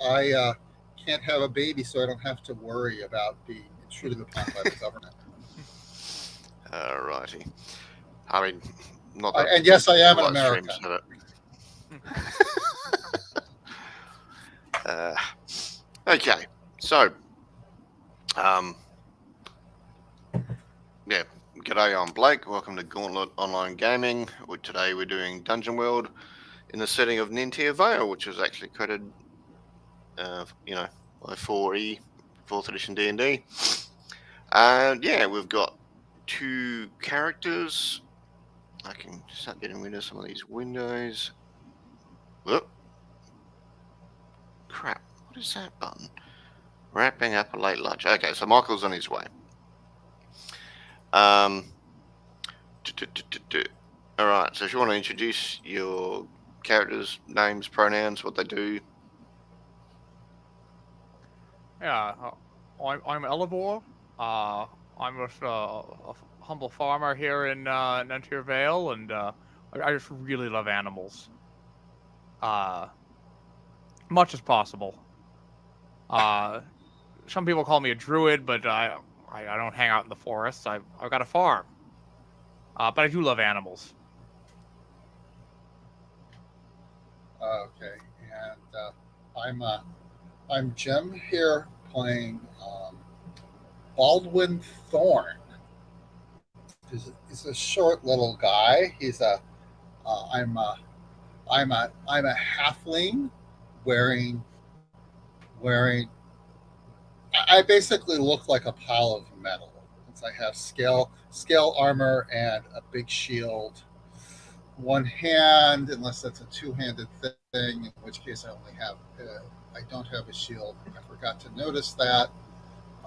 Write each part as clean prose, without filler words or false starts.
I can't have a baby, so I don't have to worry about being intruded upon by the government. Righty. I mean, not that And yes, I am the an live American. streams have it. Uh, okay, so um, yeah, g'day, I'm Blake. Welcome to Gauntlet Online Gaming. Today we're doing Dungeon World in the setting of Nentir Vale, which was actually created, by 4E, 4th edition D&D. And yeah, we've got two characters. I can start getting rid of some of these windows. Whoop. Crap, what is that button? Wrapping up a late lunch. Okay, so Michael's on his way. All right, so if you want to introduce your characters, names, pronouns, what they do. Yeah, I'm Elivor. I'm just a humble farmer here in Nentir Vale, and I just really love animals. Uh, much as possible. Some people call me a druid, but I don't hang out in the forests. I've got a farm. But I do love animals. Okay, and I'm Jim here playing Baldwin Thorn. He's a short little guy. I'm a I'm a halfling wearing. I basically look like a pile of metal. Since I have scale armor and a big shield. One hand, unless that's a two-handed thing, in which case I don't have a shield. I forgot to notice that.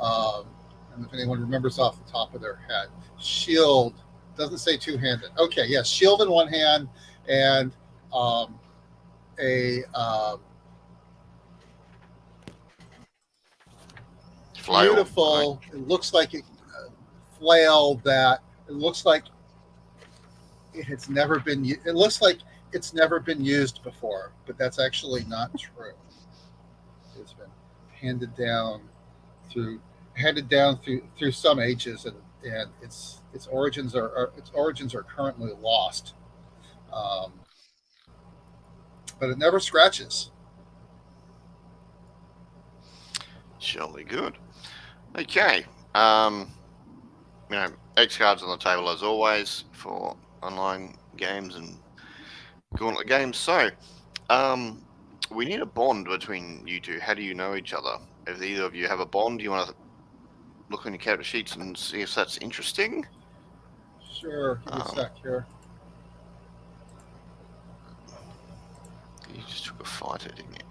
Um, and if anyone remembers off the top of their head, shield doesn't say two-handed. Okay, yes, shield in one hand and um, a Flail, beautiful. right? It looks like a flail that it looks like it has never been. It looks like it's never been used before, but that's actually not true. It's been handed down through through some ages, and its origins are currently lost. Um, but it never scratches. Jolly good. Okay. X cards on the table as always for online games and Gauntlet games. So, we need a bond between you two. How do you know each other? If either of you have a bond, you want to look on your character sheets and see if that's interesting. Sure, give me a sec here. You just took a fighter, didn't you?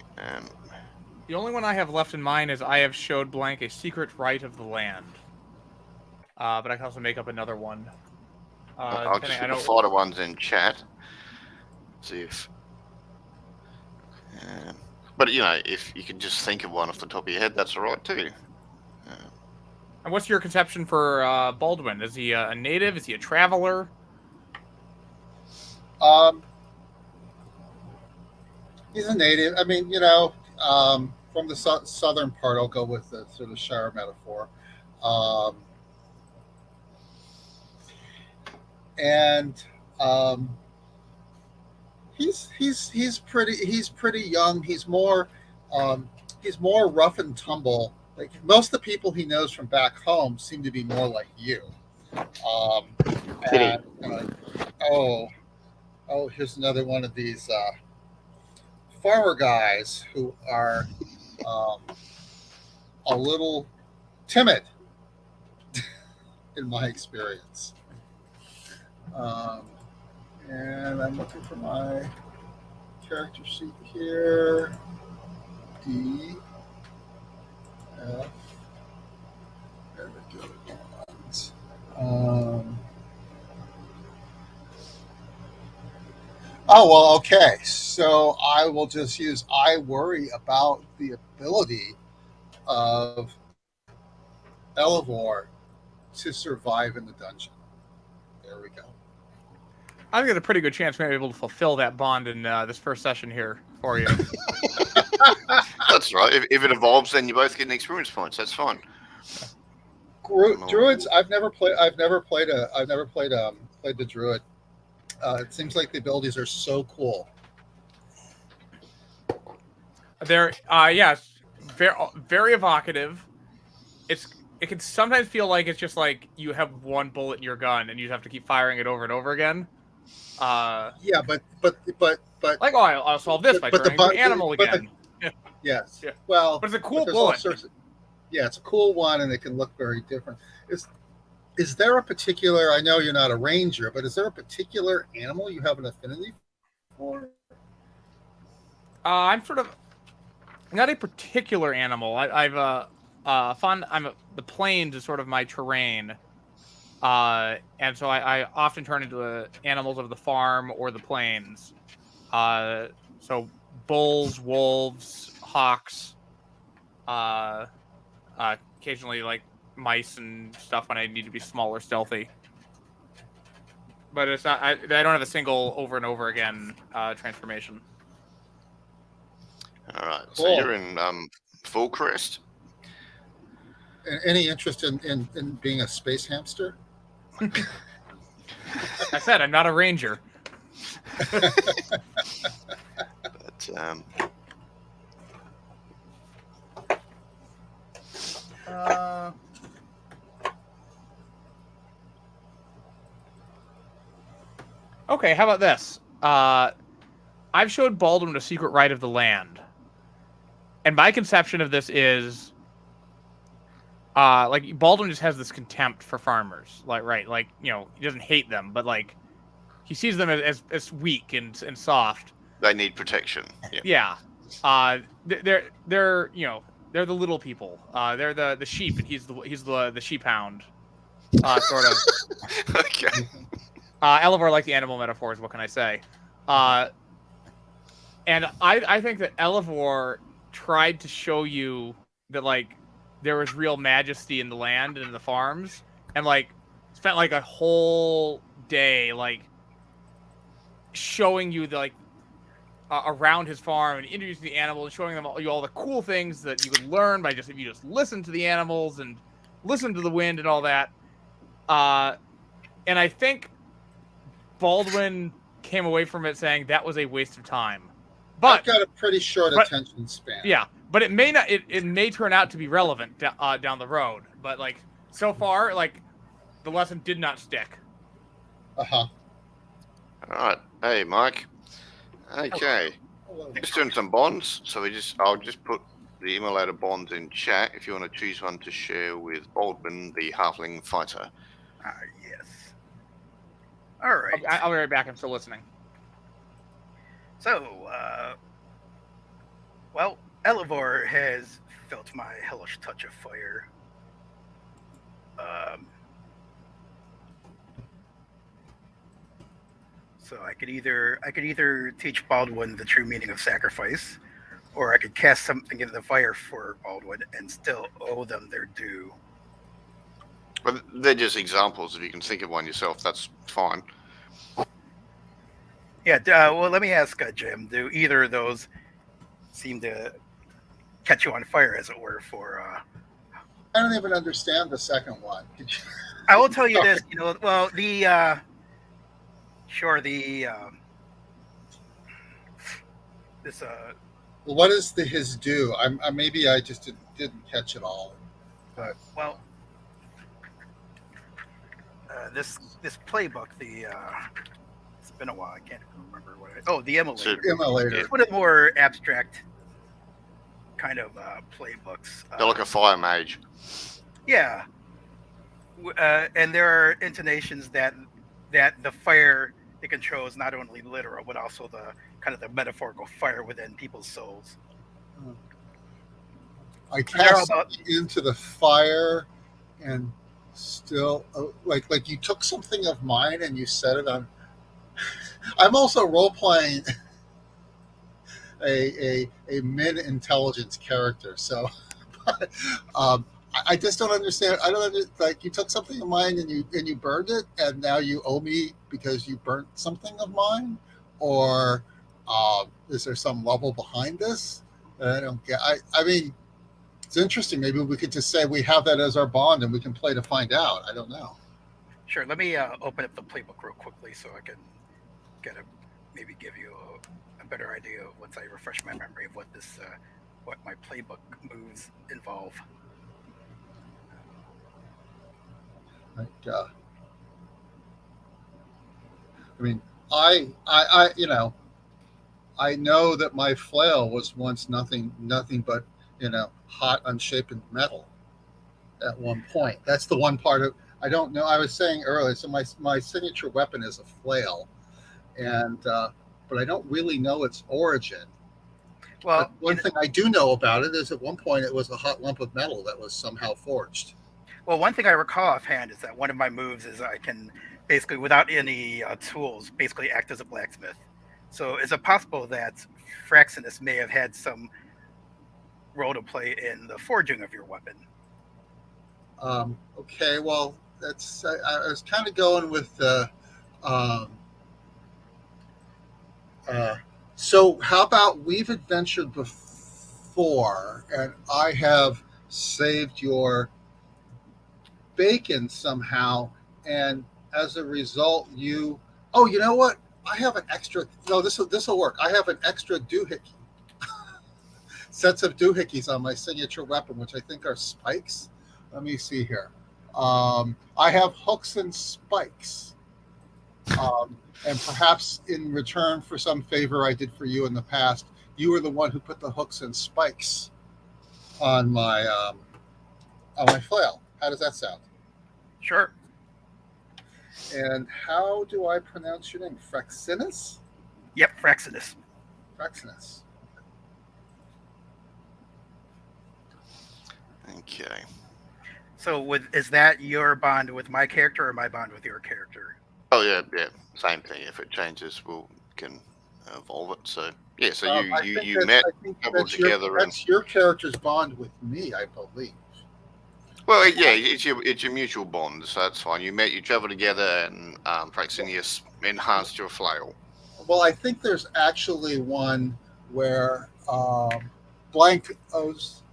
The only one I have left in mind is I have showed blank a secret right of the land. But I can also make up another one. I'll just put the fighter ones in chat. See if. But if you can just think of one off the top of your head, that's all right too. And what's your conception for Baldwin? Is he a native? Is he a traveler? He's a native. I mean, from the southern part, I'll go with the sort of Shire metaphor. And he's pretty young. He's more rough and tumble. Like most of the people he knows from back home seem to be more like you. And, here's another one of these farmer guys who are a little timid, in my experience. And I'm looking for my character sheet here. D, F. There we go. Okay. So I will just use I worry about the ability of Elivor to survive in the dungeon. There we go. I think there's a pretty good chance we may be able to fulfill that bond in this first session here for you. That's right. If it evolves, then you both get an experience points. That's fine. Druids. I've never played the druid. It seems like the abilities are so cool. They're yes, very evocative. It can sometimes feel like it's just like you have one bullet in your gun and you have to keep firing it over and over again. Yeah, but like, oh, I'll solve this by turning into an animal again. Yes. Yeah. Well, but it's a cool there's all bullet. sorts of, yeah, it's a cool one, and it can look very different. Is there a particular? I know you're not a ranger, but is there a particular animal you have an affinity for? I'm sort of not a particular animal. The plains is sort of my terrain, and so I often turn into animals of the farm or the plains. So bulls, wolves, hawks, occasionally like mice and stuff when I need to be small or stealthy. But it's not. I don't have a single over and over again transformation. All right. Cool. So you're in full crest. Any interest in being a space hamster? Like I said, I'm not a ranger. But Okay, how about this? I've showed Baldwin a secret right of the land. And my conception of this is like Baldwin just has this contempt for farmers. Like, he doesn't hate them, but like he sees them as weak and soft. they need protection. Yeah. They're the little people. They're the sheep, and he's the sheep hound. Sort of. Okay. Elevor like the animal metaphors. What can I say? And I think that Elevor tried to show you that like there was real majesty in the land and in the farms, and like spent like a whole day like showing you the like around his farm and introducing the animals and showing them all the cool things that you could learn by if you just listen to the animals and listen to the wind and all that. And I think Baldwin came away from it saying that was a waste of time. But I've got a pretty short attention span. Yeah, but it may not. It may turn out to be relevant down the road. But like so far, like the lesson did not stick. Uh-huh. All right. Hey, Mike. Okay. Hello. Just doing some bonds. So I'll just put the immolator bonds in chat if you want to choose one to share with Baldwin, the halfling fighter. Yes. All right. I'll be right back. I'm still listening. So, well, Elevor has felt my hellish touch of fire. So I could either teach Baldwin the true meaning of sacrifice, or I could cast something into the fire for Baldwin and still owe them their due. But they're just examples. If you can think of one yourself, that's fine. Yeah, well, let me ask Jim, do either of those seem to catch you on fire, as it were, for... I don't even understand the second one. I will tell you this, well, What is his due? Maybe I just didn't catch it all. But well, this playbook, it's been a while. I can't remember the Immolator. Immolator. It's one of the more abstract kind of playbooks. They're like a fire mage. Yeah, and there are intonations that the fire it controls not only literal but also the kind of the metaphorical fire within people's souls. I cast into the fire, and still, like you took something of mine and you set it on. I'm also role playing a mid intelligence character, so I just don't understand. I don't understand. Like, you took something of mine and you burned it, and now you owe me because you burnt something of mine, or is there some level behind this that I don't get? I mean, it's interesting. Maybe we could just say we have that as our bond, and we can play to find out. I don't know. Sure. Let me open up the playbook real quickly so I can maybe give you a better idea of once I refresh my memory of what my playbook moves involve. Like, I mean, I, I know that my flail was once nothing but hot unshapen metal at one point. That's the one part of I don't know. I was saying earlier, so my signature weapon is a flail, and but I don't really know its origin. Well, but one thing I do know about it is at one point it was a hot lump of metal that was somehow forged. Well, one thing I recall offhand is that one of my moves is I can basically, without any tools, basically act as a blacksmith. So is it possible that Fraxinus may have had some role to play in the forging of your weapon? Okay, well, that's I was kind of going with the. So how about we've adventured before, and I have saved your bacon somehow, and as a result, you. Oh, you know what? I have an extra. No, this will work. I have an extra doohickey. Sets of doohickeys on my signature weapon, which I think are spikes. Let me see here. I have hooks and spikes. And perhaps in return for some favor I did for you in the past, you were the one who put the hooks and spikes on my flail. How does that sound? Sure. And how do I pronounce your name? Fraxinus? Yep, Fraxinus. Fraxinus. Okay. So is that your bond with my character or my bond with your character? Oh yeah, same thing. If it changes, we can evolve it. So yeah, so you met, traveled together, that's your character's bond with me, I believe. Well, yeah, it's your mutual bond, so that's fine. You met, you traveled together, and Praxinius enhanced your flail. Well, I think there's actually one where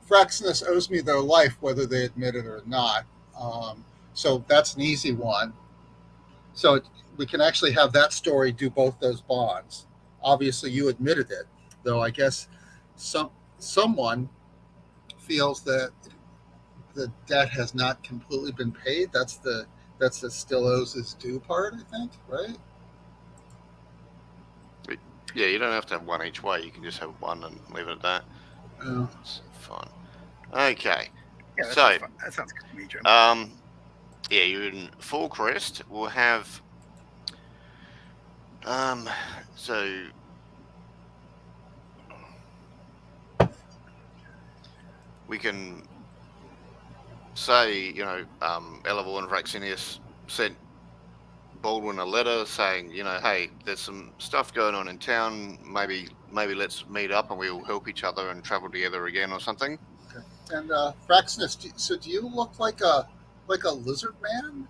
Fraxinus owes me their life, whether they admit it or not. So that's an easy one. So we can actually have that story do both those bonds. Obviously, you admitted it, though. I guess someone feels that the debt has not completely been paid. That's the still owes his due part, I think, right? Yeah, you don't have to have one each way. You can just have one and leave it at that. Oh. That's fine. Okay. Yeah, so that sounds good to me, Jim. Yeah, you in Full Crest will have so we can say, Elevor and Fraxinius sent Baldwin a letter saying, hey, there's some stuff going on in town. Maybe let's meet up and we'll help each other and travel together again or something. Okay. And Fraxinus, do you look like a lizard man?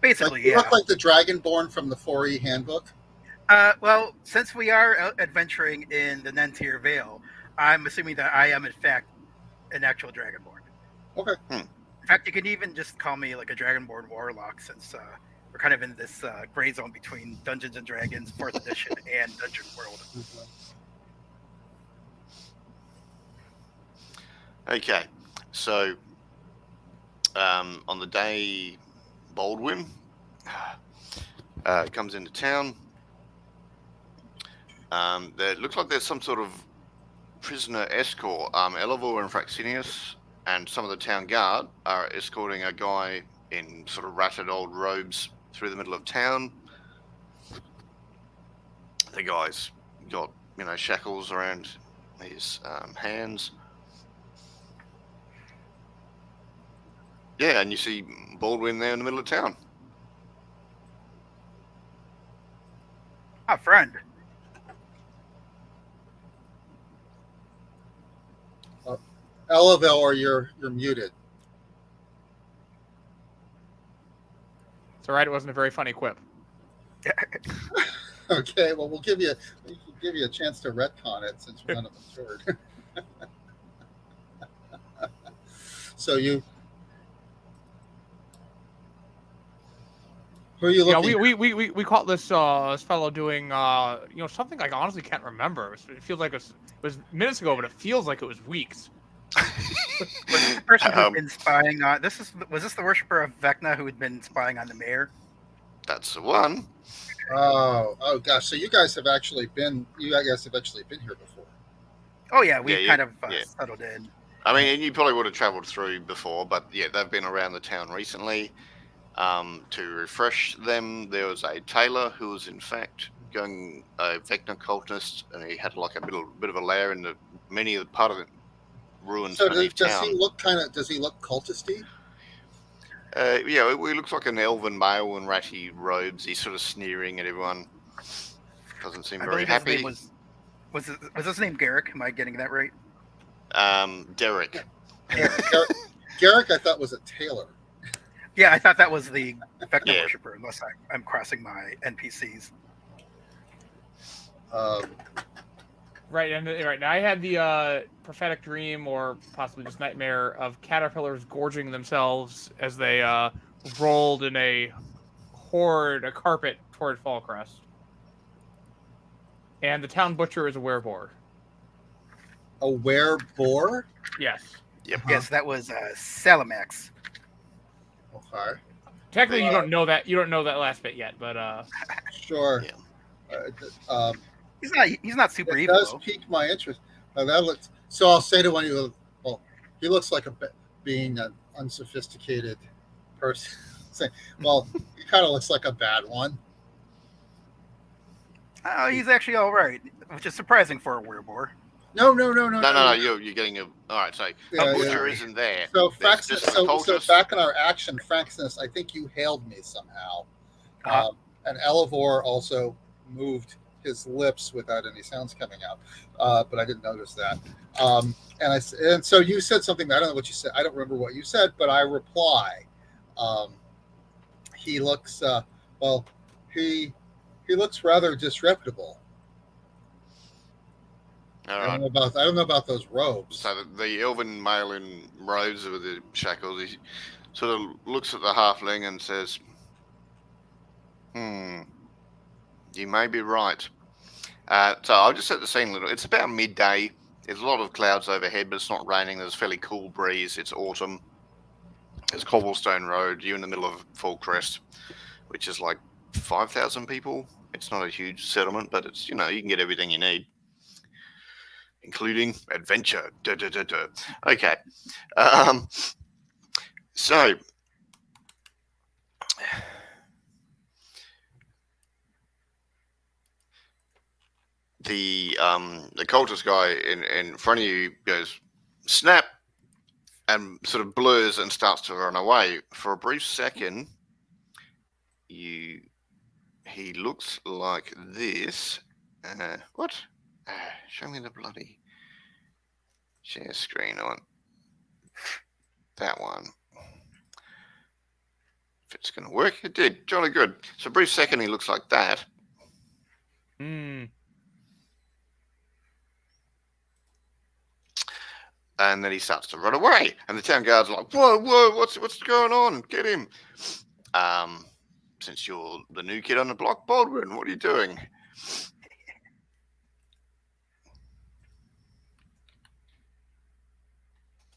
Basically, you yeah. look like the Dragonborn from the 4E handbook. Well, since we are adventuring in the Nentir Vale, I'm assuming that I am in fact an actual Dragonborn. Okay. In fact, you can even just call me like a Dragonborn warlock, since we're kind of in this gray zone between Dungeons and Dragons 4th edition and Dungeon World. Okay, so on the day Baldwin comes into town, there looks like there's some sort of prisoner escort. Elevor and Fraxinius and some of the town guard are escorting a guy in sort of ratted old robes through the middle of town. The guy's got, shackles around his hands. Yeah, and you see Baldwin there in the middle of town. Ah, friend. Elevel, or you're muted. It's all right. It wasn't a very funny quip. Okay, well, we can give you a chance to retcon it since none of us heard. So who are you Yeah, looking? we caught this this fellow doing something I honestly can't remember. It feels like it was minutes ago, but it feels like it was weeks. Was the person who'd been spying on was this the worshiper of Vecna who had been spying on the mayor? That's the one. Oh gosh! So you guys have actually been here before. Oh yeah, we Yeah, kind of yeah. settled in. I mean, you probably would have travelled through before, but yeah, they've been around the town recently. To refresh them, there was a tailor who was in fact going a Vecna cultist, and he had like a bit of a lair in many of the part of the ruins So beneath does town. he look cultisty? Yeah, he looks like an elven male in ratty robes. He's sort of sneering at everyone. Doesn't seem I very believe his happy. name was his name Garrick? Am I getting that right? Derek. Garrick, I thought was a tailor. Yeah, I thought that was the Vecna Yeah. worshiper, unless I'm crossing my NPCs. Right, and right now I had the prophetic dream, or possibly just nightmare, of caterpillars gorging themselves as they rolled in a carpet toward Fallcrest. And the town butcher is a wereboar. A were-boar? Yes. Yep. Yes, that was Salamax. Okay. Technically, you don't know that. You don't know that last bit yet, but Sure. Yeah. He's not super It evil. does Though. pique my interest. That looks. So I'll say to one of you, well, he looks like being an unsophisticated person. Say, well, he kind of looks like a bad one. Oh, he's actually all right, which is surprising for a wereboar. No. No. You're getting a. All right, so Yeah, butcher yeah. isn't there. So, There's Fraxness, just the so cultist. back in our action, Fraxness, I think you hailed me somehow. Uh-huh. And Elevor also moved his lips without any sounds coming out, but I didn't notice that. And so you said something. I don't know what you said. I don't remember what you said, but I reply. He looks he looks rather disreputable. All I right. don't know about those robes. So the elven male in robes with the shackles, he sort of looks at the halfling and says, you may be right. So I'll just set the scene a little. It's about midday. There's a lot of clouds overhead, but it's not raining. There's a fairly cool breeze. It's autumn. There's cobblestone road. You're in the middle of Fallcrest, which is like 5,000 people. It's not a huge settlement, but it's, you can get everything you need, including adventure. Okay. So the cultist guy in front of you goes snap and sort of blurs and starts to run away. For a brief second, he looks like this. What? Show me the bloody share screen. I want that one. If it's going to work, it did. Jolly good. So, a brief second, he looks like that. And then he starts to run away, and the town guards are like, "Whoa, what's going on? Get him!" Since you're the new kid on the block, Baldwin, what are you doing?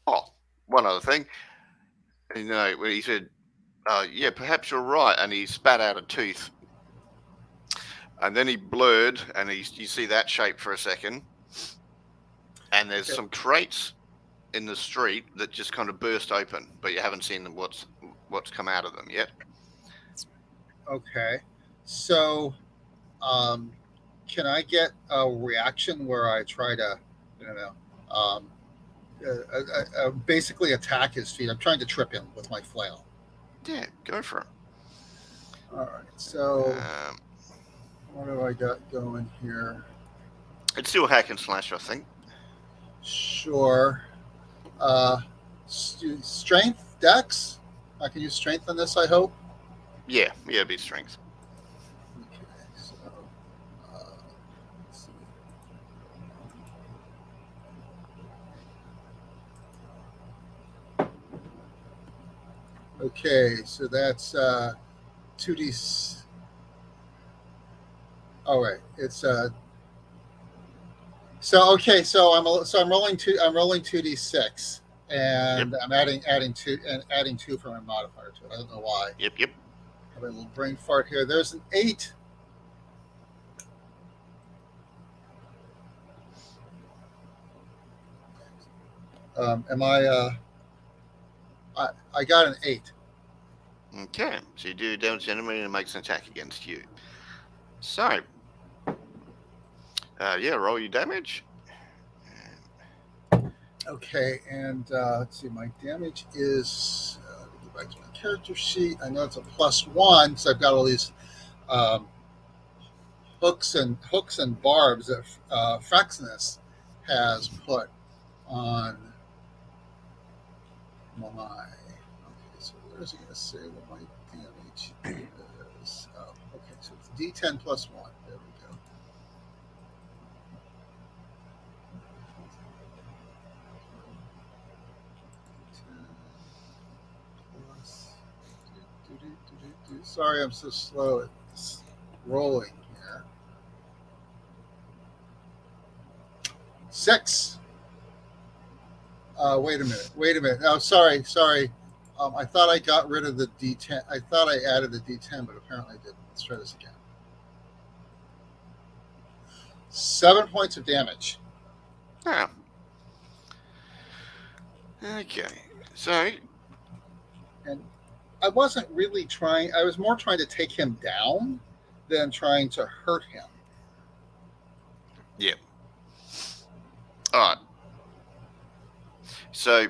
Oh, one other thing. When he said, "Yeah, perhaps you're right," and he spat out a tooth, and then he blurred, and you see that shape for a second, and there's some crates in the street that just kind of burst open, but you haven't seen what's come out of them yet. Okay, so can I get a reaction where I try to, basically attack his feet? I'm trying to trip him with my flail. Yeah, go for it. All right, so what do I got going here? It's still hack and slash, I think. Sure. Strength, Dex. I can use strength on this, I hope. Yeah, it'd be strength. Okay, so let's see. Okay, so that's 2d. Oh right, it's so okay. So I'm rolling 2d6, and I'm adding 2 for my modifier to it. I don't know why. Yep. I have a little brain fart here. There's an 8. Am I got an 8. Okay, so you do damage to enemy and it makes an attack against you. So, roll your damage. Okay, and let's see. My damage is. Let me go back to my character sheet. I know it's a +1 because I've got all these um, hooks and barbs that Fraxinus has put on my. Okay, so where's it going to say what my damage is? Oh, okay, so it's D10 +1. There we go. Sorry, I'm so slow at rolling here. 6. Wait a minute. Oh, sorry. I thought I got rid of the D10. I thought I added the D10, but apparently I didn't. Let's try this again. 7 points of damage. Ah. Okay, so And I wasn't really trying. I was more trying to take him down than trying to hurt him. yeah. All right. So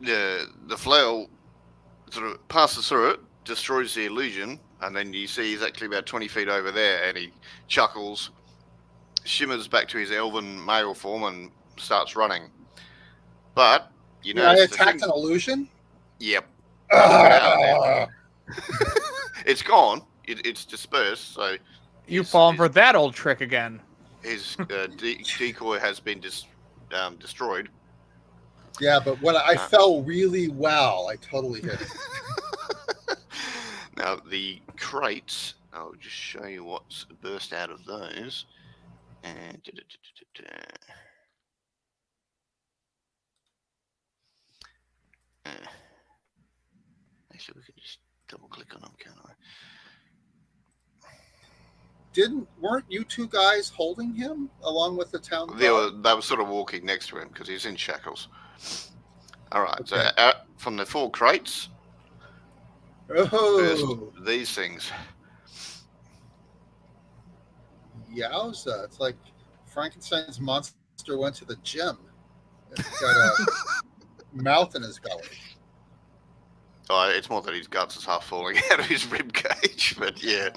the flail sort of passes through it, destroys the illusion, and then you see he's actually about 20 feet over there, and he chuckles, shimmers back to his elven male form, and starts running. But you know, I attacked an illusion. Yep. Get out there. Ah! It's gone. It's dispersed. So You've fallen for that old trick again. his decoy has been destroyed. Yeah, but when I fell really well, I totally hit it. Now the crates, I'll just show you what's burst out of those. And actually, we can just double click on them, can't I? Weren't you two guys holding him along with the town guard? They were sort of walking next to him because he's in shackles. All right, Okay. so from the 4 crates, burst Oh, these things. yowza. It's like Frankenstein's monster went to the gym. It's got a mouth in his belly. Oh, it's more that his guts is half falling out of his rib cage, but yeah.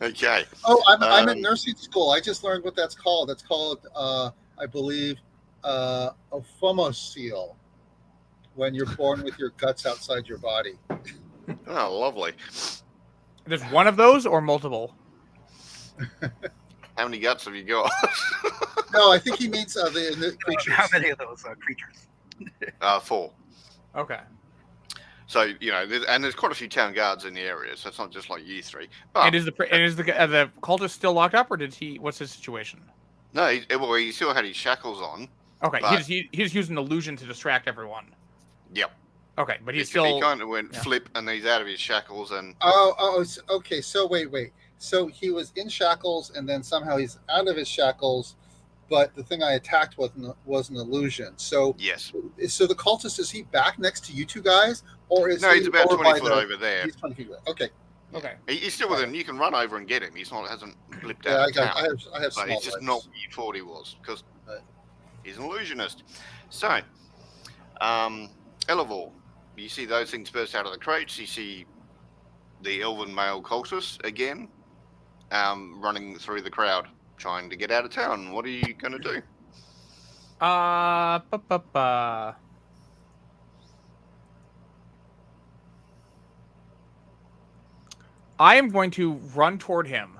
Okay. Oh, I'm in nursing school. I just learned what that's called. That's called, I believe, a phomocele, when you're born with your guts outside your body. Oh, lovely. There's one of those or multiple? How many guts have you got? No, I think he means the creatures. How many of those creatures? 4. Okay. So there's quite a few town guards in the area, so it's not just like you 3. But And is the cultist still locked up, or did he? What's his situation? no, he still had his shackles on. Okay, But- he's using illusion to distract everyone. Yep. Okay, but he's He still. kind of went flip, and he's out of his shackles, and Okay. So wait. So he was in shackles, and then somehow he's out of his shackles. But the thing I attacked was an illusion. So yes. So the cultist, is he back next to you two guys, or is No, he he's about over 20 by foot over there. He's 20 feet away. Okay. Okay. He's still within. You can run over and get him. Hasn't blipped Yeah, out of town. I have But small he's just legs. not what you thought he was, because Right. he's an illusionist. So, Elevor, you see those things burst out of the crates. You see the elven male cultist again, running through the crowd, trying to get out of town. What are you going to do? I am going to run toward him,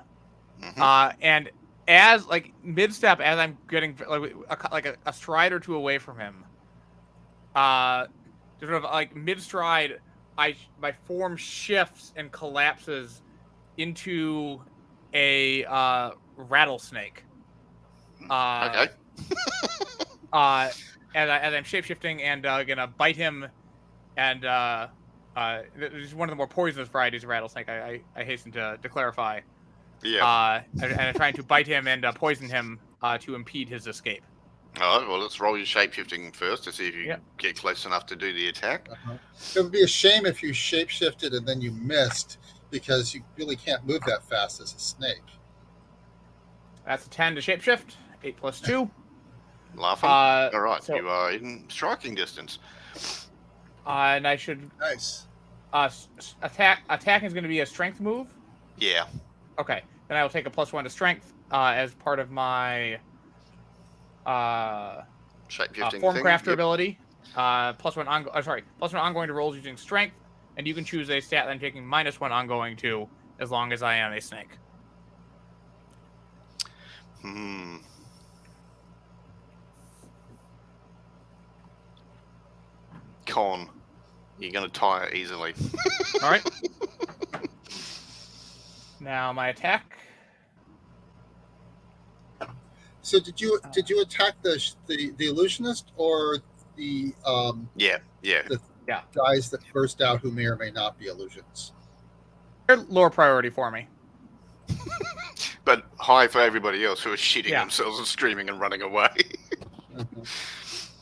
and as like mid-step, as I'm getting like a stride or two away from him, sort of like mid-stride, my form shifts and collapses into a rattlesnake. Okay. As I'm shapeshifting and gonna bite him, and this is one of the more poisonous varieties of rattlesnake. I hasten to clarify. Yeah. And I'm trying to bite him and poison him to impede his escape. All right. Well, let's roll your shapeshifting first to see if you Yep. get close enough to do the attack. It would be a shame if you shapeshifted and then you missed, because you really can't move that fast as a snake. That's a 10 to shapeshift. 8 plus 2. Laughing. All right. so- You are in striking distance. And I should Nice. attacking is going to be a strength move. Yeah. Okay, then I will take a +1 to strength as part of my Shapeshifting Formcrafter thing. ability. +1 ongoing to rolls using strength, and you can choose a stat that I'm taking -1 ongoing to, as long as I am a snake. Con. You're going to tire easily. All right. Now my attack. So did you attack the illusionist or the Yeah. guys that burst out who may or may not be illusions? They're lower priority for me. But high for everybody else who are shitting Yeah. themselves and screaming and running away.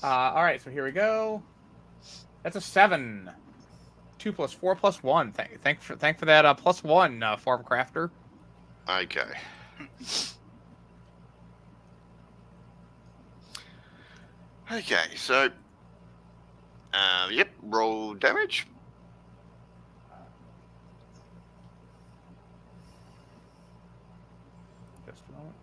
All right, so here we go. That's a 7. 2 plus 4 plus 1. Thank for that +1, Formcrafter. Okay. Okay, so yep, roll damage. Just a moment.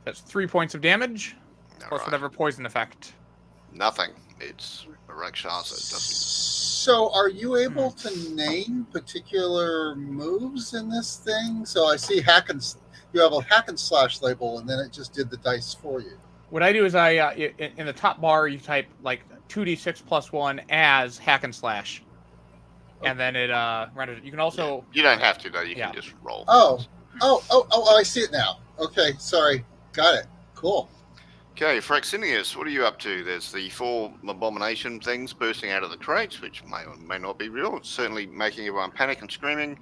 That's 3 points of damage, plus Alright. whatever poison effect. Nothing. It's a Rakshasa. It doesn't. So are you able to name particular moves in this thing? So I see you have a hack and slash label, and then it just did the dice for you. What I do is in the top bar, you type like 2d6 plus 1 as hack and slash. And then it renders it. You can also... You don't have to, though. You Yeah. can just roll. Oh, I see it now. Okay, sorry. Got it. Cool. Okay, Fraxinius, what are you up to? There's the 4 abomination things bursting out of the crates, which may or may not be real. It's certainly making everyone panic and screaming.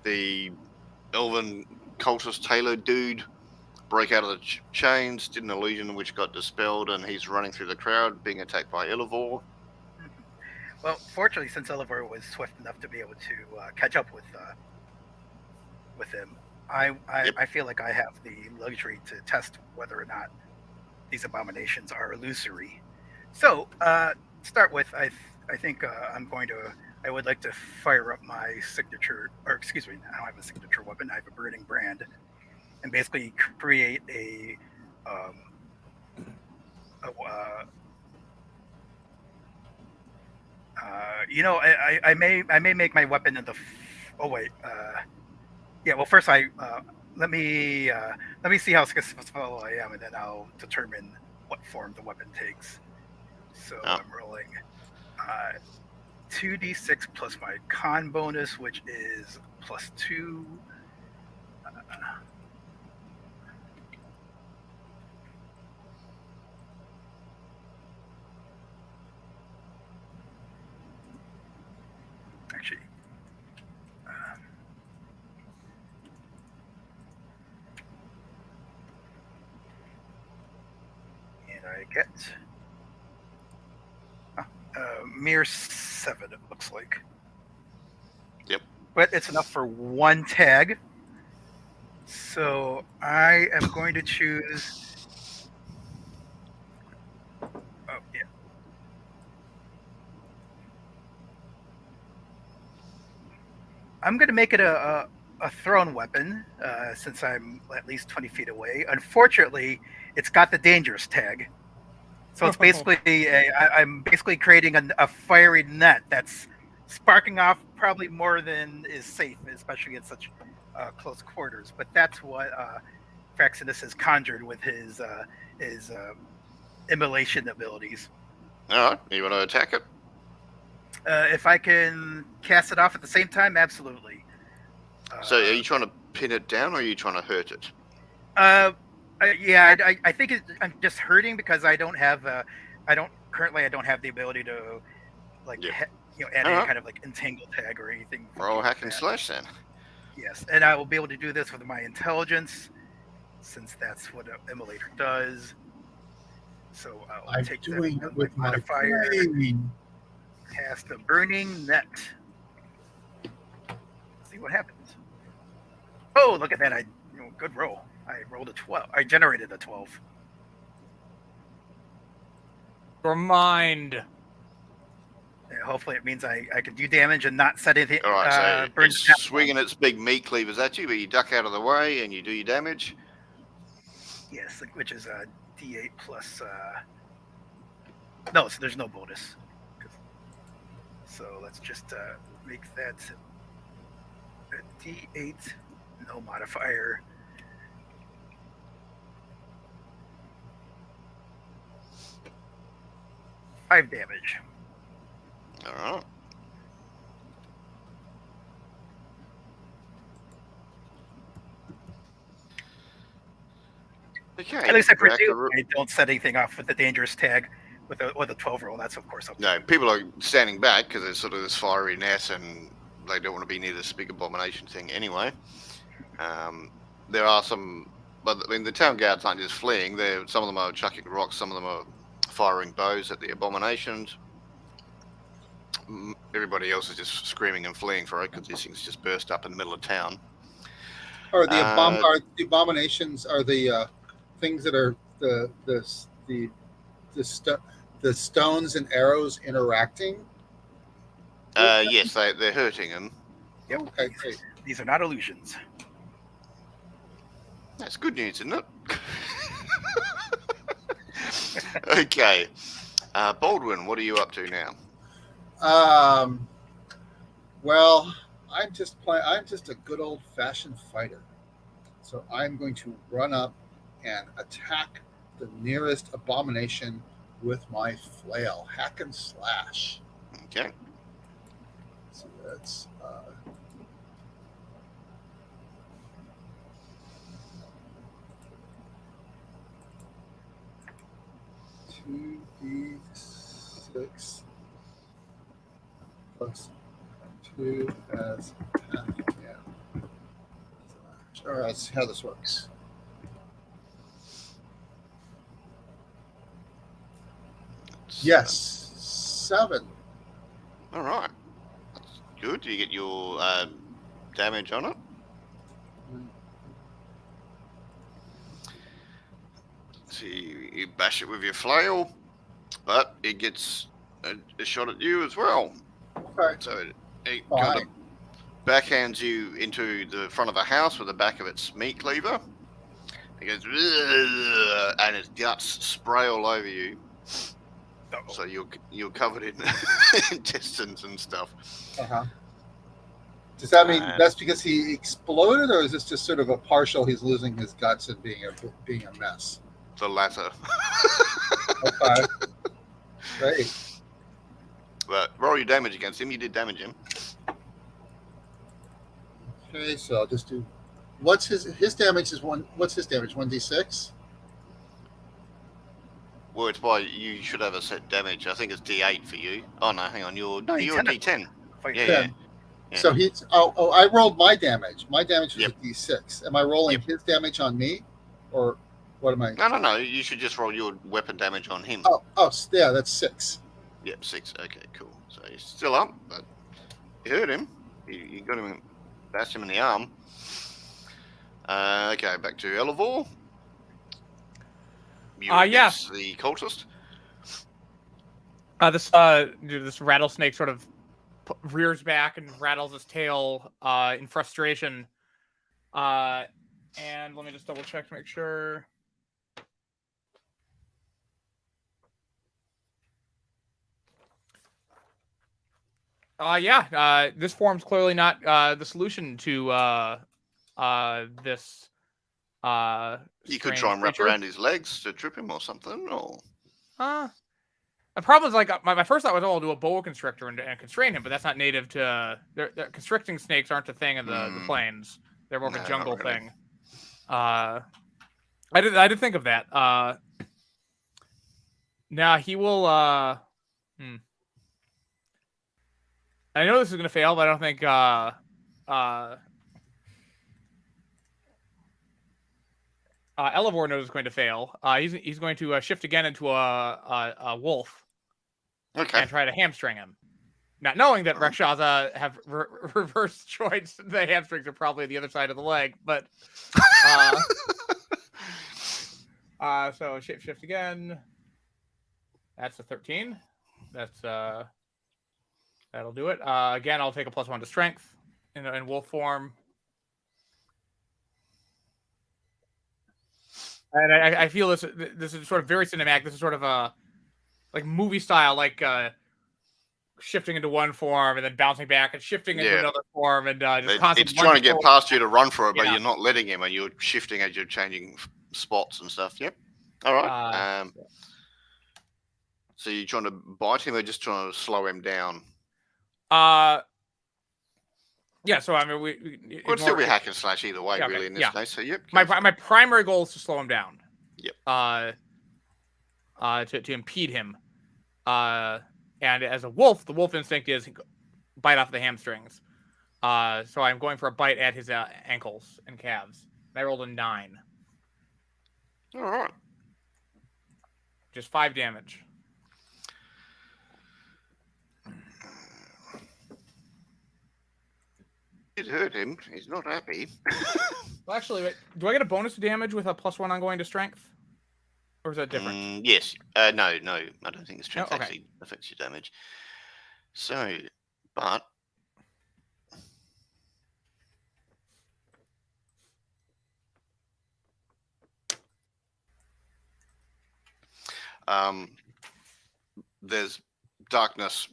The elven cultist Taylor dude broke out of the chains, did an illusion which got dispelled, and he's running through the crowd, being attacked by Illivore. Well, fortunately, since Illivore was swift enough to be able to catch up with him, I feel like I have the luxury to test whether or not these abominations are illusory. So, start with, I think I would like to fire up my signature, or excuse me, I don't have a signature weapon, I have a burning brand, and basically create I may make my weapon in the. Well, first let me see how successful I am, and then I'll determine what form the weapon takes. So I'm rolling 2d6 plus my con bonus, which is +2. Actually, and I get mere 7, it looks like. Yep. But it's enough for 1 tag. So I am going to choose. Oh, yeah. I'm going to make it a thrown weapon since I'm at least 20 feet away. Unfortunately, it's got the dangerous tag. So it's basically I'm basically creating a fiery net that's sparking off probably more than is safe, especially in such close quarters. But that's what Fraxinus has conjured with his immolation abilities. All right, you want to attack it? If I can cast it off at the same time, absolutely. So are you trying to pin it down, or are you trying to hurt it? Yeah, I think I'm just hurting because I don't have I don't have the ability to like Yeah. add Uh-huh. any kind of like entangle tag or anything. Roll like hack and that. slash then. Yes, and I will be able to do this with my intelligence, since that's what an immolator does. So I'll I'm take doing that it with my modifier. flame. Cast a burning net. See what happens. Oh, look at that! Good roll. I rolled a 12. I generated a 12. Your mind. And hopefully, it means I can do damage and not set anything. All right, so burn it's down. swinging its big meat cleavers at you, but you duck out of the way and you do your damage. Yes, which is a D8 plus. No, so there's no bonus. So let's just make that a D8, no modifier. Five damage. All right. Okay. At least I Drac- presume I don't set anything off with the dangerous tag with a 12 roll. That's of course up to No, people are standing back because there's sort of this fiery net and they don't want to be near this big abomination thing anyway. There are some, but I mean, the town guards aren't just fleeing. Some of them are chucking rocks, some of them are firing bows at the abominations. Everybody else is just screaming and fleeing for it because these things just burst up in the middle of town. Are the abominations are the things that are the stones and arrows interacting? Yes, they're hurting him. Yep. Okay, great. These are not illusions. That's good news, isn't it? Okay. Baldwin, what are you up to now? Well, I'm just a good old fashioned fighter. So I'm going to run up and attack the nearest abomination with my flail. Hack and slash. Okay. So that's 2d6 plus 2 as attack. Yeah. All right, let's see how this works. Yes, 7. All right. That's good. Do you get your damage on it? So you bash it with your flail, but it gets a shot at you as well. Okay. So it kind of backhands you into the front of a house with the back of its meat cleaver. It goes, and its guts spray all over you. Uh-oh. So you're covered in intestines and stuff. Uh-huh. Does that mean that's because he exploded, or is this just sort of a partial? He's losing his guts and being a mess. The latter. Okay. Great. But roll your damage against him. You did damage him. Okay, so I'll just do. What's his damage is one? What's his damage? 1d6. Well, it's by you should have a set damage. I think it's D8 for you. Oh no, hang on. You're D10. Yeah. So he's. Oh! I rolled my damage. My damage was Yep. a d6. Am I rolling his damage on me, or what am I? No. You should just roll your weapon damage on him. Oh, yeah, that's 6. Yep, 6. Okay, cool. So he's still up, but you hurt him. You got him, bashed him in the arm. Okay, back to Elevor. Yes. The cultist. This rattlesnake sort of rears back and rattles his tail in frustration, And let me just double check to make sure. This form's clearly not the solution to this You could strange try and wrap creature. around his legs to trip him or something, or The problem is, like, my first thought was, oh, I'll do a boa constrictor and constrain him, but that's not native to. They're constricting snakes aren't a thing in the plains. They're more of No, a not jungle really. thing. I did think of that. Now he will. I know this is gonna fail, but I don't think. Elevor knows it's going to fail. He's going to shift again into a wolf okay. and try to hamstring him. Not knowing that Rakshaza have reverse joints, the hamstrings are probably the other side of the leg, but so shift again. That's a 13. That's that'll do it. Again, I'll take a +1 to strength in wolf form. And I feel this is sort of very cinematic. This is sort of a like movie style, like shifting into one form and then bouncing back and shifting into another form and just constantly. It's trying to get past you to run for it, but Yeah. you're not letting him, and you're shifting as you're changing spots and stuff. Yep. All right. So you're trying to bite him, or just trying to slow him down? Yeah. So I mean, we Well, it'd still be hack and slash either way, really, in this case. So yep. My primary goal is to slow him down. Yep. To impede him. And as a wolf, the wolf instinct is bite off the hamstrings. So I'm going for a bite at his ankles and calves. I rolled a 9. All right. Just 5 damage. It hurt him. He's not happy. Well, actually, wait, do I get a bonus to damage with a +1 ongoing to strength? Or is that different? Yes. No. I don't think the strength okay. actually affects your damage. So, but there's darkness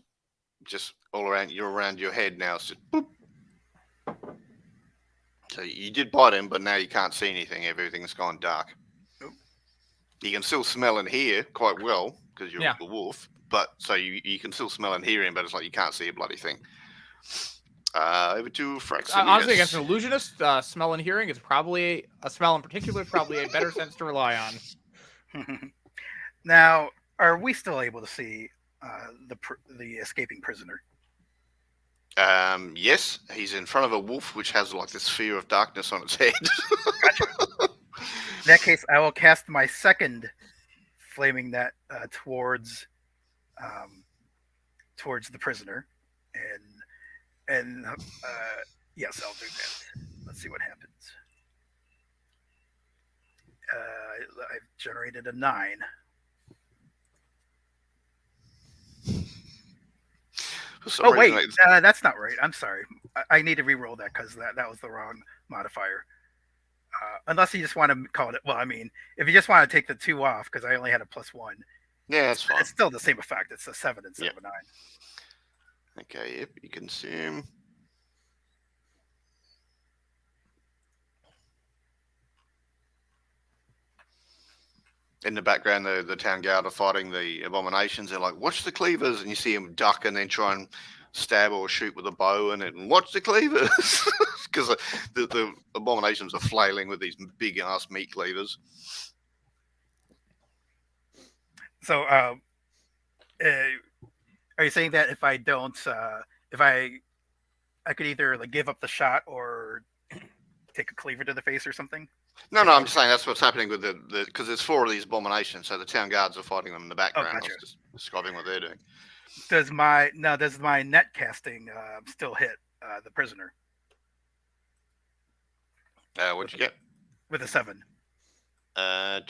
just all around your head now. It's just boop. So you did bite him, but now you can't see anything. Everything's gone dark. Nope. You can still smell and hear quite well because you're a wolf, but so you can still smell and hear him, but it's like you can't see a bloody thing. Over to Fraxinius. Honestly, against an illusionist, smell and hearing is probably a smell in particular is probably a better sense to rely on. Now, are we still able to see the escaping prisoner? Yes, he's in front of a wolf which has like this sphere of darkness on its head. Gotcha. In that case, I will cast my second flaming net towards the prisoner, and yes, I'll do that. Let's see what happens. I've generated a 9. Sorry, oh wait, that's not right. I'm sorry. I need to re-roll that because that was the wrong modifier. Unless you just want to call it. Well, I mean, if you just want to take the 2 off because I only had a +1. Yeah, that's fine. It's still the same effect. It's a 7 instead of a 9. Okay. Yep. You consume. In the background, the town guard are fighting the abominations. They're like, "Watch the cleavers," and you see them duck and then try and stab or shoot with a bow, and watch the cleavers because the abominations are flailing with these big ass meat cleavers. So, are you saying that if I don't, if I could either like give up the shot or take a cleaver to the face or something? No, I'm just saying that's what's happening with the because there's 4 of these abominations, so the town guards are fighting them in the background. Gotcha. I was just describing what they're doing. Does my net casting still hit the prisoner? What'd you get? With a 7. What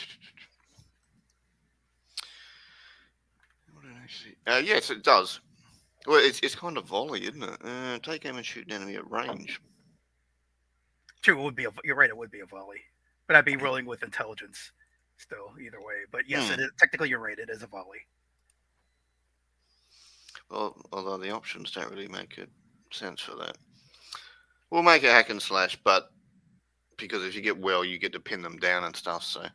did I see? Yes, it does. Well, it's kind of volley, isn't it? Take aim and shoot an enemy at range. True, it would be. You're right. It would be a volley, but I'd be rolling with intelligence still either way. But yes, it is technically. You're right. It is a volley. Well, although the options don't really make sense for that. We'll make a hack and slash, but because if you get well, you get to pin them down and stuff. So,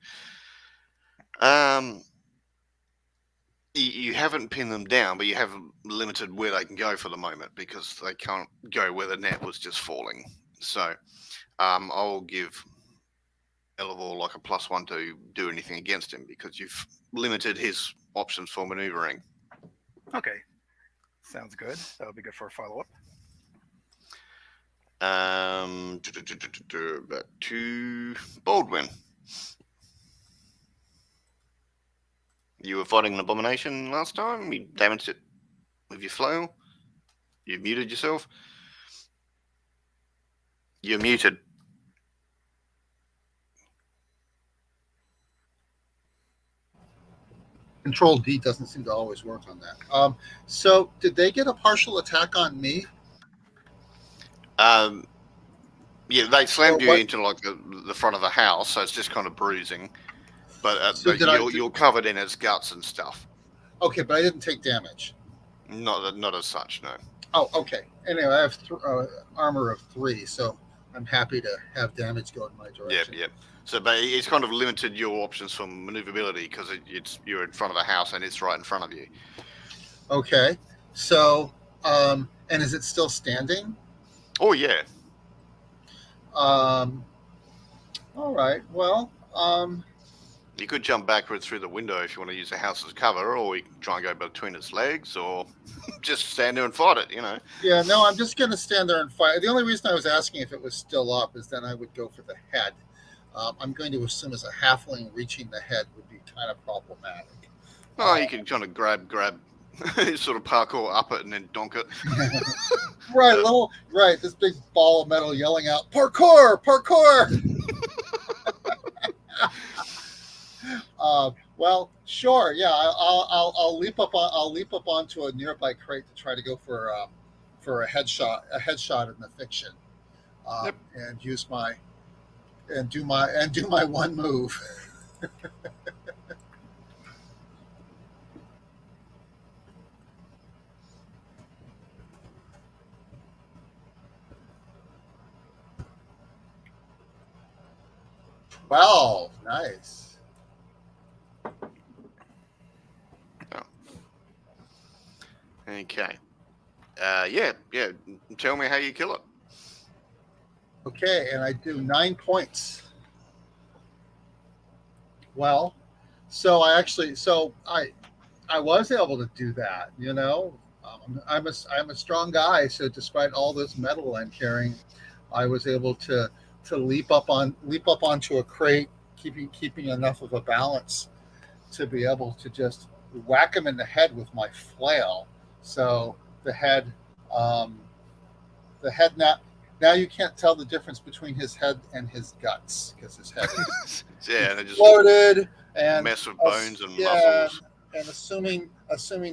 you haven't pinned them down, but you have limited where they can go for the moment because they can't go where the net was just falling. So, I'll give Elevor like a +1 to do anything against him because you've limited his options for maneuvering. Okay, sounds good. That would be good for a follow-up. Back to Baldwin. You were fighting an abomination last time. You damaged it with your flail. You muted yourself. You're muted. Control D doesn't seem to always work on that. So did they get a partial attack on me? Yeah, they slammed you into like the front of the house, so it's just kind of bruising. But, So you're covered in its guts and stuff. Okay, but I didn't take damage. Not as such, no. Oh, okay. Anyway, I have armor of 3, so I'm happy to have damage go in my direction. Yep. So, but it's kind of limited your options for maneuverability because you're in front of the house and it's right in front of you. Okay. So, and is it still standing? Oh yeah. All right. Well, you could jump backwards through the window if you want to use the house as cover, or you can try and go between its legs, or just stand there and fight it, Yeah, no, I'm just going to stand there and fight. The only reason I was asking if it was still up is then I would go for the head. I'm going to assume as a halfling reaching the head would be kind of problematic. Oh, you can kind of grab, sort of parkour up it and then donk it. Right, this big ball of metal yelling out, parkour! Well, sure, yeah, I'll leap up onto a nearby crate to try to go for a headshot in the fiction, and do my one move. Wow, nice. Okay. Yeah. Tell me how you kill it. Okay, and I do 9 points. Well, so I was able to do that. I'm a strong guy, so despite all this metal I'm carrying, I was able to leap up onto a crate, keeping enough of a balance to be able to just whack him in the head with my flail. So the head now you can't tell the difference between his head and his guts because his head is they just exploded and mess with bones and muscles. And assuming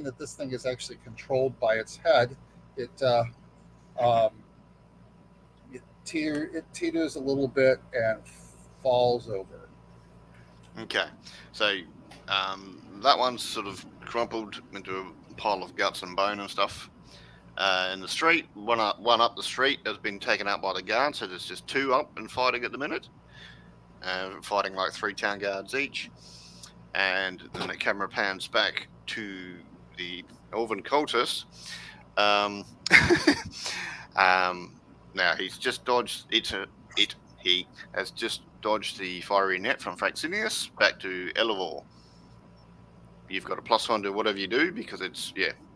that this thing is actually controlled by its head, it teeters a little bit and falls over. Okay, so that one's sort of crumpled into a pile of guts and bone and stuff. In the street, one up the street has been taken out by the guards, so there's just 2 up and fighting at the minute. Fighting like 3 town guards each. And then the camera pans back to the elven cultist. Now he's just dodged he has just dodged the fiery net from Fraxinius back to Elevor. You've got a +1 to whatever you do because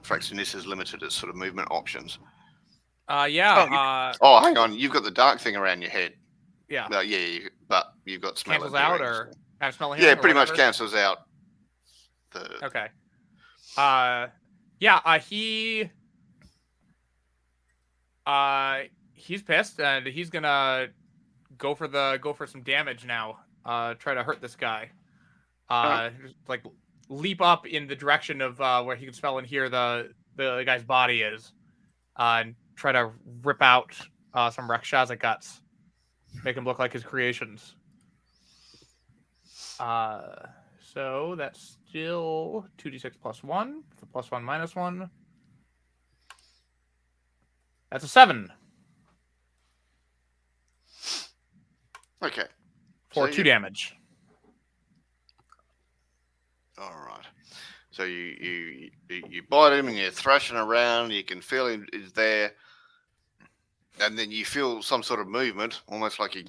Fraxinius is limited its sort of movement options. Yeah. Oh, hang on, you've got the dark thing around your head. Yeah. But you've got smell cancels out or smell yeah, pretty much cancels out. Okay. He's pissed and he's gonna go for some damage now. Try to hurt this guy. Like leap up in the direction of where he can smell and hear the guy's body is, and try to rip out some Rakshasa guts. Make him look like his creations. So that's still 2d6 plus 1. So plus 1 minus 1. That's a 7 Okay. for So 2 damage. All right. So you bite him and you're thrashing around. You can feel him is there, and then you feel some sort of movement, almost like he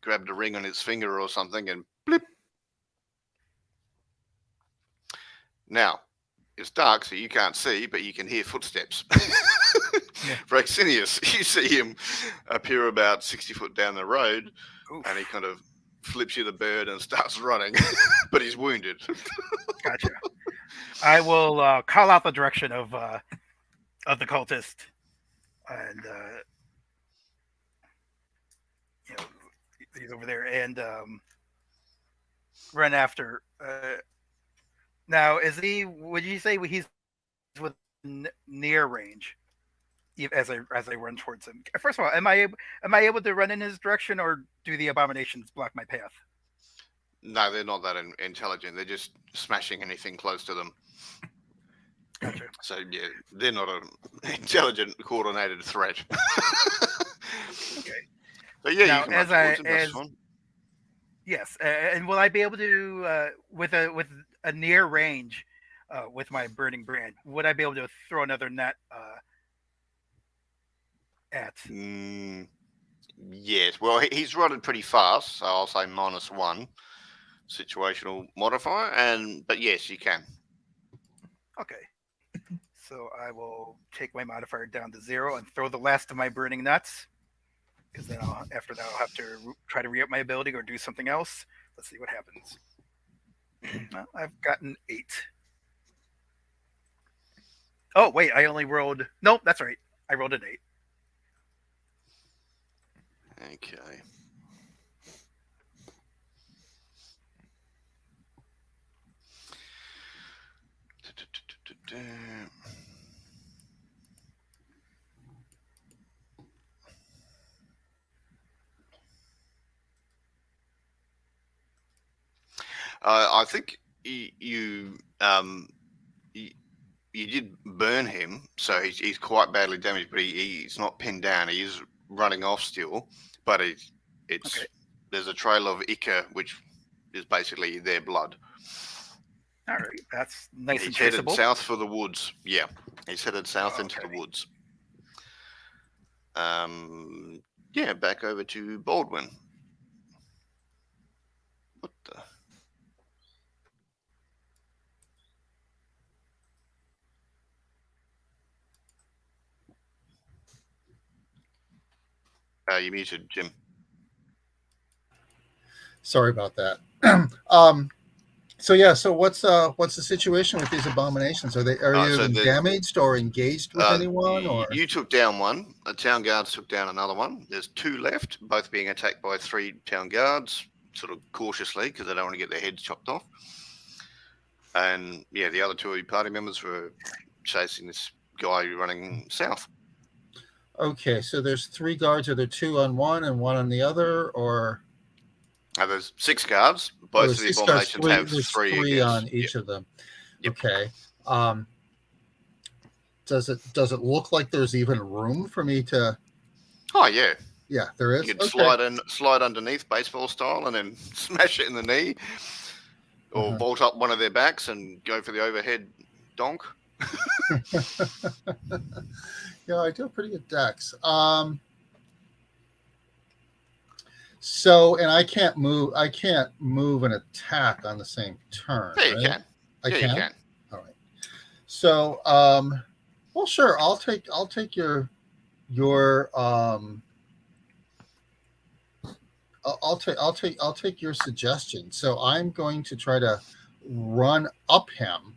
grabbed a ring on his finger or something, and blip. Now it's dark, so you can't see, but you can hear footsteps. Fraxinius, you see him appear about 60 foot down the road. Oof. And he kind of flips you the bird and starts running, but he's wounded. Gotcha. I will call out the direction of the cultist, and he's over there, and run after. Now, is he? Would you say he's within near range? As I run towards him. First of all, am I able to run in his direction, or do the abominations block my path? No, they're not that intelligent. They're just smashing anything close to them. Gotcha. So yeah, they're not an intelligent, coordinated threat. Okay. But yeah, Now, you can run towards him. That's fine. Yes, and will I be able to with a near range with my burning brand? Would I be able to throw another net at? Yes. Well, he's running pretty fast, so I'll say -1 situational modifier, but yes, you can. Okay. So I will take my modifier down to 0 and throw the last of my burning nuts. Because then after that, I'll have to try to re-up my ability or do something else. Let's see what happens. Well, I've gotten 8. Oh, wait, I only rolled... Nope, that's right. I rolled an 8. Okay. I think you did burn him, so he's quite badly damaged, but he's not pinned down. He is running off still, but it's Okay. There's a trail of ichor, which is basically their blood. All right, that's nice and He's headed traceable. south for the woods. Yeah, he's headed south into the Okay. woods. Yeah, back over to Baldwin. What the? You muted, Jim. Sorry about that. So what's the situation with these abominations? Are you so damaged or engaged with anyone? Or You took down one. The town guards took down another one. There's 2 left, both being attacked by 3 town guards, sort of cautiously because they don't want to get their heads chopped off. And yeah, the other 2 party members were chasing this guy running south. okay, so there's 3 guards. Are there 2 on one and 1 on the other, or? There's 6 guards. Both of the Six guards, abominations have there's 3 three against. on each of them. Yep. Okay. Does it look like there's even room for me to? Oh yeah. Yeah, there is. You can slide underneath baseball style and then smash it in the knee, or vault up one of their backs and go for the overhead donk. Yeah, I do a pretty good dex. So, and I can't move and attack on the same turn. Yeah, right? you can. I You can. All right. So, well, sure. I'll take your I'll take your suggestion. So I'm going to try to run up him.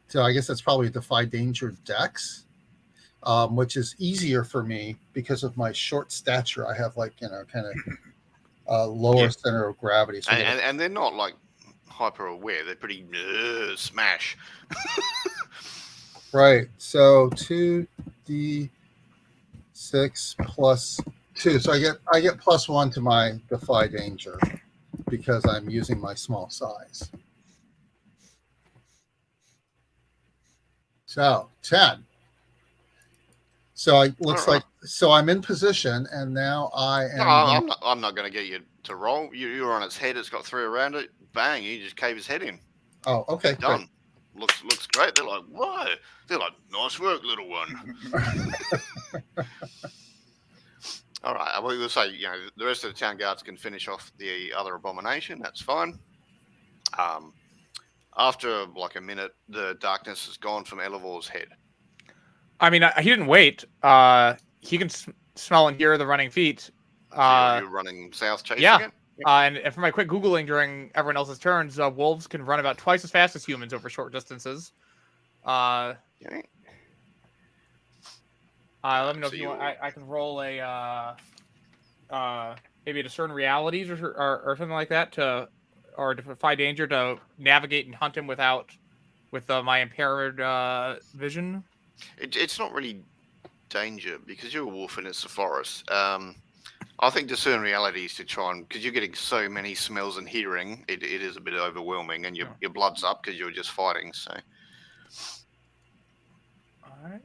So I guess that's probably defy danger dex, which is easier for me because of my short stature. I have kind of lower center of gravity. So and they're not like hyper aware. They're pretty smash. right. So 2d6 plus 2. So I get +1 to my defy danger because I'm using my small size. So 10. So it looks like I'm in position, and now I am. No, I'm not going to get you to roll. You're on its head. It's got 3 around it. Bang! You just cave his head in. Oh, okay. Done. Great. Looks great. They're like, whoa. They're like, nice work, little one. All right. I will say, the rest of the town guards can finish off the other abomination. That's fine. After like a minute, the darkness is gone from Elevor's head. I mean, he didn't wait. He can smell and hear the running feet. So you're running south chasing it? And for my quick Googling during everyone else's turns, wolves can run about twice as fast as humans over short distances. Let me know if you want. I can roll a maybe a discern realities or something like that to defy danger to navigate and hunt him with my impaired vision. It's not really danger because you're a wolf and it's a forest. I think discern realities to try and, because you're getting so many smells and hearing, it is a bit overwhelming, and your blood's up because you're just fighting. So, all right.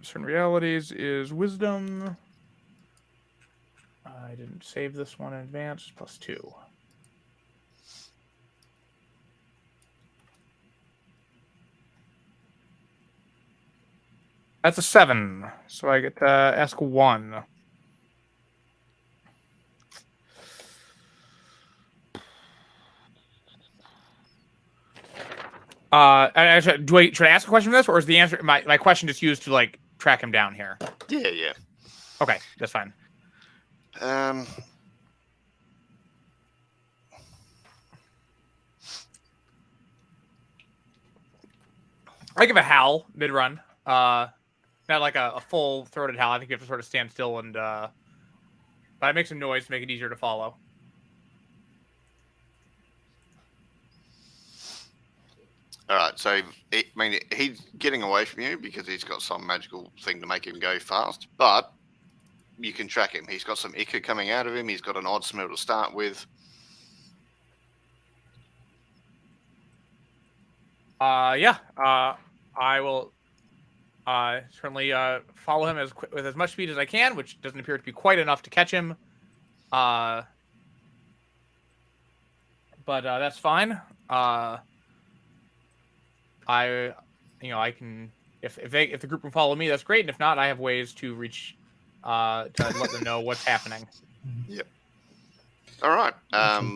Discern realities is wisdom. I didn't save this one in advance. +2. That's a 7, so I get to ask 1. Should I ask a question for this, or is the answer my question just used to like track him down here? Yeah. Okay, that's fine. I give a howl mid-run. Not like a full-throated howl. I think you have to sort of stand still and but I make some noise to make it easier to follow. All right, so he's getting away from you because he's got some magical thing to make him go fast, but you can track him. He's got some ichor coming out of him. He's got an odd smell to start with. I will certainly follow him with as much speed as I can, which doesn't appear to be quite enough to catch him. But that's fine. I can if the group can follow me, that's great. And if not, I have ways to reach to let them know what's happening. Yep. All right.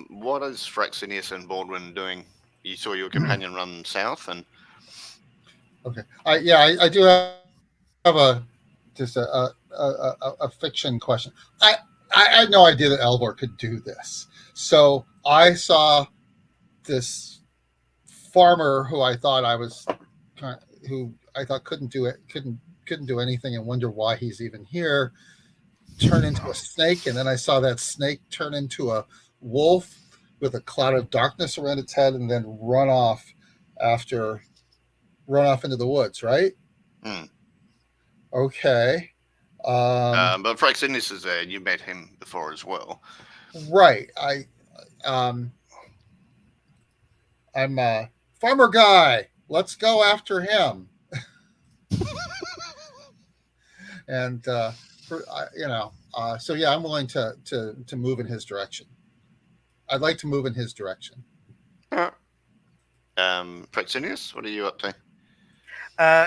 What is Fraxinius and Baldwin doing? You saw your companion run south, and okay. I do have a fiction question. I had no idea that Elvor could do this. So I saw this farmer who I thought couldn't do anything, and wonder why he's even here, turn into a snake, and then I saw that snake turn into a wolf with a cloud of darkness around its head, and then run off into the woods, right? Okay. But Fraxinius is there. You met him before as well, right? I'm a farmer guy. Let's go after him. And so yeah, I'm willing to move in his direction. I'd like to move in his direction. Fraxinius, what are you up to?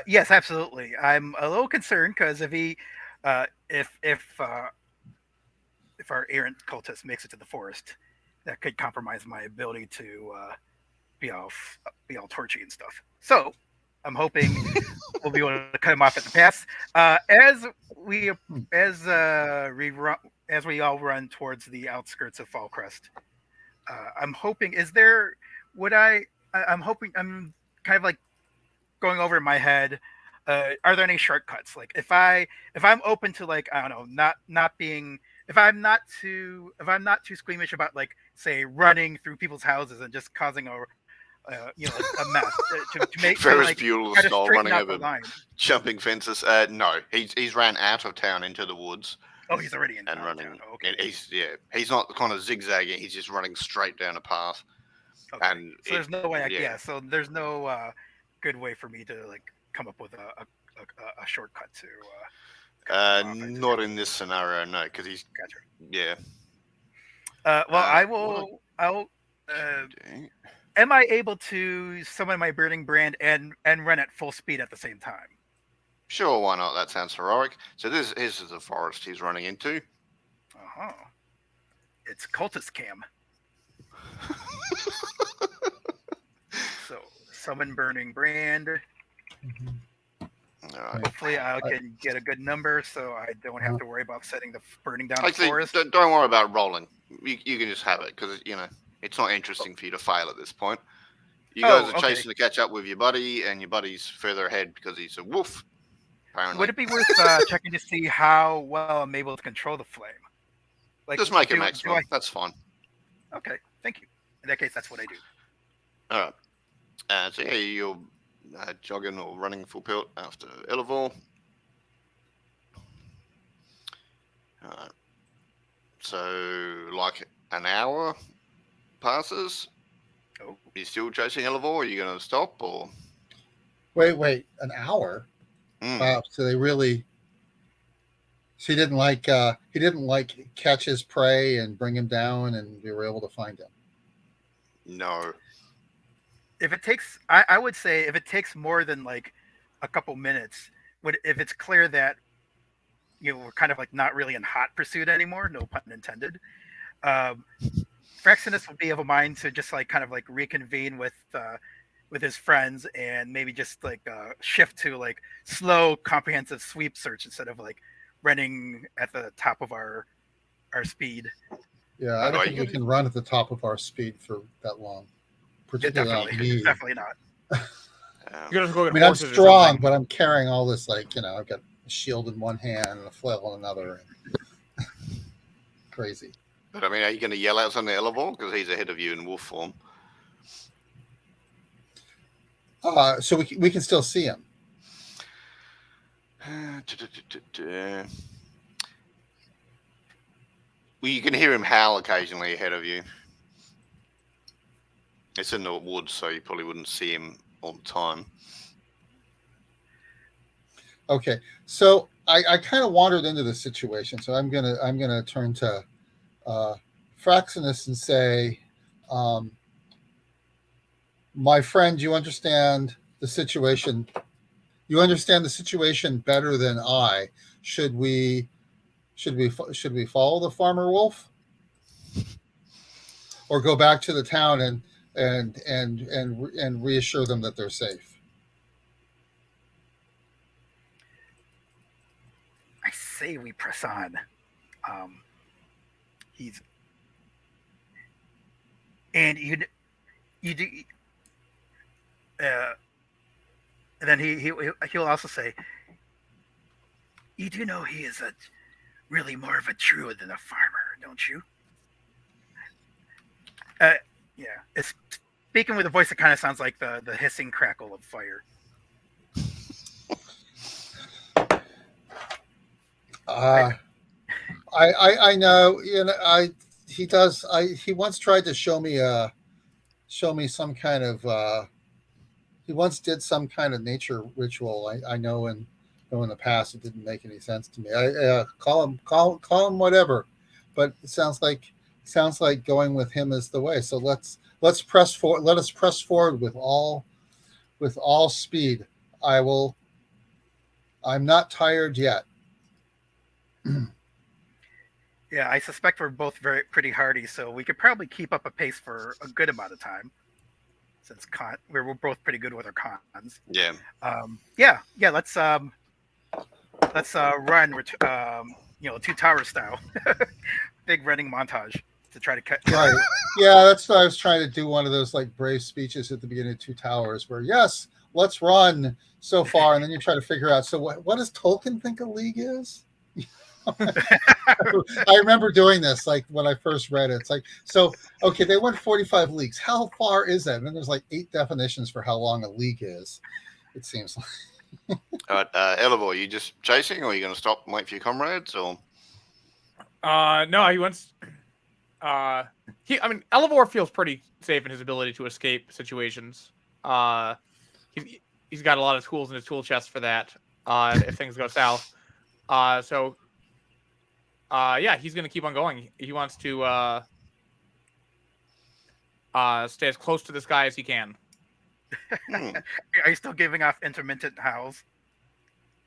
Yes, absolutely. I'm a little concerned because if our errant cultist makes it to the forest, that could compromise my ability to be all torchy and stuff. So I'm hoping we'll be able to cut him off at the pass. As we all run towards the outskirts of Fallcrest, I'm hoping. I'm kind of like going over in my head. Are there any shortcuts? Like if I'm open to, like, I don't know, not being, if I'm not too squeamish about, like, say, running through people's houses and just causing a mess to make Ferris like Bueller try to style, straighten running out the over line. jumping fences. No, he's ran out of town into the woods Oh, he's already in and town. running. Okay. And he's not kind of zigzagging. He's just running straight down a path. Okay. And So there's no way. yeah. So there's no good way for me to like come up with a shortcut to. cut him off. Not in this scenario, no, because he's Gotcha. yeah. Well, I will. Am I able to summon my burning brand and run at full speed at the same time? Sure, why not? That sounds heroic. So this is the forest he's running into. Uh-huh. It's cultist cam. So summon burning brand. All right. Hopefully, I can get a good number, so I don't have to worry about setting the burning down the Actually, forest. don't worry about rolling. You can just have it because it's not interesting for you to fail at this point. You guys are chasing to catch up with your buddy, and your buddy's further ahead because he's a wolf. Apparently. Would it be worth checking to see how well I'm able to control the flame? Like, just make it maximum. That's fine. Okay, thank you. In that case, that's what I do. All right. So yeah, you're jogging or running full pelt after Elevor. All right. So like an hour passes. Oh. You still chasing Elevor? Are you going to stop or? Wait, an hour? Wow. So they really. So he didn't like catch his prey and bring him down, and we were able to find him. No. If it takes, I would say if it takes more than like a couple minutes, if it's clear that we're kind of like not really in hot pursuit anymore, no pun intended. Fraxinus would be of a mind to just like kind of like reconvene with his friends and maybe just like shift to like slow comprehensive sweep search instead of like running at the top of our speed. Yeah, I don't think we can run at the top of our speed for that long. Particularly definitely not. I'm strong, but I'm carrying all this I've got a shield in one hand and a flail in another. Crazy. But I mean, are you going to yell out something to Elevor because he's ahead of you in wolf form? So we can still see him. Well, you can hear him howl occasionally ahead of you. It's in the woods, so you probably wouldn't see him all the time. Okay, so I kind of wandered into this situation, so I'm gonna turn to Fraxinus and say, my friend, you understand the situation. You understand the situation better than I. Should we follow the farmer wolf, or go back to the town and reassure them that they're safe? I say we press on. And you do. And then he'll also say, you do know he is really more of a druid than a farmer, don't you? Yeah. It's speaking with a voice that kind of sounds like the hissing crackle of fire. I know, he does. He once tried to show me some kind of. He once did some kind of nature ritual. I know in the past it didn't make any sense to me. I call him whatever, but it sounds like going with him is the way. So let's press forward. Let us press forward with all speed. I'm not tired yet. Yeah, I suspect we're both pretty hardy, so we could probably keep up a pace for a good amount of time. Since we're both pretty good with our cons. Yeah. Yeah. Let's run. Two tower style, big running montage to try to cut. Right. Yeah, that's what I was trying to do. One of those like brave speeches at the beginning of Two Towers, where yes, let's run so far, and then you try to figure out. So what does Tolkien think a league is? remember doing this like when I first read it. It's like, so okay, they went 45 leagues. How far is that? And then there's like 8 definitions for how long a league is. It seems like. All right, Elevor, you just chasing, or are you going to stop and wait for your comrades, or? No, he wants. Elevor feels pretty safe in his ability to escape situations. He's got a lot of tools in his tool chest for that. If things go south. So he's gonna keep on going. He wants to stay as close to this guy as he can. Are you still giving off intermittent howls?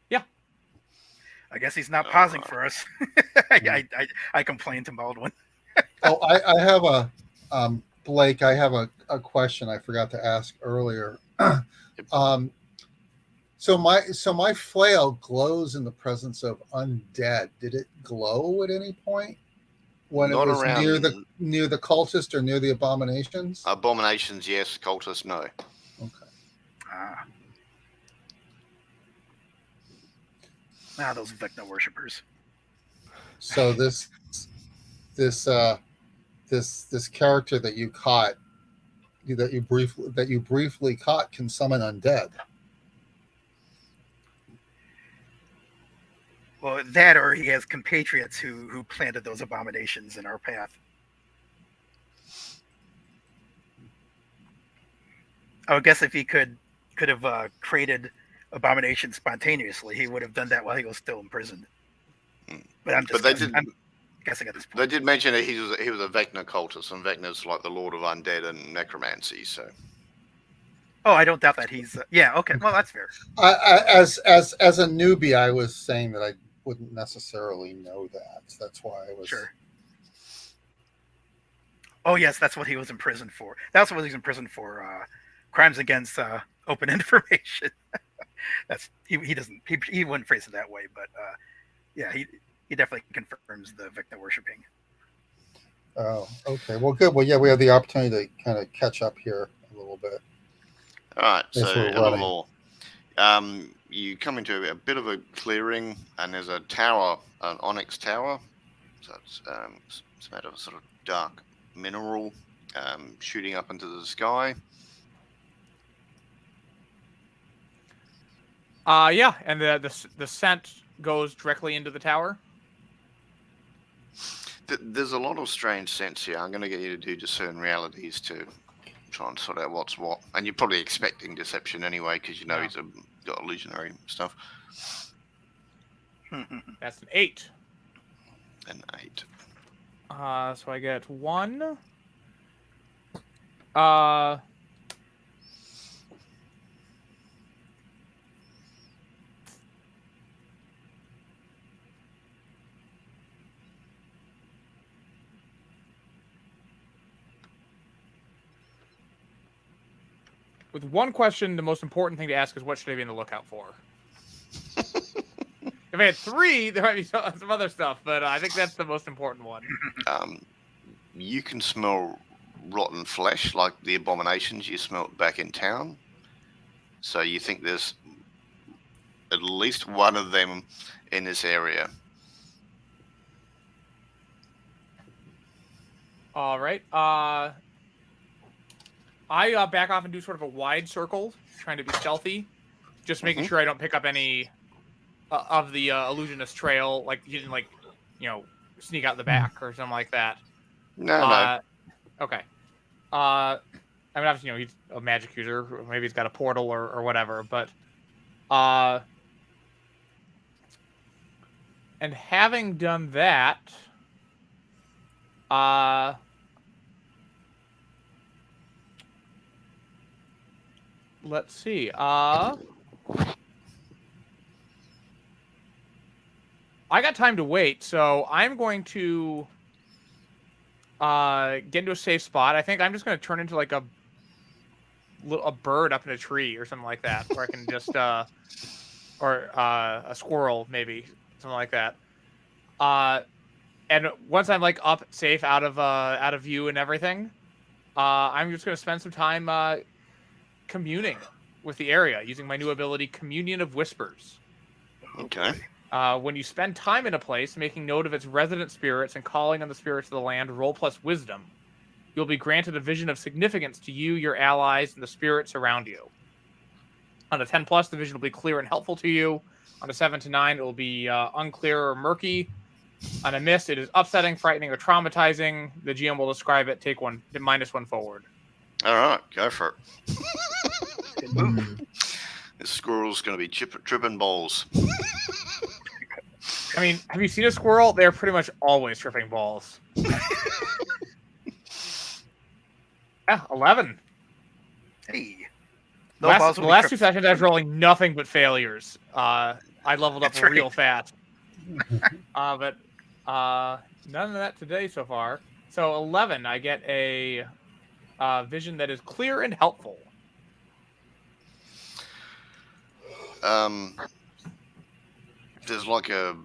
Yeah. I guess he's not pausing for us. I complained to Baldwin. Oh, I have a Blake. I have a question I forgot to ask earlier. So my flail glows in the presence of undead. Did it glow at any point when Not it was around near the cultist or near the abominations? Abominations, yes. Cultists, no. Okay. Those Vecna worshippers. So this character that you caught, that you briefly caught, can summon undead. Well, that or he has compatriots who planted those abominations in our path. I would guess if he could have created abominations spontaneously, he would have done that while he was still imprisoned. But I'm guessing at this point. They did mention that he was a Vecna cultist, and Vecna's like the lord of undead and necromancy. So. Oh, I don't doubt that he's. Yeah. Okay. Well, that's fair. As a newbie, I was saying that I wouldn't necessarily know that. That's why I was. Sure. Oh yes, that's what he was in prison for. That's what he was in prison for. Crimes against open information. That's he doesn't he wouldn't phrase it that way, but yeah, he definitely confirms the Vecna worshipping. Oh, okay. Well, good. Well, yeah, we have the opportunity to kind of catch up here a little bit. All right, Yes, so Elevor, you come into a bit of a clearing, and there's a tower, an onyx tower. So it's made of a sort of dark mineral shooting up into the sky. And the scent goes directly into the tower. There's a lot of strange scents here. I'm going to get you to do discern realities to try and sort out what's what. And you're probably expecting deception anyway, because you know he's got illusionary stuff. That's an 8. An 8. So I get 1. With one question, the most important thing to ask is what should I be on the lookout for? If I had 3, there might be some other stuff, but I think that's the most important one. You can smell rotten flesh, like the abominations you smelt back in town. So you think there's at least one of them in this area. All right. I back off and do sort of a wide circle, trying to be stealthy, just making sure I don't pick up any of the illusionist trail. Like you didn't sneak out the back or something like that. No. Okay. I mean, obviously, he's a magic user. Maybe he's got a portal or whatever. But and having done that, let's see. I got time to wait, so I'm going to get into a safe spot. I think I'm just going to turn into like a bird up in a tree or something like that, where I can just or a squirrel maybe, something like that. And once I'm like up, safe, out of view and everything, I'm just going to spend some time communing with the area using my new ability, Communion of Whispers. Okay. When you spend time in a place, making note of its resident spirits and calling on the spirits of the land, roll plus wisdom. You'll be granted a vision of significance to you, your allies, and the spirits around you. On a 10 plus, the vision will be clear and helpful to you. On a 7 to 9, it will be unclear or murky. On a miss, it is upsetting, frightening, or traumatizing. The GM will describe it. Take -1 forward. All right, go for it. Good move. This squirrel's going to be tripping balls. I mean, have you seen a squirrel? They're pretty much always tripping balls. Yeah, 11. Hey. The balls last will be two tripped. sessions, I was rolling nothing but failures. I leveled up That's real right. fast. But none of that today so far. So 11, I get a vision that is clear and helpful. There's like a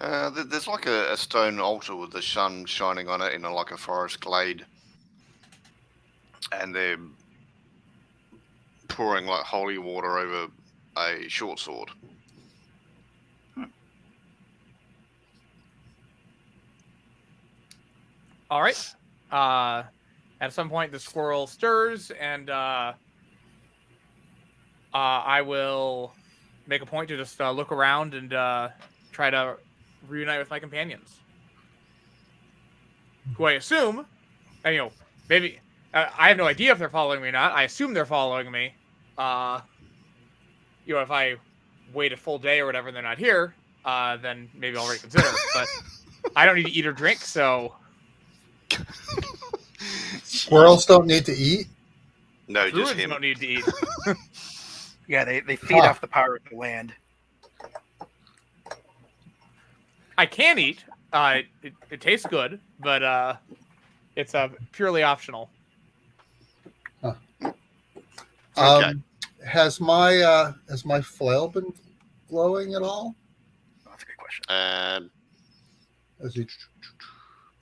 there's like a stone altar with the sun shining on it in like a forest glade, and they're pouring like holy water over a short sword. All right. At some point, the squirrel stirs, and I will make a point to just look around and try to reunite with my companions, who I assume, and, maybe I have no idea if they're following me or not. I assume they're following me. If I wait a full day or whatever and they're not here, then maybe I'll reconsider. But I don't need to eat or drink, so. Squirrels don't need to eat. No, just Druids him. don't need to eat. Yeah, they feed off the power of the land. I can eat. It tastes good, but it's purely optional. Okay. Has my flail been glowing at all Oh, that's a good question. as you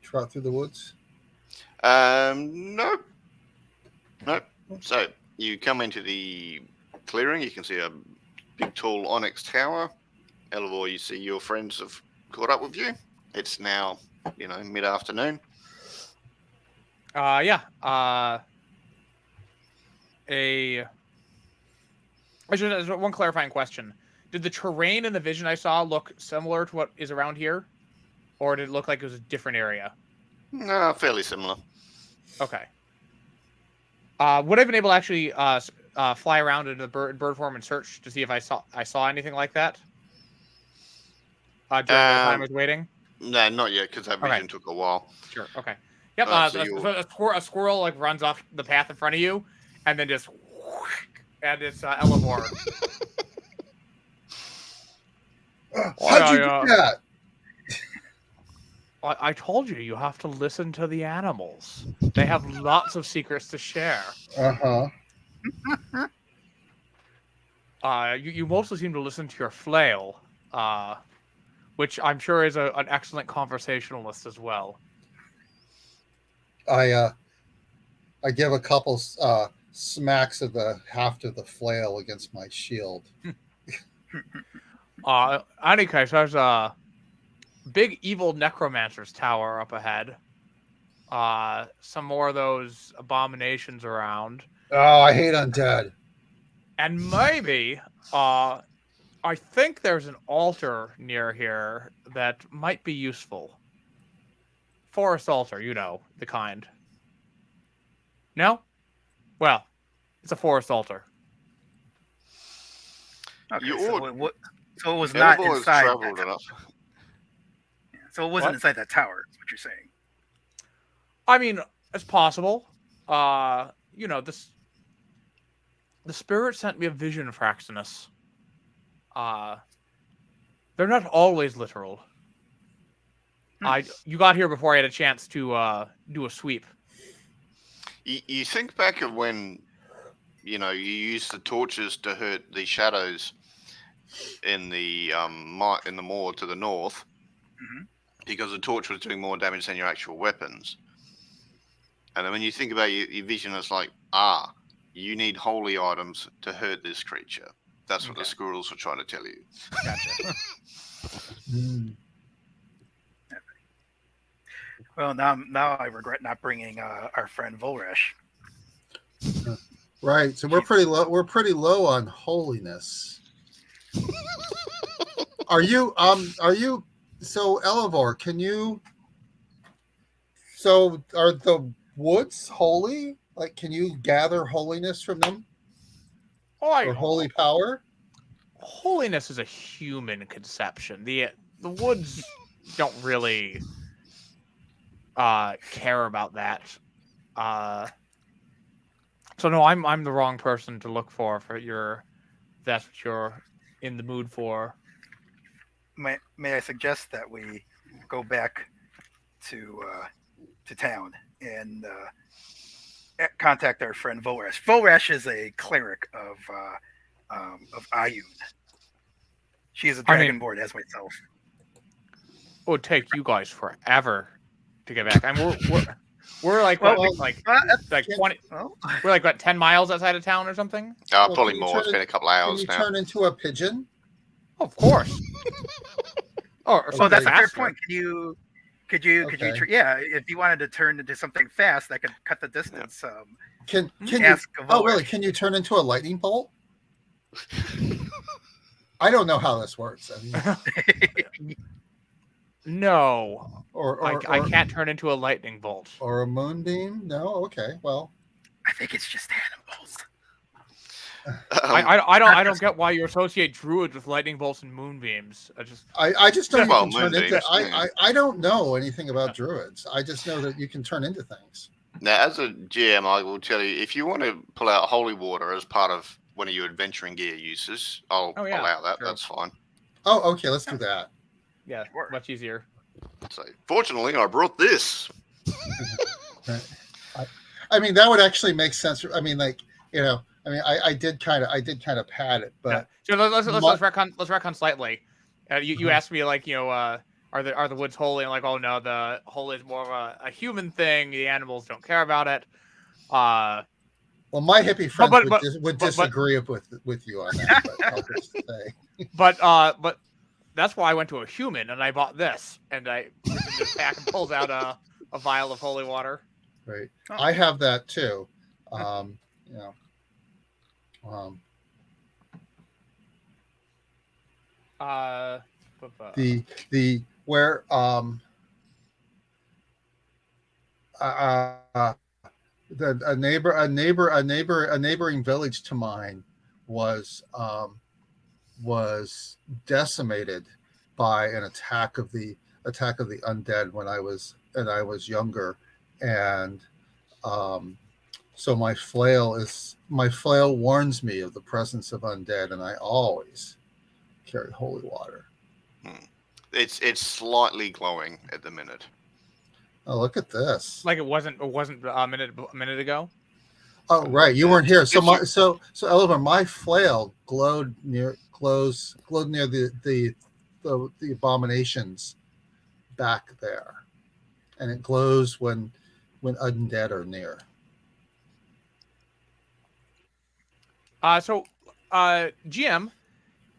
trot through the woods? Nope. So you come into the clearing. You can see a big, tall onyx tower. Elevor, you see your friends have caught up with you. It's now, mid-afternoon. Yeah. There's one clarifying question. Did the terrain in the vision I saw look similar to what is around here? Or did it look like it was a different area? No, fairly similar. Okay. Would I have been able to actually fly around into the bird form and search to see if I saw anything like that? During the time I was waiting? No, not yet, because that vision took a while. Sure, okay. Yep, So a squirrel like runs off the path in front of you, and then just and it's Elevor. How'd you do that? I told you have to listen to the animals. They have lots of secrets to share. You mostly seem to listen to your flail, which I'm sure is an excellent conversationalist as well. I give a couple smacks of the haft of the flail against my shield. In any case, there's a big evil necromancer's tower up ahead. Some more of those abominations around. Oh, I hate undead. And maybe, I think there's an altar near here that might be useful. Forest altar, the kind. No? Well, it's a forest altar. Okay, You so ought- it was not Elevor has inside. traveled enough. So it wasn't inside that tower. Is what you're saying? I mean, it's possible. The spirit sent me a vision, Fraxinus. They're not always literal. You got here before I had a chance to do a sweep. You think back of when, you used the torches to hurt the shadows in the moor to the north, because the torch was doing more damage than your actual weapons. And then when you think about your vision, it's like, you need holy items to hurt this creature. That's what the Okay. squirrels were trying to tell you. Gotcha. Well, now I regret not bringing our friend Volresh. Right. So we're pretty low. We're pretty low on holiness. Are you? So Elevor, can you? So are the woods holy? Like, can you gather holiness from them or holy power? Holiness is a human conception. The woods don't really care about that. So no, I'm the wrong person to look for your. That's what you're in the mood for. May I suggest that we go back to town and contact our friend Volresh. Volresh is a cleric of Ayun. She is a dragonborn as myself. It would take you guys forever to get back. I mean, we're like Well, like 20. Well, We're like what 10 miles outside of town or something. Probably can you more. turn It's been a couple Can hours you now. turn into a pigeon? Oh, of course. Or oh, that's a fair faster. point. Could you? Okay. Yeah, if you wanted to turn into something fast, that could cut the distance. Can you? Ask Oh, really? Volresh. Can you turn into a lightning bolt? I don't know how this works. I mean, No, or I can't turn into a lightning bolt. or a moonbeam? No. Okay. Well, I think it's just animals. I don't get why you associate druids with lightning bolts and moonbeams. I just know you Well, can turn into. moonbeams, yeah. I don't know anything about druids. I just know that you can turn into things. Now, as a GM, I will tell you, if you want to pull out holy water as part of one of your adventuring gear uses, I'll allow that. Sure. That's fine. Oh, okay. Let's do that. Yeah, Sure. much easier. So, fortunately, I brought this. I mean, that would actually make sense. I mean, like, you know, I mean, I did kind of pad it, but So let's retcon slightly. You asked me like, you know, are the woods holy? And like, oh no, the holy is more of a human thing. The animals don't care about it. well, my hippie friends would but- disagree with you on that. But I'll just say. But that's why I went to a human and I bought this and I put it in this pack and pulls out a vial of holy water. Right. Oh. I have that too. You know. The where a neighboring village to mine was decimated by an attack of the undead when I was younger, and so my flail warns me of the presence of undead, and I always carry holy water. It's slightly glowing at the minute. Oh, look at this! Like it wasn't a minute ago. Oh, right, you weren't here. So Eliver, my flail glowed near the abominations back there, and it glows when undead are near. GM,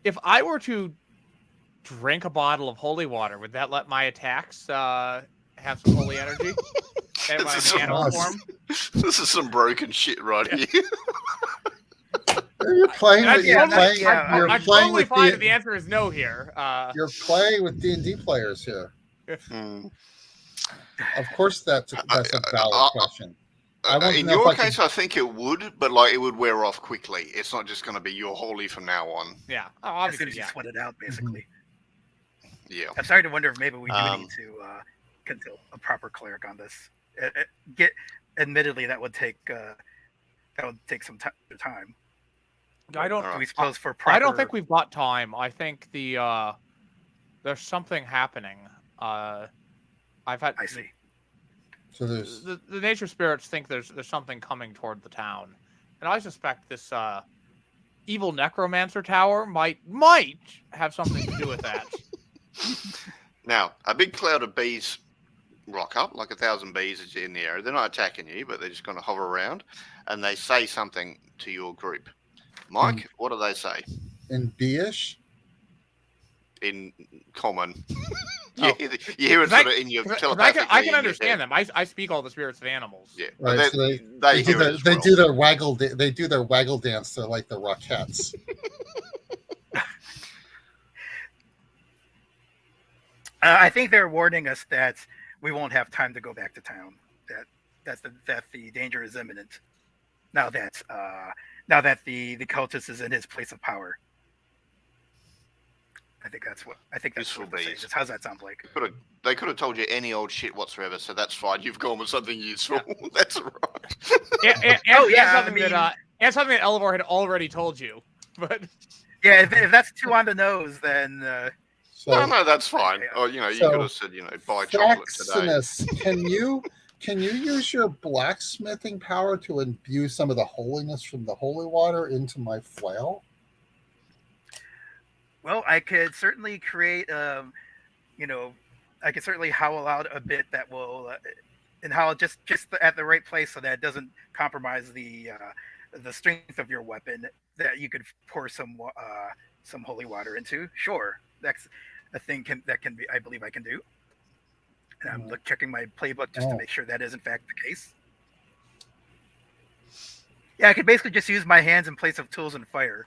if I were to drink a bottle of holy water, would that let my attacks have some holy energy? In my nano form? This is some broken shit right here. You're playing. I'm playing totally with fine if the answer is no here. You're playing with D&D players here. Of course, that's a valid question. In your case, I think it would, but like it would wear off quickly. It's not just going to be your holy from now on. Yeah, As soon obviously, as you yeah. sweat it out, basically. Yeah. I'm starting to wonder if maybe we do need to consult a proper cleric on this. Admittedly, that would take some time. I don't. Do we suppose for proper? I don't think we've got time. I think there's something happening. I've had. I see. So there's The nature spirits think there's something coming toward the town, and I suspect this evil necromancer tower might have something to do with that. Now, a big cloud of bees rock up, like 1,000 bees is in the area. They're not attacking you, but they're just going to hover around, and they say something to your group. Mike, what do they say In Biish? in common? Oh. you hear it sort of in your telepathically. I can in your understand head. them. I speak all the spirits of animals. Yeah, Right, but so they hear it as they well. do their waggle they do their waggle dance. They're like the Rockettes. I think they're warning us that we won't have time to go back to town. That the danger is imminent. Now that the cultist is in his place of power. I think that's what Useful what they're saying. bees. How's that sound like? They could have told you any old shit whatsoever, so that's fine. You've gone with something useful. That's all right. And something that Elevor had already told you. But Yeah, if that's too on the nose, then So, No, that's fine. Yeah. Or you So, could have said, buy chocolate today. Fraxinus, can you use your blacksmithing power to imbue some of the holiness from the holy water into my flail? well, I could certainly create I could certainly howl out a bit that will and howl just at the right place so that it doesn't compromise the strength of your weapon, that you could pour some holy water into. Sure, that's a thing I believe I can do. And I'm checking my playbook just to make sure that is in fact the case. Yeah, I could basically just use my hands in place of tools and fire.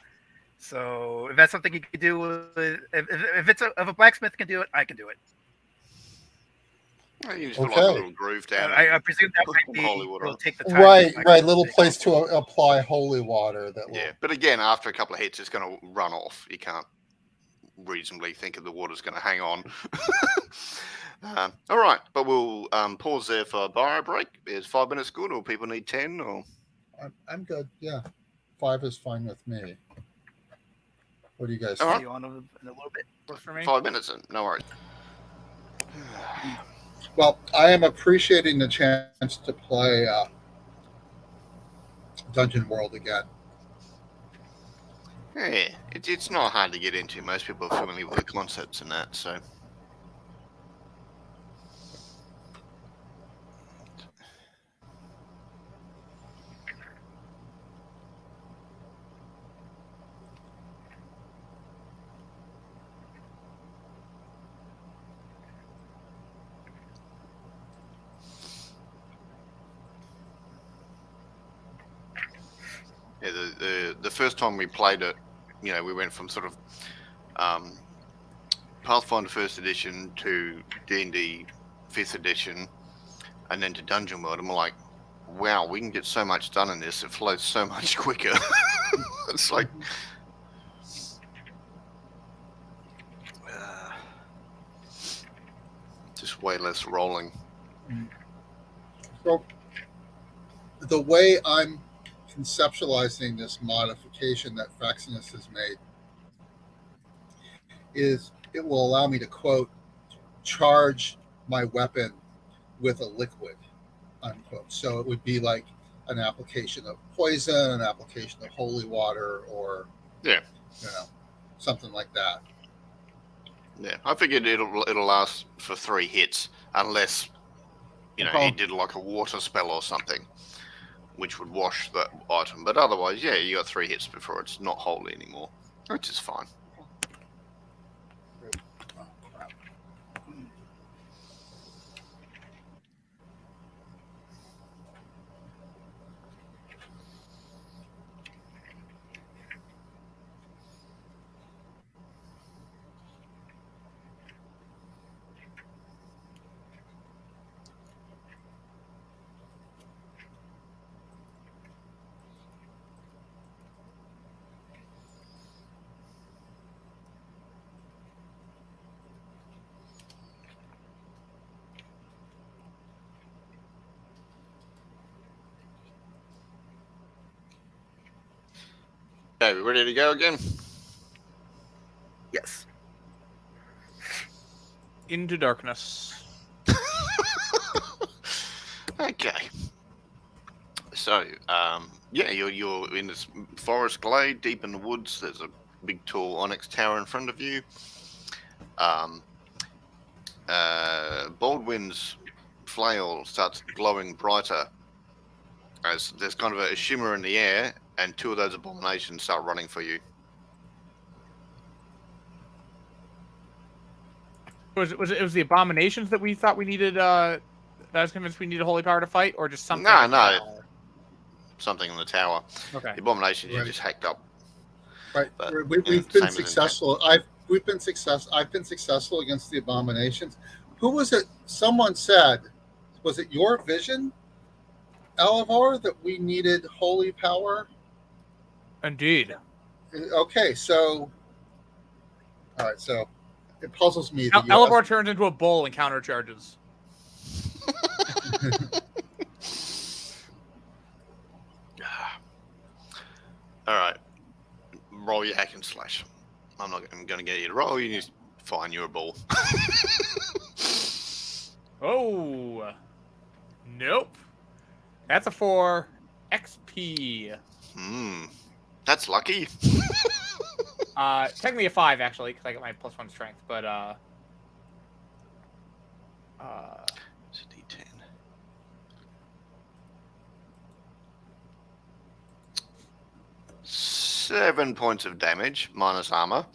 So if that's something you could do, if a blacksmith can do it, I can do it. You just put like a little groove down. I presume that might be holy water. will take the time. Right. Little place to apply holy water. That will... Yeah, but again, after a couple of hits, it's going to run off. You can't reasonably think of the water's going to hang on. All right, but we'll pause there for a bio break. Is 5 minutes good, or people need 10? Or I'm good. Yeah, 5 is fine with me. What do you guys All think? right. See you on in a little bit. works for me. 5 minutes, then. No worries. Well, I am appreciating the chance to play Dungeon World again. Yeah, it's not hard to get into. Most people are familiar with the concepts and that, so. Yeah, the first time we played it, we went from sort of Pathfinder First Edition to D&D 5th Edition, and then to Dungeon World. And we're like, wow, we can get so much done in this. It flows so much quicker. It's like, just way less rolling. So, the way I'm conceptualizing this modification that Fraxinus has made is it will allow me to, quote, charge my weapon with a liquid, unquote. So it would be like an application of poison, an application of holy water, or something like that. Yeah, I figured it'll last for 3 hits unless he did like a water spell or something, which would wash that item. But otherwise, yeah, you got 3 hits before it's not holy anymore, which is fine. Oh, crap. Okay, we ready to go again? Yes. Into darkness. Okay. So, you're in this forest glade deep in the woods. There's a big tall onyx tower in front of you. Baldwin's flail starts glowing brighter as there's kind of a shimmer in the air, and 2 of those abominations start running for you. It was the abominations that we thought we needed. That I was convinced we needed holy power to fight, or just something. No. Something in the tower. Okay. The abominations you Right. just hacked up. Right. But, We've same been as in successful. I've been successful against the abominations. Who was it? Someone said, was it your vision, Elivor, that we needed holy power? Indeed. Okay, so all right, so it puzzles me that you Elivor turns into a bull and countercharges. All right. Roll your hack and slash. I'm going to get you to roll. You just fine. You're a ball. Oh. Nope. That's a 4 XP. That's lucky. Technically a 5 actually, because I got my +1 strength, but It's a D10. Seven points of damage minus armor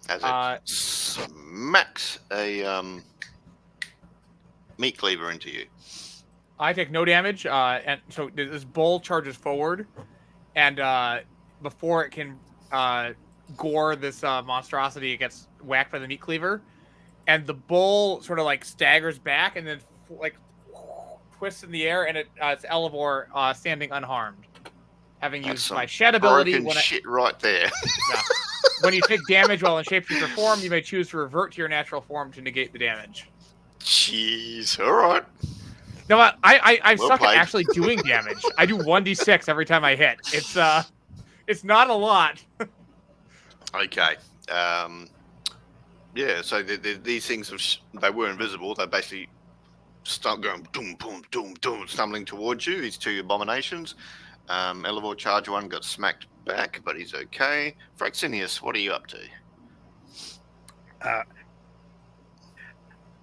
as it smacks a meat cleaver into you. I take no damage, and so this bull charges forward, and before it can gore this monstrosity, it gets whacked by the meat cleaver, and the bull sort of like staggers back and then like twists in the air, and it's Elivor standing unharmed, having That's used some my shed ability. Broken shit right there. Yeah. When you take damage while in shapeshifter form, you may choose to revert to your natural form to negate the damage. Jeez, all right. No, I Well suck played. at actually doing damage. I do 1d6 every time I hit. It's not a lot. Okay. Yeah. So these things they were invisible. They basically start going doom, boom, doom, doom, stumbling towards you. These 2 abominations. Elivor charge 1 got smacked back, but he's okay. Fraxinius, what are you up to?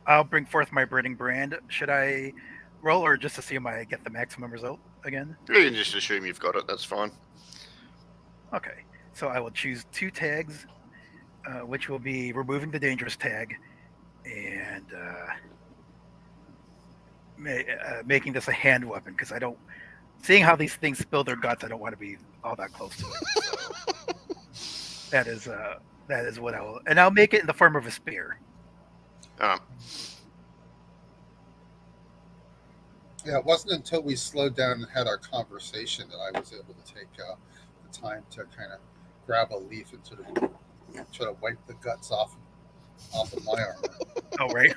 I'll bring forth my burning brand. Should I roll or just assume I get the maximum result again? You can just assume you've got it. That's fine. Okay, so I will choose 2 tags, which will be removing the dangerous tag and making this a hand weapon, because I don't. Seeing how these things spill their guts, I don't want to be all that close to it. So that is what I will, and I'll make it in the form of a spear. Yeah, it wasn't until we slowed down and had our conversation that I was able to take the time to kind of grab a leaf and sort of wipe the guts off of my armor. Oh, right.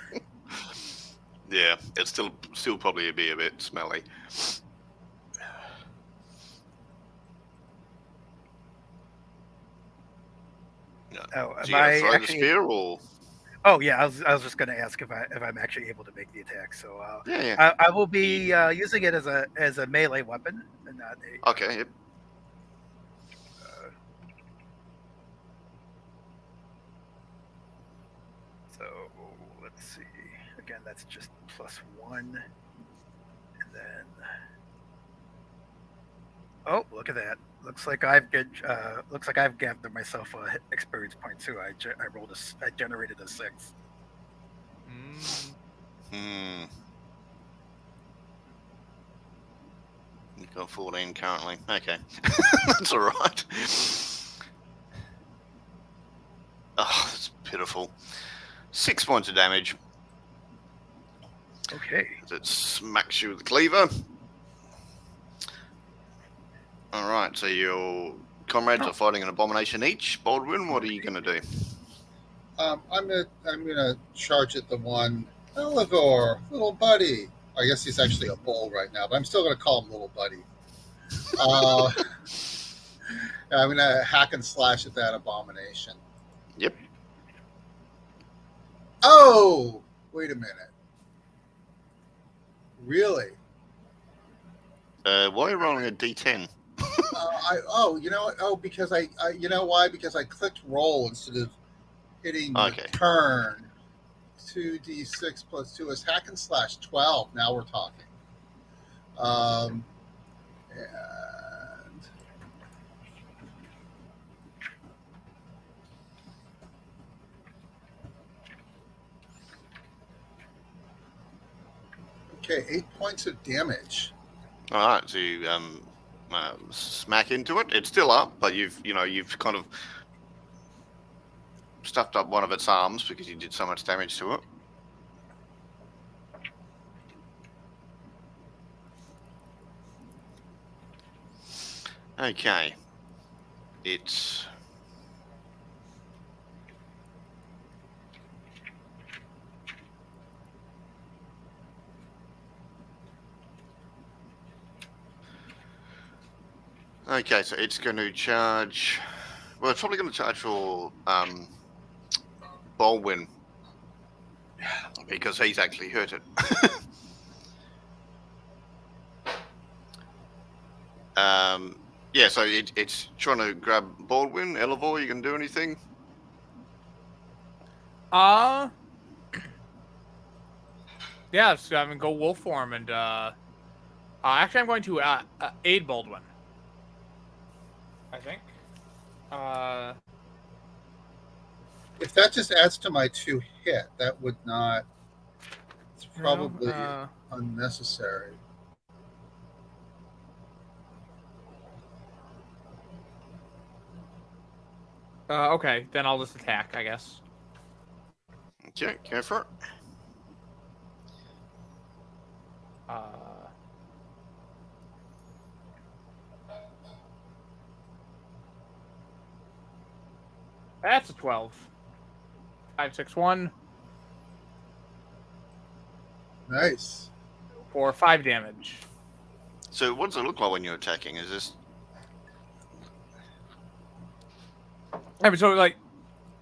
Yeah, it's still probably be a bit smelly. No. Oh, So am you gonna I throw the actually? spear or? Oh yeah, I was just going to ask if I'm actually able to make the attack. So Yeah. I will be using it as a melee weapon, and not a. Okay. Yep. So let's see. Again, that's just +1, and then. Oh, look at that! Looks like I've gathered myself a experience point too. I generated a 6. You've got 14 currently. Okay. That's all right. Oh, that's pitiful. 6 points of damage Okay. as it smacks you with the cleaver. All right, so your comrades are fighting an abomination each. Baldwin, what are you going to do? I'm gonna charge at the one Elivor, little buddy. I guess he's actually a bull right now, but I'm still gonna call him little buddy. I'm gonna hack and slash at that abomination. Yep. Oh, wait a minute. Really? Why are you rolling a d10? You know what? Oh, because I you know why? Because I clicked roll instead of hitting the Okay. turn. 2d6 plus 2 is hack and slash 12. Now we're talking. And okay, 8 points of damage. All right, so you smack into it. It's still up, but you've kind of stuffed up one of its arms because you did so much damage to it. Okay. It's... Okay, so it's going to charge... Well, it's probably going to charge for Baldwin. Because he's actually hurt it. Yeah, so it's trying to grab Baldwin. Elevor, you can do anything? Yeah, so I'm gonna go wolf form and actually I'm going to aid Baldwin. I think. If that just adds to my 2 hit, that would not. It's probably unnecessary. Okay, then I'll just attack, I guess. Okay, go for it. That's a 12. 5, 6, 1. Nice. For 5 damage. So what does it look like when you're attacking? Is this... I mean, so, like,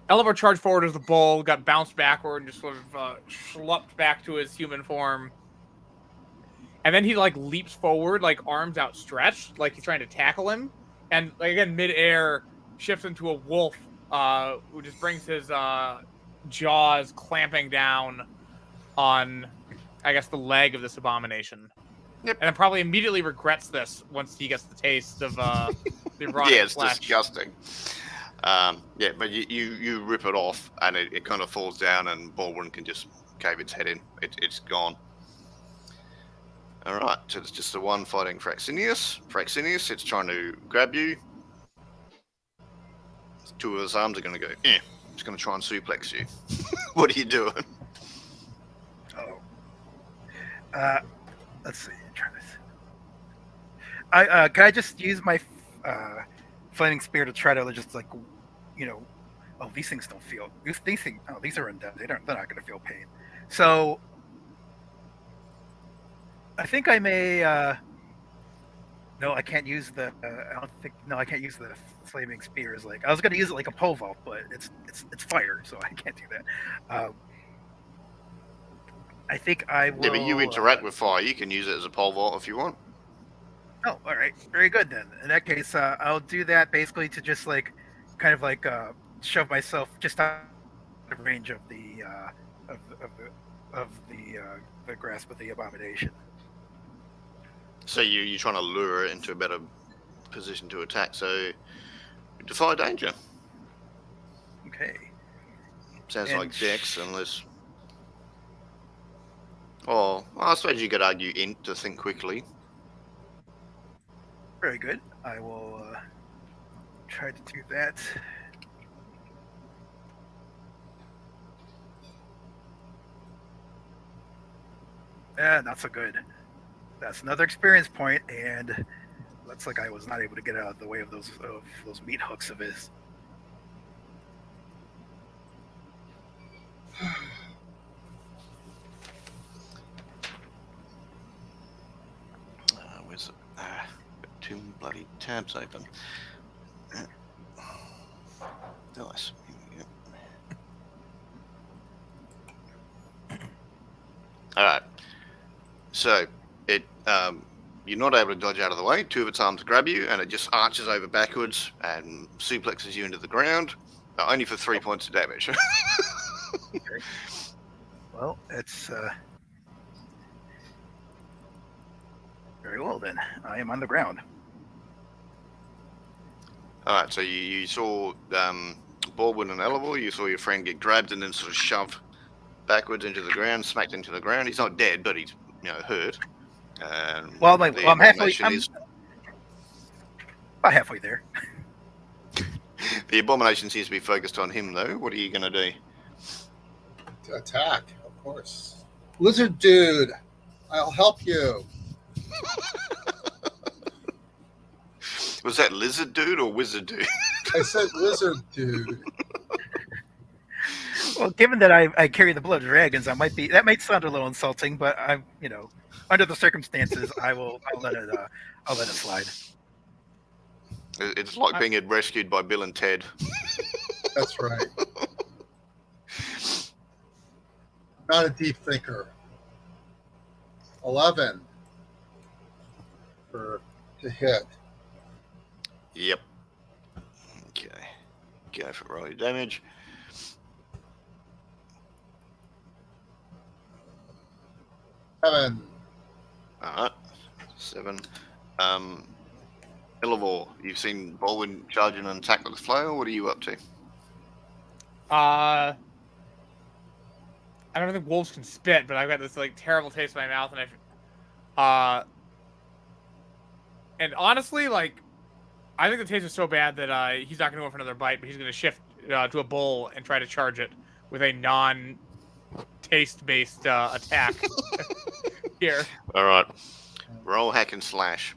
Elevor charged forward as the bull, got bounced backward, and just sort of schlupped back to his human form. And then he, like, leaps forward, like, arms outstretched, like he's trying to tackle him. And, like, again, mid-air, shifts into a wolf, who just brings his jaws clamping down on, I guess, the leg of this abomination. Yep. And then probably immediately regrets this once he gets the taste of the rotting yeah, it's flesh. disgusting. Yeah, but you rip it off, and it kind of falls down, and Baldwin can just cave its head in. It's gone. All right, so it's just the one fighting Fraxinius. Fraxinius, it's trying to grab you. 2 of his arms are going to go, it's going to try and suplex you. What are you doing? Oh. Let's see. Can I just use my flaming spear to try to just, like, oh, these things don't feel... These things... Oh, these are undead. They're not going to feel pain. So... I think I may... No, I can't use the... I don't think... No, I can't use the flaming spear. As, like, I was going to use it like a pole vault, but it's fire, so I can't do that. I think I will... Yeah, but you interact with fire. You can use it as a pole vault if you want. Oh, all right. Very good, then. In that case, I'll do that basically to just, like, kind of, like, shove myself just out of range of the grasp of the abomination. So you're trying to lure it into a better position to attack. So defy danger. Okay. Sounds like Dex, unless... Oh, I suppose you could argue int to think quickly. Very good. I will try to do that. Not so good. That's another experience point, and looks like I was not able to get out of the way of those meat hooks of his. Where's it? Got 2 bloody tabs open. Nice. All right. So it you're not able to dodge out of the way. 2 of its arms grab you, and it just arches over backwards and suplexes you into the ground, only for 3 points of damage. Well, it's very well then. I am on the ground. All right, so you saw Baldwin and Elevor. You saw your friend get grabbed and then sort of shoved backwards into the ground, smacked into the ground. He's not dead, but he's hurt. Well, The I'm halfway. abomination I'm is about halfway there. the abomination seems to be focused on him, though. What are you going to do? To attack, of course. Lizard dude, I'll help you. Was that lizard dude or wizard dude? I said lizard dude. Well, given that I carry the blood of dragons, that might sound a little insulting, but I'm under the circumstances, I'll let it slide. It's like being rescued by Bill and Ted. That's right. Not a deep thinker. 11 to hit. Yep. Okay. Go for roll your damage. 7. Alright. 7. Elevor, you've seen Baldwin charge in an attack with the flail. What are you up to? I don't think wolves can spit, but I've got this terrible taste in my mouth, and honestly, I think the taste is so bad that he's not going to go for another bite, but he's going to shift to a bull and try to charge it with a non-taste-based attack here. All right. Roll hack and slash.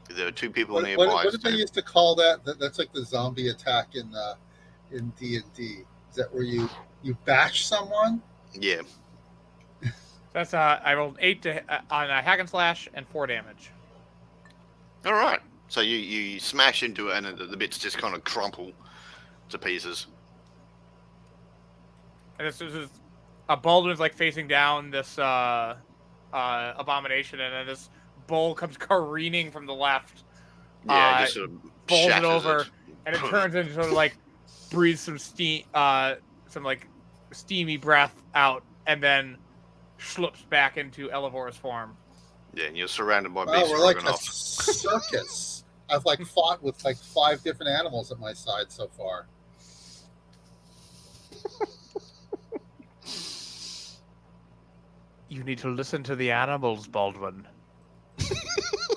There are 2 people nearby. What did they used to call that? That's like the zombie attack in D&D. Is that where you bash someone? Yeah. That's I rolled 8 on a hack and slash and 4 damage. All right. So you smash into it, and the bits just kind of crumple to pieces. And this is Baldwin's facing down this abomination, and then this bull comes careening from the left. Yeah, just sort of bowls it shatters over, it. and it turns into sort of breathes some steam, steamy breath out, and then slips back into Elevor's form. Yeah, and you're surrounded by Oh, beasts. we're like a circus. I've fought with 5 different animals at my side so far. You need to listen to the animals, Baldwin.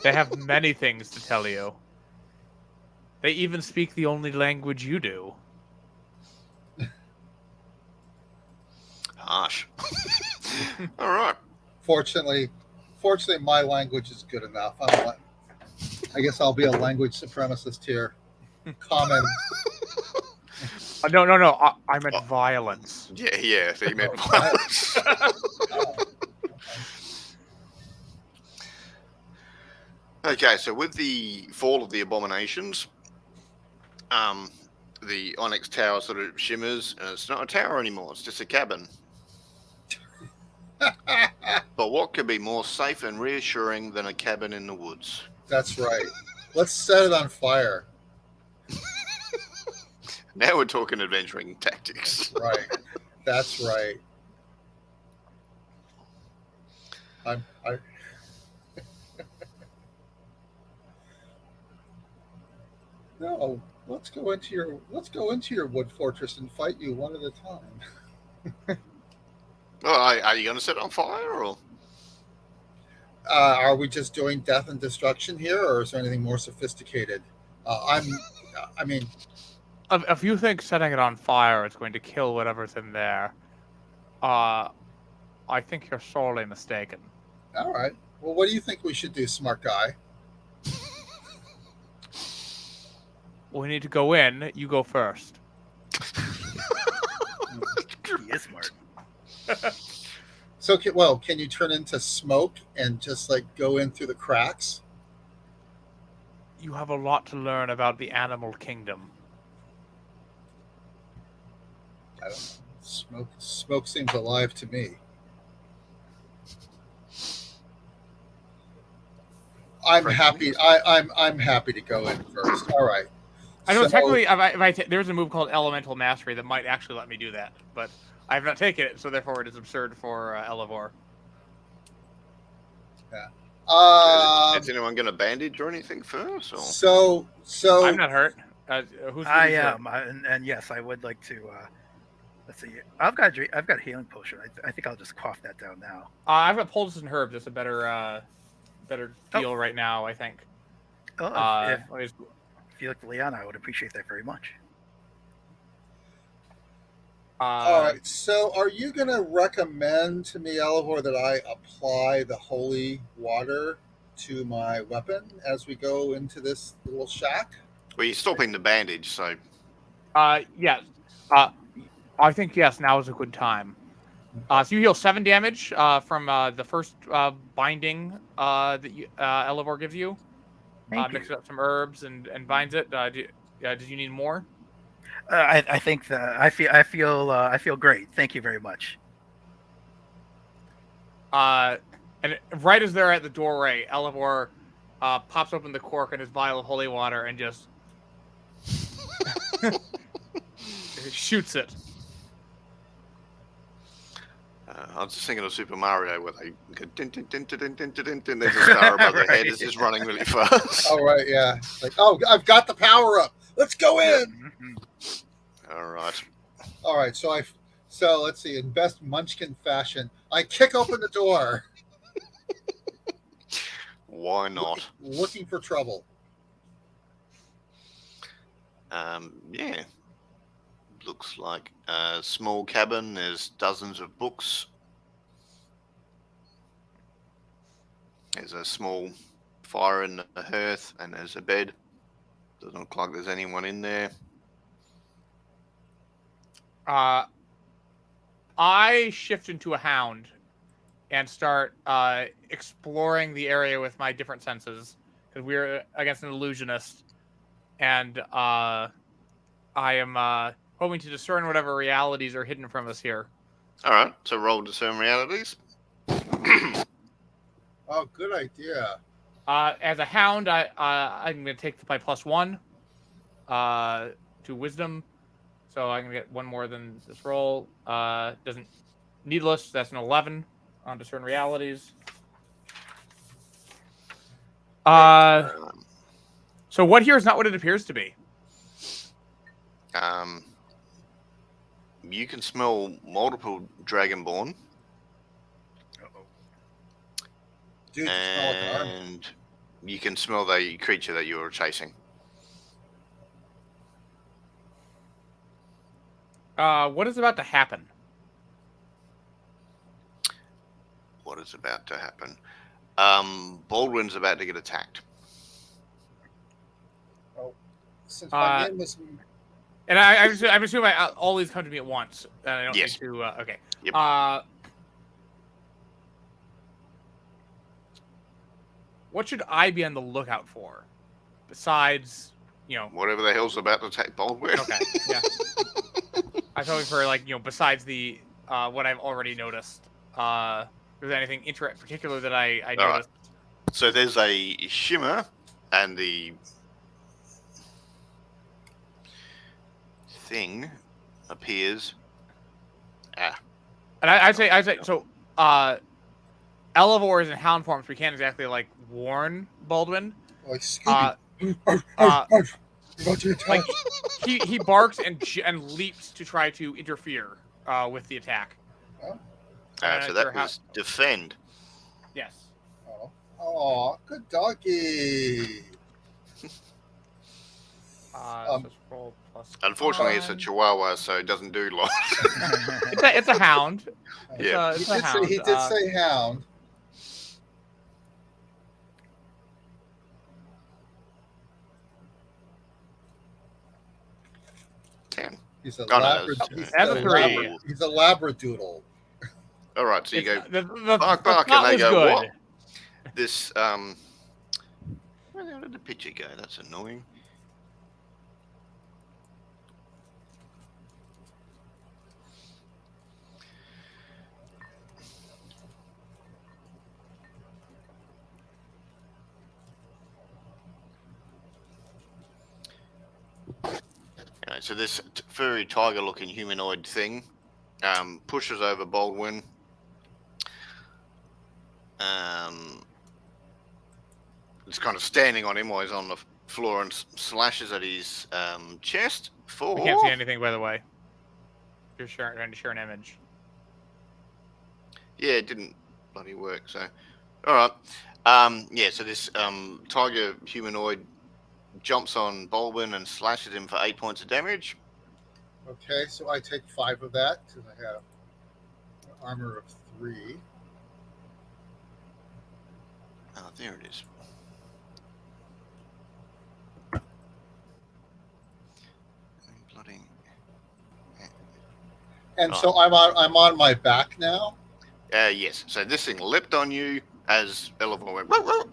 They have many things to tell you. They even speak the only language you do. Harsh. All right. Fortunately, my language is good enough. I guess I'll be a language supremacist here. Common. No. I meant violence. Yeah. So you meant violence. Okay, so with the fall of the abominations, the Onyx Tower sort of shimmers, and it's not a tower anymore, it's just a cabin. But what could be more safe and reassuring than a cabin in the woods? That's right. Let's set it on fire. Now we're talking adventuring tactics. Right. That's right. No, let's go into your wood fortress and fight you one at a time. Well, are you going to set it on fire, or? Are we just doing death and destruction here, or is there anything more sophisticated? If you think setting it on fire is going to kill whatever's in there, I think you're sorely mistaken. All right. Well, what do you think we should do, smart guy? We need to go in. You go first. He is smart. So, can you turn into smoke and just go in through the cracks? You have a lot to learn about the animal kingdom. I don't know. Smoke seems alive to me. I'm happy to go in first. All right. I know So- technically, there's a move called Elemental Mastery that might actually let me do that, but I have not taken it, so therefore it is absurd for Elevor. Is anyone going to bandage or anything first? Or? So I'm not hurt. Who's I hurt? am, and yes, I would like to. Let's see. I've got a healing potion. I think I'll just cough that down now. I've got poultice and herbs. It's a better deal right now, I think. Oh, Let me just- if you look to Leon, I would appreciate that very much. all right. So are you going to recommend to me, Elivor, that I apply the holy water to my weapon as we go into this little shack? Well, you're stopping the bandage, so yes. I think yes. Now is a good time. So you heal 7 damage from the first binding that Elevor gives you. Mixes up some herbs and binds it. Do you need more? I think that I feel great. Thank you very much. And right as they're at the doorway, Elevor pops open the cork in his vial of holy water and just shoots it. I was just thinking of Super Mario where they go din, din, din, din, din, din, din, din, there's a star above their head. It's just running really fast. Oh, right, yeah. Like, oh, I've got the power up. Let's go in. All right. All right, so let's see. In best Munchkin fashion, I kick open the door. Why not? Looking for trouble. Yeah. Looks like a small cabin. There's dozens of books. There's a small fire in the hearth, and there's a bed. Doesn't look like there's anyone in there. I shift into a hound and start exploring the area with my different senses because we're against an illusionist, and I am hoping to discern whatever realities are hidden from us here. All right, so roll discern realities. Oh, good idea. As a hound, I'm going to take my +1 to wisdom, so I'm going to get 1 more than this roll. Doesn't needless. That's an 11 on discern realities. So what here is not what it appears to be. You can smell multiple dragonborn, Dude, you smell like an arm. and you can smell the creature that you were chasing. What is about to happen? What is about to happen? Baldwin's about to get attacked. Since my name was... And I'm assuming all these come to me at once. And I don't Yes. need to. Okay. Yep. What should I be on the lookout for, besides, Whatever the hell's about to attack Baldwin. Okay. Yeah. I was hoping for besides the what I've already noticed. Is there anything particular that I All noticed? right. So there's a shimmer, and the thing appears. And I'd say so. Elevor is in hound form, so we can't exactly warn Baldwin. Like Scooby. About to attack. Like he barks and leaps to try to interfere with the attack. So that was defend. Yes. Oh, good doggy. So roll plus Unfortunately, it's a 1. chihuahua, so it doesn't do lot. It's a hound. Yeah. He did say hound. He's a Labradoodle. He's a Labradoodle. All right, so you go The bark, thought and they was go good. what? This where the hell did the picture go? That's annoying. so this furry tiger-looking humanoid thing pushes over Baldwin. It's kind of standing on him while he's on the floor and slashes at his chest. I can't see anything, by the way. You're trying to share an image. Yeah, it didn't bloody work. So, all right. Yeah. So this tiger humanoid jumps on Baldwin and slashes him for 8 points of damage. Okay, so I take 5 of that because I have an armor of 3. Oh, there it is. Bloody. And so I'm on my back now. Yes. So this thing leapt on you as Elevor went, "Whoa, whoa,"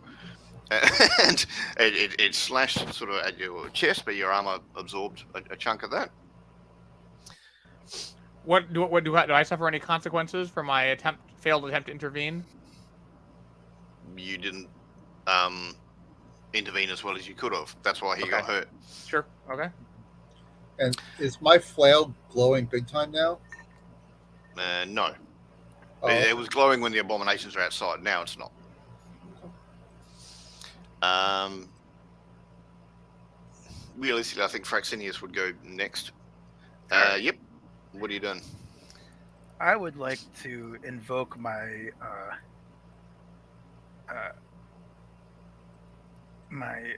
and it slashed sort of at your chest, but your armor absorbed a chunk of that. Do I suffer any consequences for my failed attempt to intervene? You didn't intervene as well as you could have. That's why he got hurt. Sure. Okay. And is my flail glowing big time now? No. Oh, It was glowing when the abominations were outside. Now it's not. Realistically, I think Fraxinius would go next. Yep. What are you doing? I would like to invoke my my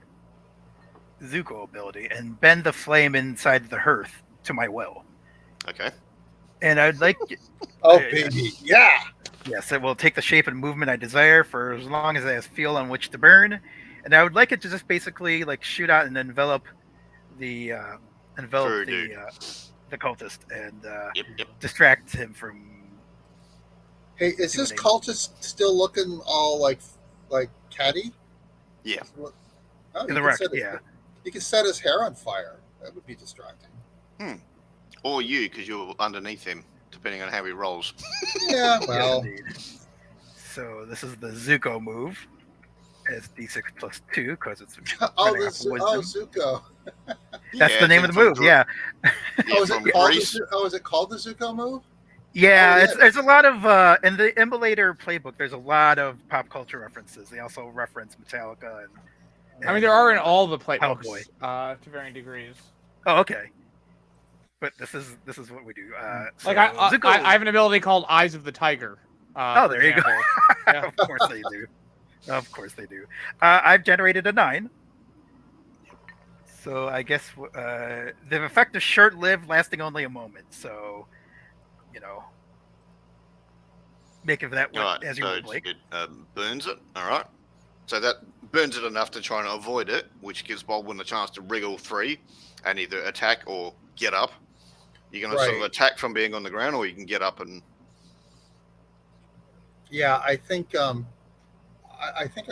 Zuko ability and bend the flame inside the hearth to my will. Okay. And I'd like oh baby, yeah. yes, it will take the shape and movement I desire for as long as it has fuel on which to burn. And I would like it to just basically like shoot out and envelop the cultist and Yep. distract him from. Hey, is this cultist still looking all like catty? Yeah. Oh, In the wreck, yeah. You can set his hair on fire. That would be distracting. Or you, because you're underneath him, depending on how he rolls. Yeah, well. Yes, so this is the Zuko move. It's D6 plus 2 because it's Zuko. That's the name of the move. Yeah. Is it called the Zuko move? Yeah, there's a lot of in the Immolator playbook. There's a lot of pop culture references. They also reference Metallica and I mean, there are in all the playbooks Hellboy. to varying degrees. Oh, okay. But this is what we do. Like I have an ability called Eyes of the Tiger. There you go. Yeah. Of course they do. Of course they do. I've generated a 9. So I guess the effect is short-lived, lasting only a moment. So, make of that as you would like. It burns it. All right. So that burns it enough to try and avoid it, which gives Baldwin a chance to wriggle free and either attack or get up. You can sort of attack from being on the ground, or you can get up and. Yeah, I think I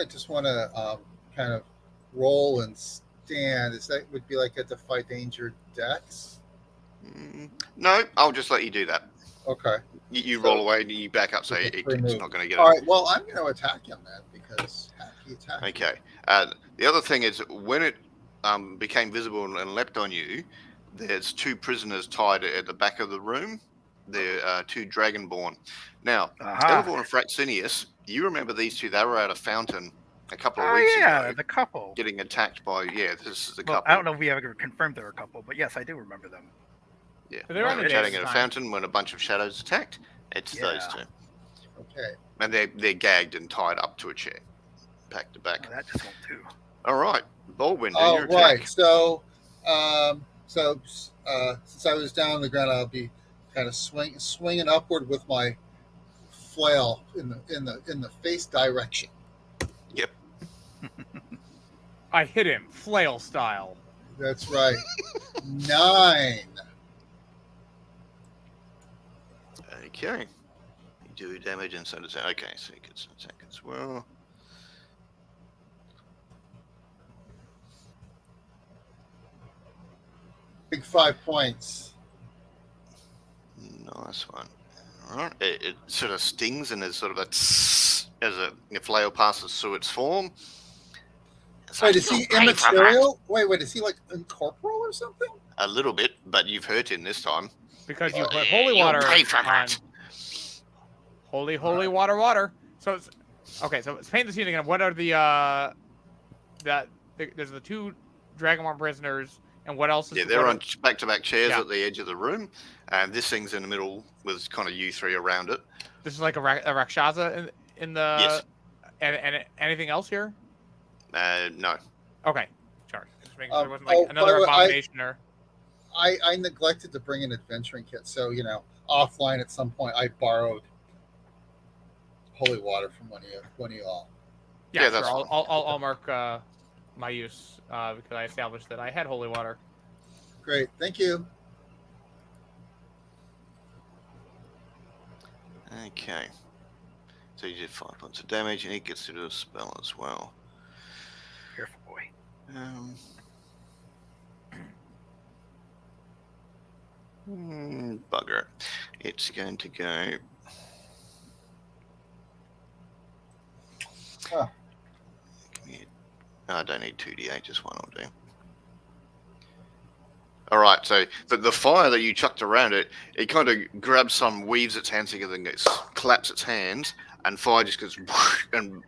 just want to kind of roll and stand. That would be like a defy danger dex? No, I'll just let you do that. Okay. You roll away and you back up, so it's not going to get. All right. Well, I'm going to attack him then because he attacked. Okay. The other thing is when it became visible and leapt on you, there's 2 prisoners tied at the back of the room. They're 2 dragonborn. Now, Elevor and Fraxinius, you remember these 2? They were at a fountain a couple of weeks ago. The couple. Getting attacked by, this is a couple. I don't know if we ever confirmed they're a couple, but yes, I do remember them. Yeah, they were chatting at a fountain when a bunch of shadows attacked. It's those 2. Okay. And they're gagged and tied up to a chair, back to back. Oh, that just won't do. All right, Baldwin, do your right. attack. So, since I was down on the ground, I'll be kind of swinging upward with my flail in the face direction. Yep. I hit him, flail style. That's right. 9. Okay. You do damage and so does that. Okay, so he gets an attack as well. Big 5 points. Nice one. All right. It sort of stings and there's sort of a tss as a flail passes through its form. Wait, is he immaterial? Wait, is he like incorporeal or something? A little bit, but you've hurt him this time. Because you put Yeah, holy you'll water pay for on that. holy water. So it's okay. So let's paint the scene again. What are there's the 2 Dragonborn prisoners, and what else is? Yeah, they're on back-to-back chairs Yeah. at the edge of the room, and this thing's in the middle with kind of you 3 around it. This is like a Rakshasa in the. Yes. And anything else here? No. Okay, sorry. Just making sure there wasn't by another the way, abomination or. I neglected to bring an adventuring kit, so offline at some point I borrowed holy water from one of you all. Yeah, Yeah, sure. that's I'll mark my use because I established that I had holy water. Great, thank you. Okay. So you did 5 points of damage, and he gets to do a spell as well. Careful, boy. Bugger. It's going to go. Huh. I don't need 2d8, just one will do. Alright, so the fire that you chucked around it, it kind of grabs some, weaves its hands together, and claps its hands, and fire just goes whoosh, and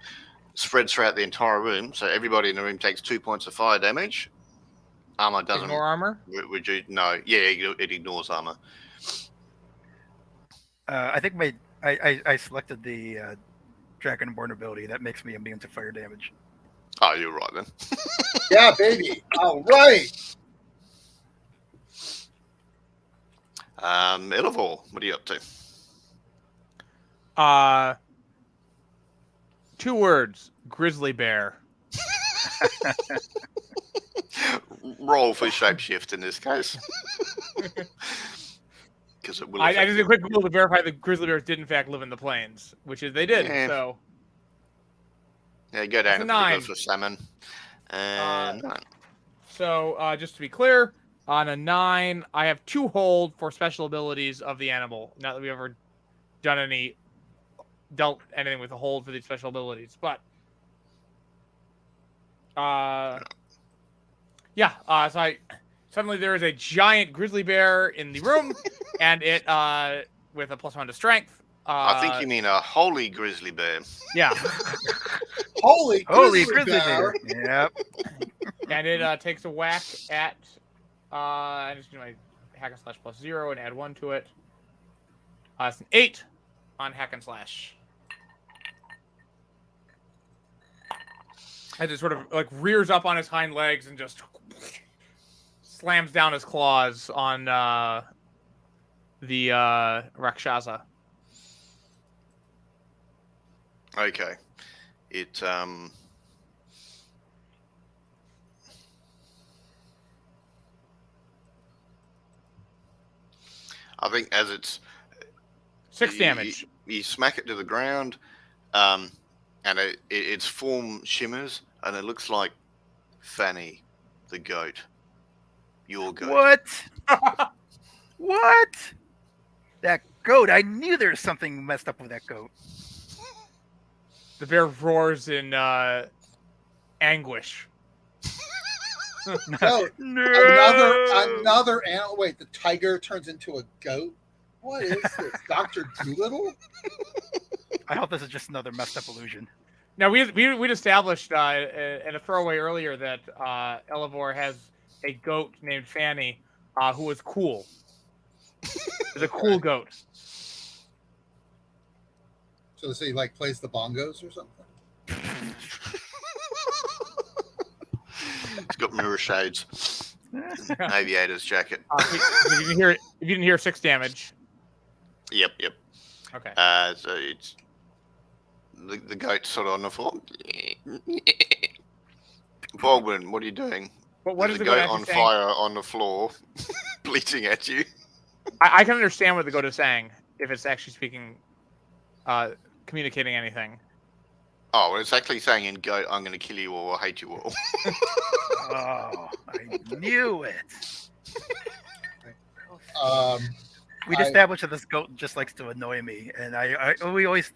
spreads throughout the entire room. So everybody in the room takes 2 points of fire damage. Armor doesn't. Ignore armor? No. Yeah, it ignores armor. I think I selected the Dragonborn ability. That makes me immune to fire damage. Oh, you're right then. Yeah, baby. All right. Elevor, what are you up to? 2 words: grizzly bear. Roll for shapeshift in this case. Because it will. I just did a quick Google to verify the grizzly bears did in fact live in the plains, which is they did. Yeah. So Yeah, go down It's to a the 9. rivers for salmon. And 9. So just to be clear, on a 9, I have 2 hold for special abilities of the animal. Not that we've ever dealt anything with a hold for these special abilities, but so suddenly there is a giant grizzly bear in the room, and it with a +1 to strength. I think you mean a holy grizzly bear. Yeah, Holy grizzly bear. Yep. and it takes a whack at. I'm just doing my hack and slash +0 and add 1 to it. It's an 8 on hack and slash. And it sort of like rears up on his hind legs and just slams down his claws on the Rakshasa. Okay. It I think as it's 6 damage. You smack it to the ground, and its form shimmers, and it looks like Fanny, the goat. Your goat. What? What? That goat. I knew there was something messed up with that goat. The bear roars in anguish. No, another animal. Wait, the tiger turns into a goat. What is this, Dr. Doolittle? I hope this is just another messed up illusion. Now we'd established in a throwaway earlier that Elevor has a goat named Fanny who is cool. It's a cool goat. So does he like plays the bongos or something? It's got mirror shades. Aviator's jacket. If you didn't hear 6 damage. Yep. Okay. So it's the goat's sort of on the floor. Baldwin, what are you doing? What There's is a the goat goat actually on saying? fire on the floor, bleating at you. I can understand what the goat is saying if it's actually speaking, communicating anything. Oh, well, it's actually saying in goat, I'm going to kill you all, I hate you all. Oh, I knew it. We'd established that this goat just likes to annoy me, and it always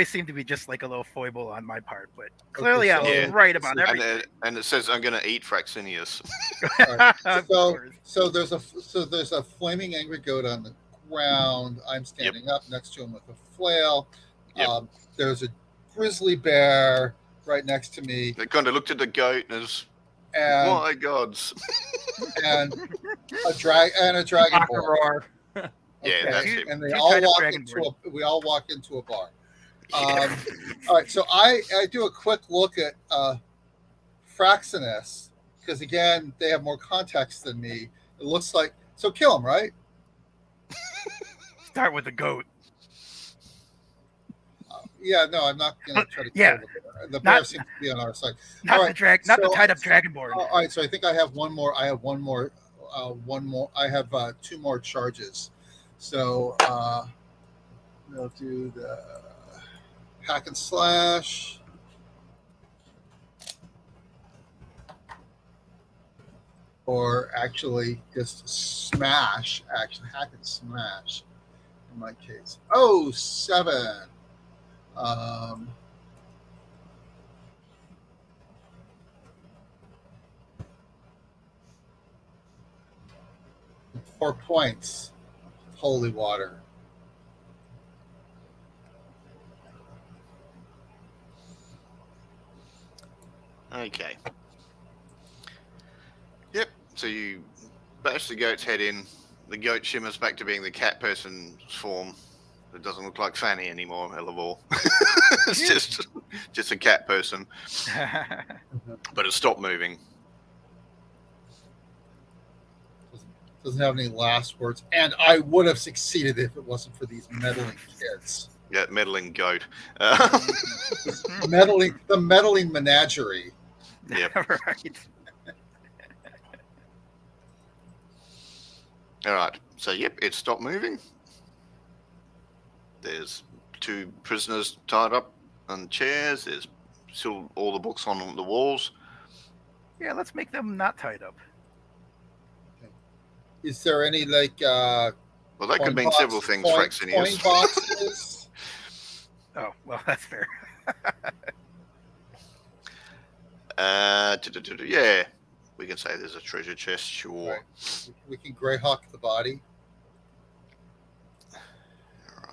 seemed to be just like a little foible on my part. But clearly, I was Yeah. right about And everything. and it says I'm going to eat Fraxinius. Of So course. there's a flaming angry goat on the ground. I'm standing up next to him with a flail. Yep. There's a grizzly bear right next to me, They kind of looked at the goat and was, and my gods. and a dragonborn. Roar. Yeah, that's him. And they Two all tied up walk dragonborn. we all walk into a bar. All right, so I do a quick look at Fraxinus because again they have more context than me. It looks like so kill him, right? Start with the goat. Yeah, no, I'm not going to try to kill Yeah. the bear. The bear seems to be on our side. Not All the right, not the so- tied up dragonborn. All right, so I think I have one more. I have one more. I have 2 more charges. So we'll do the hack and slash. Or actually just smash. Actually, hack and smash. In my case. Oh, 7. 4 points. Holy water. Okay. Yep. So you bash the goat's head in. The goat shimmers back to being the cat person's form. It doesn't look like Fanny anymore, hell of all. It's just a cat person. But it stopped moving. Doesn't have any last words. And I would have succeeded if it wasn't for these meddling kids. Yeah, meddling goat. The meddling menagerie. Yep. Right. All right. So, yep, it stopped moving. There's 2 prisoners tied up on chairs. There's still all the books on the walls. Yeah, let's make them not tied up. Is there any Well, that could mean several things, Fraxinius. Coin boxes? Oh, well, that's fair. Yeah, we can say there's a treasure chest, sure. Right. We can Greyhawk the body. All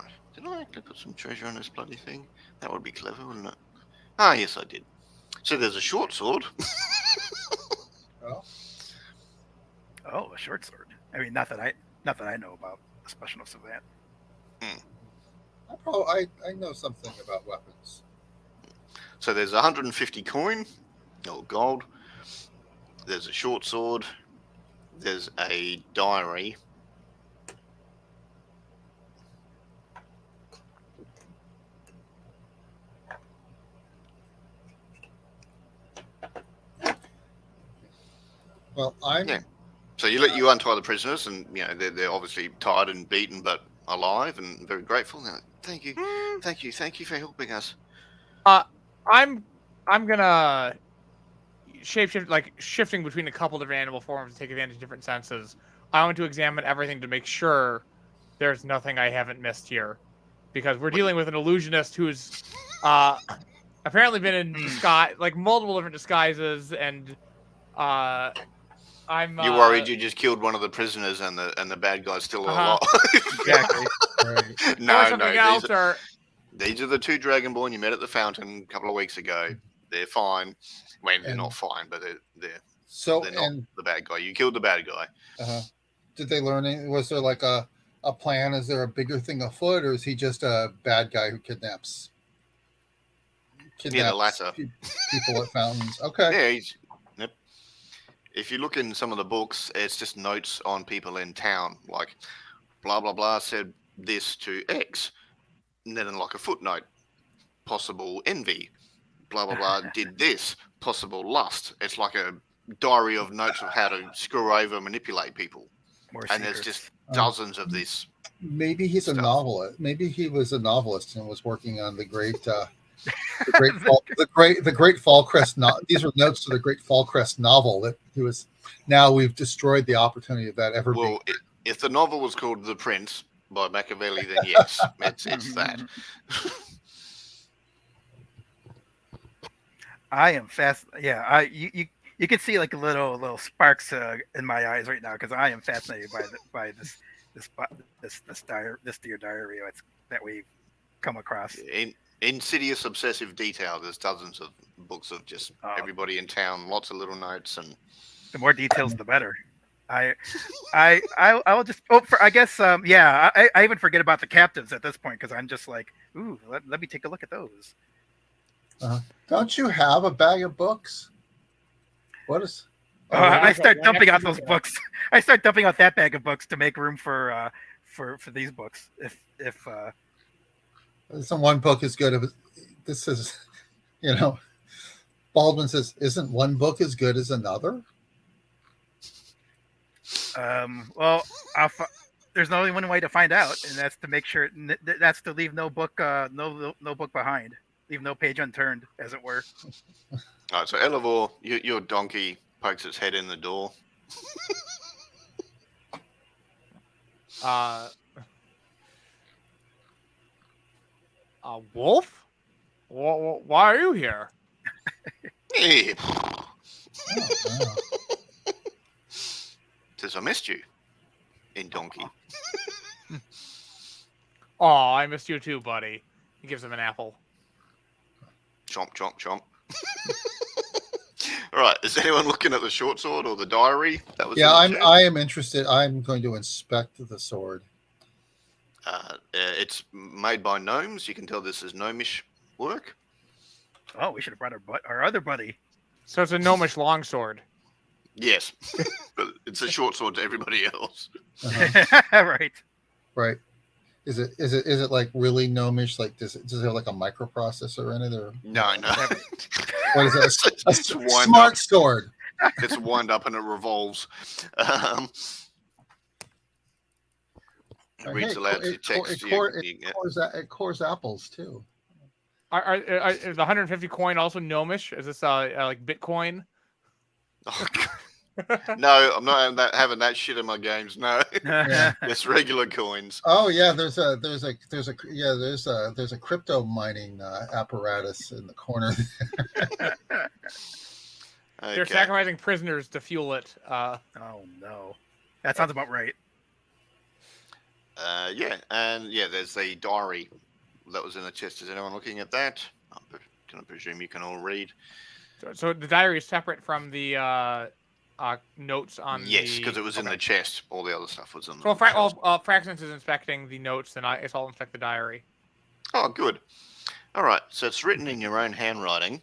right. Did I actually put some treasure on this bloody thing? That would be clever, wouldn't it? Ah, yes, I did. So there's a short sword. Oh, a short sword. I mean, not that I know about the specialness of that. I know something about weapons. So there's 150 coin, or gold. There's a short sword. There's a diary. Well, I'm Yeah. So you untie the prisoners, and they're obviously tired and beaten, but alive and very grateful. They're like, thank you for helping us. I'm gonna shapeshift, like shifting between a couple different animal forms to take advantage of different senses. I want to examine everything to make sure there's nothing I haven't missed here, because we're dealing with an illusionist who's apparently been in disguise, like multiple different disguises, and I'm. You worried you just killed one of the prisoners and the bad guy's still alive? Exactly. right. or something else, or these are the 2 Dragonborn you met at the fountain a couple of weeks ago. They're fine. Well, they're not fine, but they're not the bad guy. You killed the bad guy. Did they learn anything? Was there like a plan? Is there a bigger thing afoot, or is he just a bad guy who kidnaps Yeah, the latter. people at fountains? Okay. Yeah, yep. If you look in some of the books, it's just notes on people in town, like blah blah blah said this to X, and then like a footnote, possible envy, blah blah blah did this, possible lust. It's like a diary of notes of how to screw over, manipulate people, More and there's secrets. just dozens of this. Maybe he's a Stuff. novelist. Maybe he was a novelist and was working on the great the great Fallcrest. These were notes to the great Fallcrest novel that he was. Now we've destroyed the opportunity of that ever being. Well, If the novel was called The Prince by Machiavelli, then yes, it's that. I am fast. Yeah, you can see like little sparks in my eyes right now because I am fascinated by this dear diary that we've come across. In insidious, obsessive detail. There's dozens of books of just everybody in town, lots of little notes, and The more details, the better. I will just. I guess. Yeah. I even forget about the captives at this point because I'm just like, ooh, let me take a look at those. Don't you have a bag of books? What is? I start dumping out those books. I start dumping out that bag of books to make room for these books. If Isn't one book as good as this is? Baldwin says, "Isn't one book as good as another?" well, there's only one way to find out, and that's to make sure that's to leave no book behind, leave no page unturned, as it were. All right, so Elevor, your donkey pokes its head in the door. Wolf? Why are you here? Hey. Says I missed you in donkey. Oh, I missed you too, buddy. He gives him an apple. Chomp, chomp, chomp. All right, is anyone looking at the short sword or the diary? That was I am interested. I'm going to inspect the sword. It's made by gnomes. You can tell this is gnomish work. Oh, we should have brought our other buddy. So it's a gnomish longsword. Yes, but it's a short sword to everybody else. Right. Is it like really gnomish? Like does it have like a microprocessor in it or No. what is it? A It's smart sword. It's wind up and it revolves. It reads aloud to text. It cores apples too. Is the 150 coin also gnomish? Is this like Bitcoin? Oh, no, I'm not having that shit in my games. No, it's regular coins. Oh yeah, there's a crypto mining apparatus in the corner. Okay. They're sacrificing prisoners to fuel it. Oh no, that sounds about right. There's the diary that was in the chest. Is anyone looking at that? I'm going to presume you can all read. So the diary is separate from the notes on. Yes, because it was in the chest. All the other stuff was in the. So Fraxinus is inspecting the notes, then I'll inspect the diary. Oh, good. All right, so it's written in your own handwriting,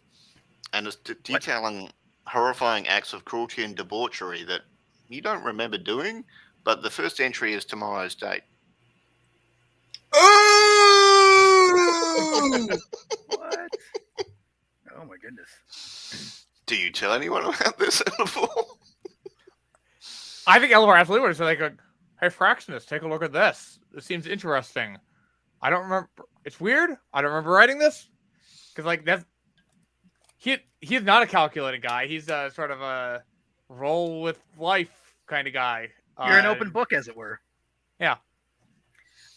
and it's detailing horrifying acts of cruelty and debauchery that you don't remember doing, but the first entry is tomorrow's date. What? Oh my goodness. Do you tell anyone about this, Elevor? I think Elevor absolutely would. So they go, "Hey, Fraxinus, take a look at this. This seems interesting. I don't remember. It's weird. I don't remember writing this because that's he's not a calculating guy. He's sort of a roll with life kind of guy. You're an open book, as it were. Yeah.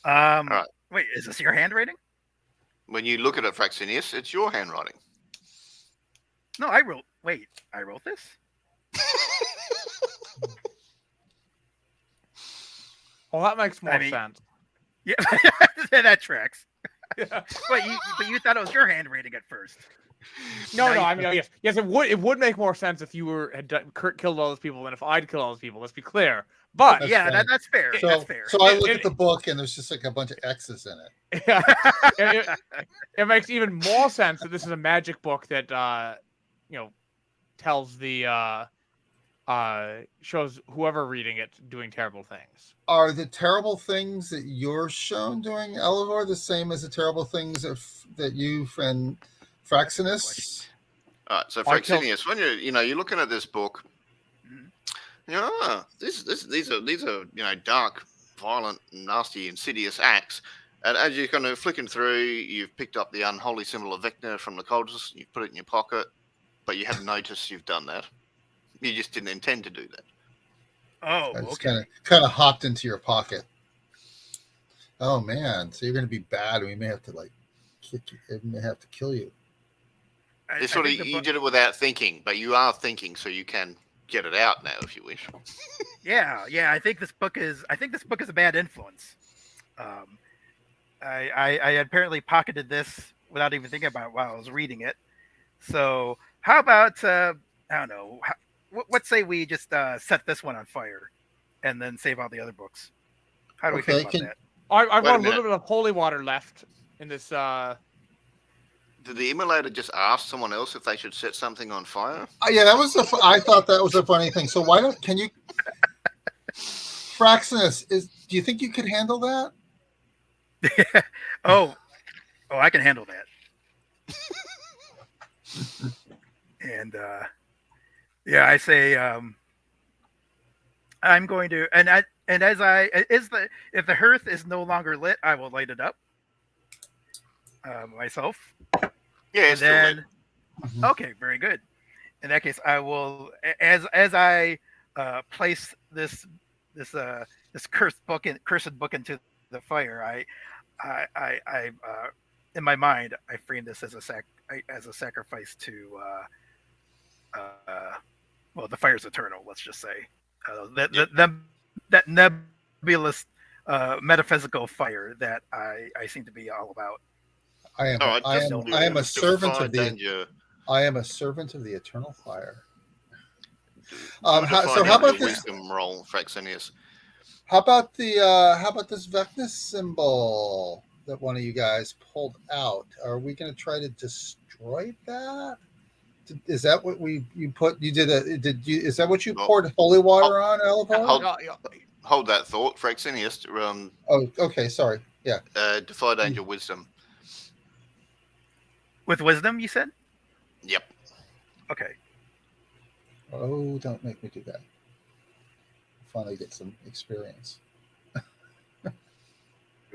All right. Wait, is this your handwriting? When you look at it, Fraxinius, it's your handwriting. No, I wrote this? Well, that makes more sense. Yeah, that tracks. Yeah. But you thought it was your handwriting at first. No. I mean, yes, it would make more sense if you had killed all those people than if I'd killed all those people. Let's be clear. But that's fair. That's fair. So I look at the book and there's just like a bunch of X's in it. Yeah, it makes even more sense that this is a magic book that tells the shows whoever reading it doing terrible things. Are the terrible things that you're shown doing, Elevor, the same as the terrible things that you and Fraxinus? All right, so Fraxinius, when you're looking at this book, these are dark, violent, nasty, insidious acts. And as you're kind of flicking through, you've picked up the unholy symbol of Vecna from the cultists. You've put it in your pocket, but you haven't noticed you've done that. You just didn't intend to do that. Oh, I just okay. kind of hopped into your pocket. Oh man, so you're going to be bad. We may have to like kick you. It may have to kill you. It's sort of think the you book. did it without thinking, but you are thinking, so you can get it out now if you wish. Yeah. I think this book is. I think this book is a bad influence. I apparently pocketed this without even thinking about it while I was reading it. So how about I don't know. What say we just set this one on fire, and then save all the other books? How do we feel Okay, about can that? I've Wait a got a minute. little bit of holy water left in this. Did the emulator just ask someone else if they should set something on fire? yeah, that was I thought that was a funny thing. So why don't can you Fraxinus do you think you could handle that? Oh, I can handle that. And yeah, I say I'm going to, and as I is the if the hearth is no longer lit, I will light it up myself. Yeah, And it's still lit. then okay, very good. In that case, I will as I place this cursed book into the fire. I in my mind I frame this as a sacrifice to well, the fire's eternal. Let's just say that nebulous metaphysical fire that I seem to be all about. I am All right, I just am I am a servant defy of the danger. I am a servant of the eternal fire. Do a defy So how danger about this? wisdom roll, Fraxinius? How about this Vecna symbol that one of you guys pulled out? Are we going to try to destroy that? Is that what you put? You did a did you? Is that what you Well, poured holy water on, Elevor? Hold that thought, Fraxinius. Oh, okay. Sorry. Yeah. Defy danger wisdom. With wisdom, you said? Yep. Okay. Oh, don't make me do that. Finally get some experience. Here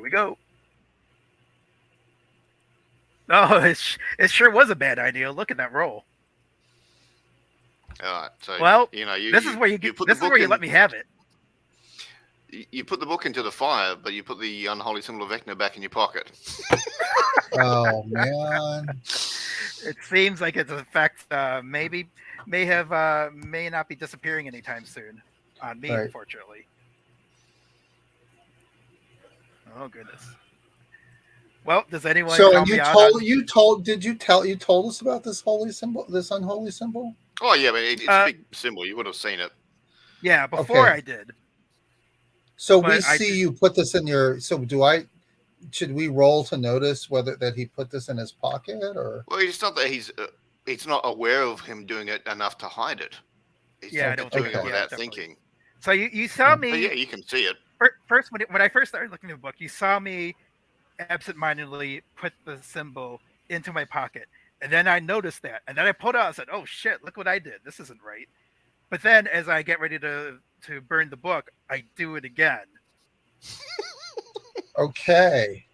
we go. No, it sure was a bad idea. Look at that roll. All right. So Well, this is where you put this the is book where you in, let me have it. You put the book into the fire, but you put the unholy symbol of Vecna back in your pocket. Oh man. It seems like its effect may not be disappearing anytime soon on me, Right. unfortunately. Oh goodness. Well, does anyone So call and me you out told on... you told did you tell you told us about this holy symbol, this unholy symbol? Oh yeah, but it's a big symbol. You would have seen it. Yeah, before Okay. I did. So But we see you put this in your. So should we roll to notice whether that he put this in his pocket or? Well, it's not that he's not aware of him doing it enough to hide it. He's Yeah, I just don't doing think it Okay. without definitely. thinking. So you saw But me yeah, you can see it. first when I first started looking at the book. You saw me absentmindedly put the symbol into my pocket, and then I noticed that, and then I pulled it out and said, "Oh shit! Look what I did. This isn't right." But then, as I get ready to burn the book, I do it again. Okay.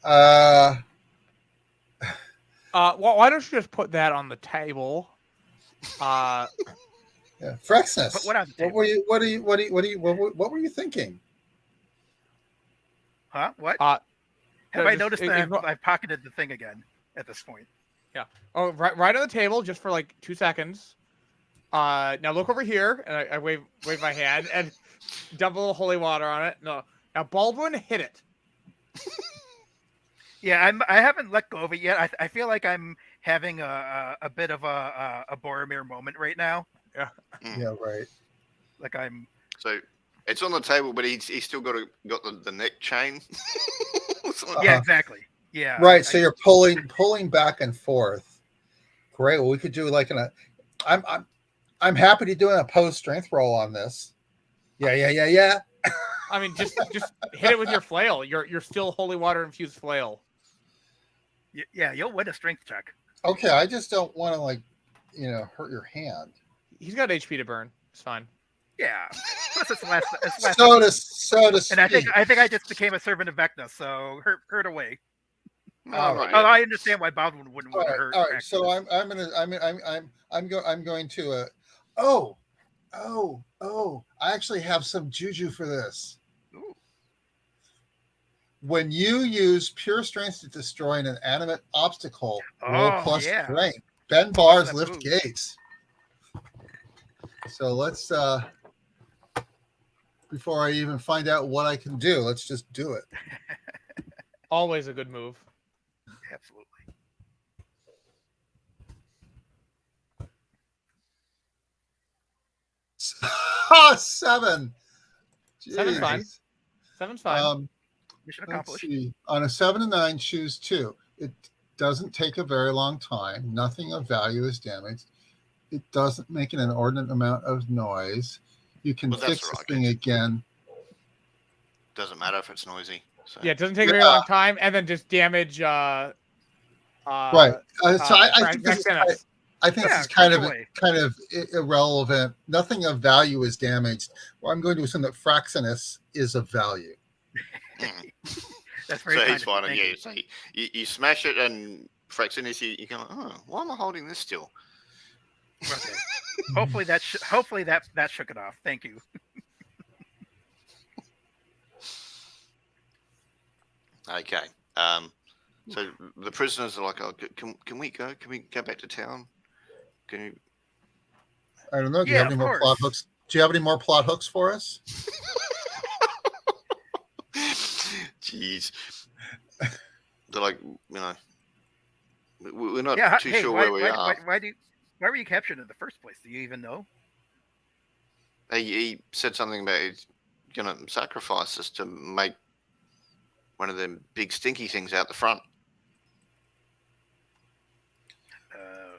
Why don't you just put that on the table? Yeah. Frexness. Put what on the table? What were you thinking? Huh? What? Uh, Have no, I just noticed that ignore- I've pocketed the thing again at this point? Oh, right on the table, just for like 2 seconds. Now look over here, and I wave my hand and dump a little holy water on it. No, now Baldwin, hit it. Yeah, I haven't let go of it yet. I feel like I'm having a bit of a Boromir moment right now. Yeah. Right. Like I'm. So it's on the table, but he's still got the neck chain. Yeah, exactly. Yeah. Right. So you're pulling back and forth. Great. Well, we could do like I'm happy to do an opposed strength roll on this. Yeah. I mean, just hit it with your flail. Your still holy water infused flail. Yeah, you'll win a strength check. Okay. I just don't want to hurt your hand. He's got HP to burn. It's fine. Yeah. Plus it's last. So to And I speak. think I just became a servant of Vecna, so hurt away. All right. Although I understand why Baldwin wouldn't want to hurt. All right. So I'm going to. I actually have some juju for this. Ooh. When you use pure strength to destroy an inanimate obstacle, roll Oh, plus yeah. strength. Bend bars, that lift move? gates. So let's before I even find out what I can do, let's just do it. Always a good move. Absolutely. Seven. Seven's fine. Jesus. 7's fine. Mission Let's accomplished. see. On a 7 and 9, choose 2. It doesn't take a very long time. Nothing of value is damaged. It doesn't make an inordinate amount of noise. You can Well, that's fix the the right thing case. again. Doesn't matter if it's noisy. So. Yeah, it doesn't take a very long time, and then just damage. Right. So I think this is Fraxinus. I think Yeah, this is kind click of irrelevant. Nothing of value is damaged. Well, I'm going to assume that Fraxinus is of value. That's very So kind he's of you. fine. Thank Yeah. you. So you smash it, and Fraxinus, you go, oh, why am I holding this still? Okay. Hopefully that shook it off. Thank you. Okay. So the prisoners are like, oh, can we go? Can we go back to town? Can you? I don't know. Do you Yeah, have any of more plot course. hooks? Do you have any more plot hooks for us? Jeez. They're like, we're not Yeah. too Hey, sure why where we are. why were you captured in the first place? Do you even know? He said something about he's gonna sacrifice us to make one of them big stinky things out the front. Oh,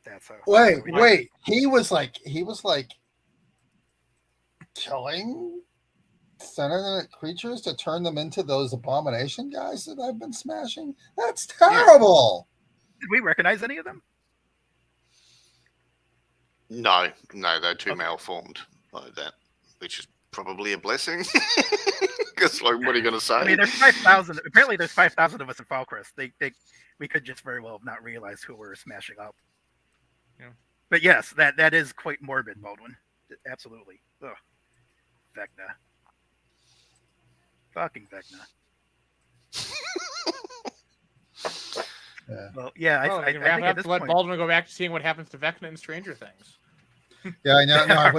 that's how. Wait. He was like killing sentient creatures to turn them into those abomination guys that I've been smashing. That's terrible. Did we recognize any of them? No, they're too Okay. malformed like that, which is probably a blessing. Because like, what are you gonna say? I mean, there's 5,000. Apparently, there's 5,000 of us in Falcrest. We could just very well have not realized who we're smashing up. Yeah. But yes, that is quite morbid, Baldwin. Absolutely. Ugh. Vecna. Fucking Vecna. Yeah. Well, yeah, Oh, I we can wrap think it at up this to let point. Baldwin go back to seeing what happens to Vecna in Stranger Things. Yeah, I know. No,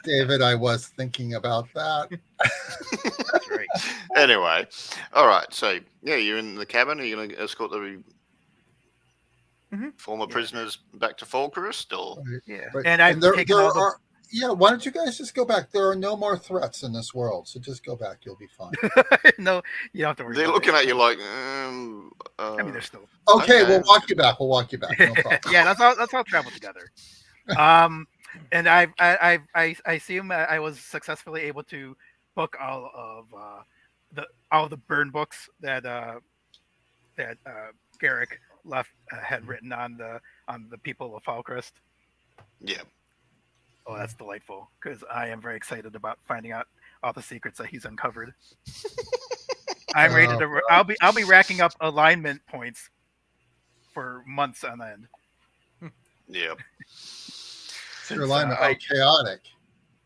David, I was thinking about that. That's right. Anyway, all right. So yeah, you're in the cabin. Are you gonna escort the former prisoners back to Falcrest, or? Yeah, Right. and I've taken all the. Yeah, why don't you guys just go back? There are no more threats in this world, so just go back. You'll be fine. No, you don't have to worry. They're about looking it. at you like, I mean, they're still. Okay, Okay. we'll walk you back. No problem. Yeah, let's all travel together. And I assume I was successfully able to book all of the burn books that Garrick left had written on the people of Falcrest. yeah. Oh, that's delightful because I am very excited about finding out all the secrets that he's uncovered. I'm ready to. I'll be racking up alignment points for months on end. Yeah. Your alignment, chaotic.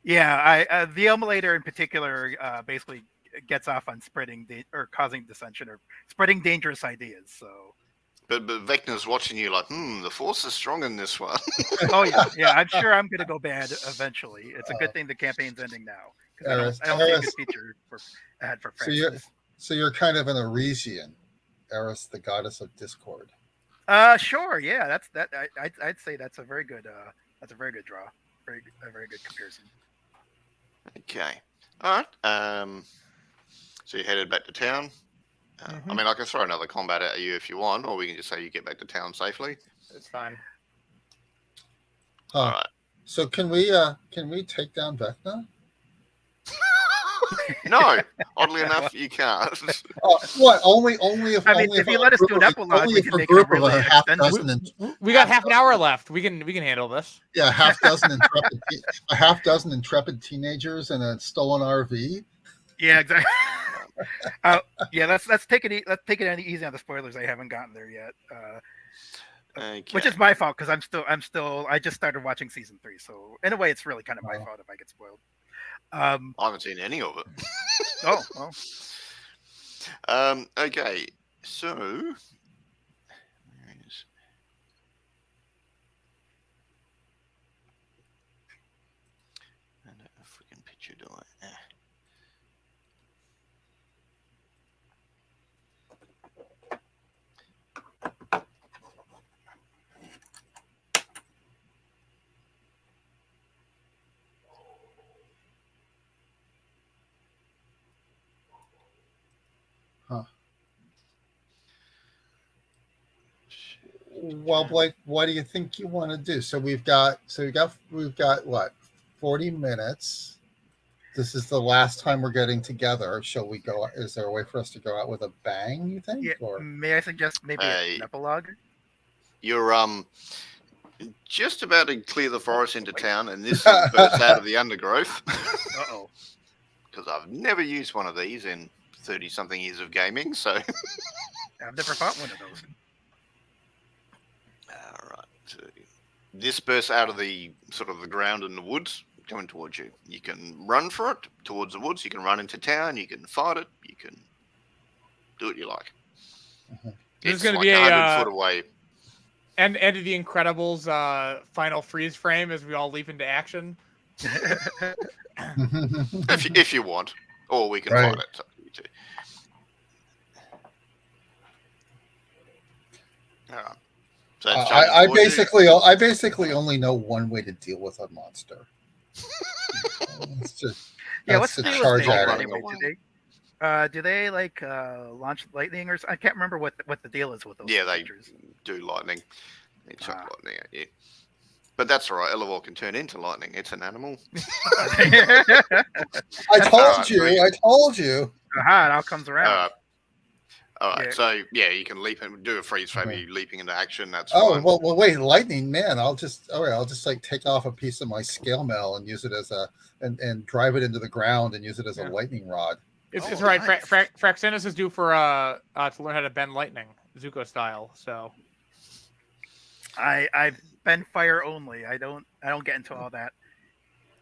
Yeah, the emulator in particular basically gets off on spreading or causing dissension or spreading dangerous ideas. So. But Vecna's watching you like, the force is strong in this one. Oh yeah. I'm sure I'm gonna go bad eventually. It's a good thing the campaign's ending now because I don't see a good feature ahead for Francis. So you're kind of an Arisian, Eris, the goddess of discord. Sure, yeah, I'd say that's a very good draw, a very good comparison. Okay. All right. So you headed back to town. I mean, I can throw another combat at you if you want, or we can just say you get back to town safely. It's fine. All right. So can we take down Vecna? No, oddly enough, you can't. What? Only if if you let us do an epilogue, we can make it a really extended. We got half an hour left. We can handle this. Yeah, a half dozen intrepid teenagers in a stolen RV. Yeah, exactly. Yeah, let's take it easy on the spoilers. I haven't gotten there yet. Okay. Which is my fault because I just started watching season 3, so in a way it's really kind of my Oh. fault if I get spoiled. I haven't seen any of it. Oh well. Okay, so where is I don't have a freaking picture, do I? Huh. Well, Blake, what do you think you want to do? So we've got what, 40 minutes. This is the last time we're getting together. Shall we go? Is there a way for us to go out with a bang, you think? Yeah. Or May I suggest maybe an epilogue? You're just about to clear the forest into town, and this thing bursts out of the undergrowth. Uh-oh. Because I've never used one of these in 30-something years of gaming, so. I've never fought one of those. All right. So this bursts out of the sort of the ground in the woods, coming towards you. You can run for it towards the woods. You can run into town. You can fight it. You can do what you like. Mhm. This is It's gonna like be a 100 foot away. end of the Incredibles final freeze frame as we all leap into action. If you want, or we can Right. fight it. It's up to you two. All right. So it's charging I towards you. I basically only know one way to deal with a monster. It's just, Yeah, that's what's the to deal charge with at Bane it. anyway? Do they like launch lightning or I can't remember what the deal is with those Yeah, they creatures. do lightning. They chuck Ah. lightning at you. But that's all right. Elevor can turn into lightning. It's an animal. I told Alright, you. so you- I told you. Aha, it all comes around. All right. Yeah. So yeah, you can leap and do a freeze frame. Okay. You leaping into action. That's Oh fine. well, wait, lightning, man! I'll just like take off a piece of my scale mail and use it as and drive it into the ground and use it as a Yeah. lightning rod. It's Oh, right. nice. Fraxinus is due for to learn how to bend lightning, Zuko style. So I've been fire only. I don't get into all that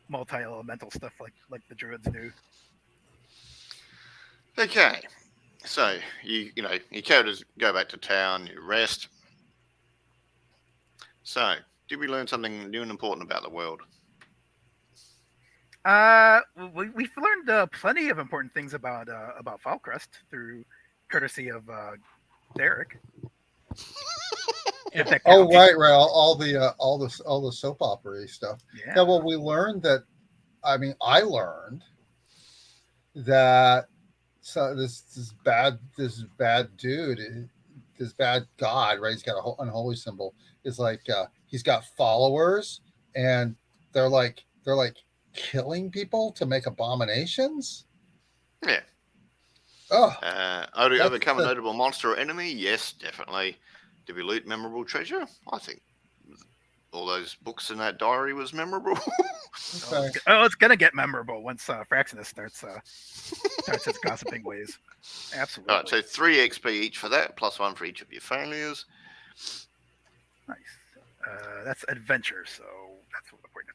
multi-elemental stuff like the druids do. Okay. So you characters go back to town. You rest. So did we learn something new and important about the world? We've learned plenty of important things about Falcrest through courtesy of Derek. If that Oh counts. right, all the soap opera stuff. Yeah. Yeah, well, we learned that. I mean, I learned that this bad dude, this bad god, right? He's got a whole unholy symbol. Is like he's got followers, and they're like killing people to make abominations. Yeah. Oh, Overcome a the- notable monster or enemy? Yes, definitely. Did we loot memorable treasure? I think all those books in that diary was memorable. okay. It's gonna get memorable once Fraxinus starts his gossiping ways. Absolutely. All right, so 3 XP each for that, plus 1 for each of your failures. Nice. That's adventure, so that's where to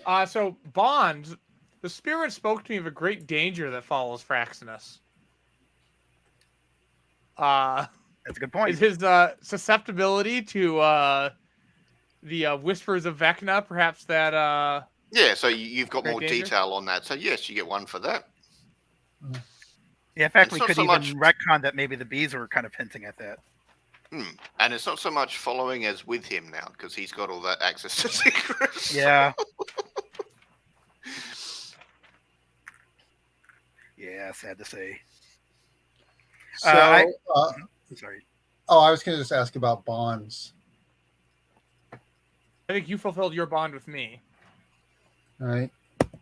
go. so Bond, the spirit spoke to me of a great danger that follows Fraxinus. That's a good point. Is his susceptibility to the whispers of Vecna, perhaps that Yeah, so you've got Great more danger? detail on that. So yes, you get 1 for that. Yeah, in fact, It's we not could so even much- retcon that maybe the bees were kind of hinting at that. And it's not so much following as with him now, because he's got all that access to secrets. Yeah. Yeah, sad to say. So, I'm sorry. I was going to just ask about bonds. I think you fulfilled your bond with me. Right,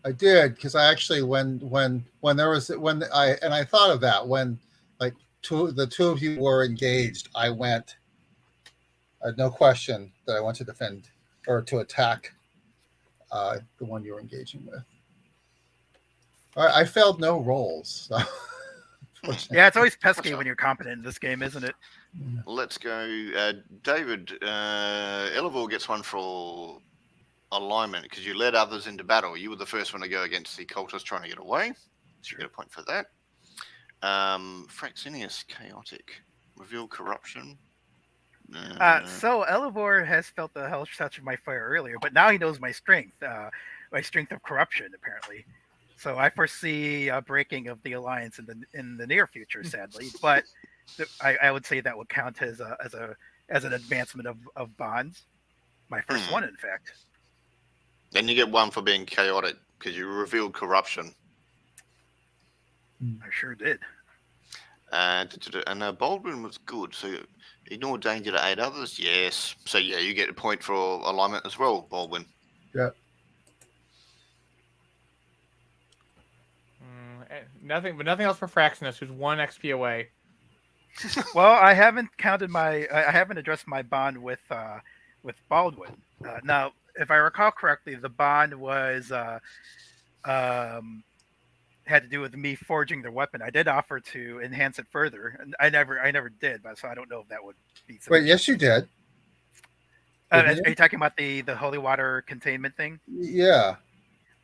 I did, because I actually when I thought of that when like the two of you were engaged, I had no question that I went to defend or to attack the one you were engaging with. All right, I failed no rolls. So Yeah, it's always pesky when you're competent in this game, isn't it? Let's go. David, Elevor gets one for alignment because you led others into battle. You were the first one to go against the cultists trying to get away. So you get a point for that. Fraxinius, chaotic. Reveal corruption. So Elevor has felt the hellish touch of my fire earlier, but now he knows my strength of corruption, apparently. So I foresee a breaking of the alliance in the near future, sadly. But I would say that would count as an advancement of bonds. My first one, in fact. Then you get one for being chaotic because you revealed corruption. I sure did. And Baldwin was good, so ignore danger to aid others. Yes. So yeah, you get a point for alignment as well, Baldwin. Yeah. Nothing else for Fraxinus, who's 1 XP away. Well, I haven't addressed my bond with Baldwin. Now, if I recall correctly, the bond was had to do with me forging their weapon. I did offer to enhance it further, and I never did, but so I don't know if that would be sufficient. Wait, yes, you did. Are you talking about the holy water containment thing? Yeah.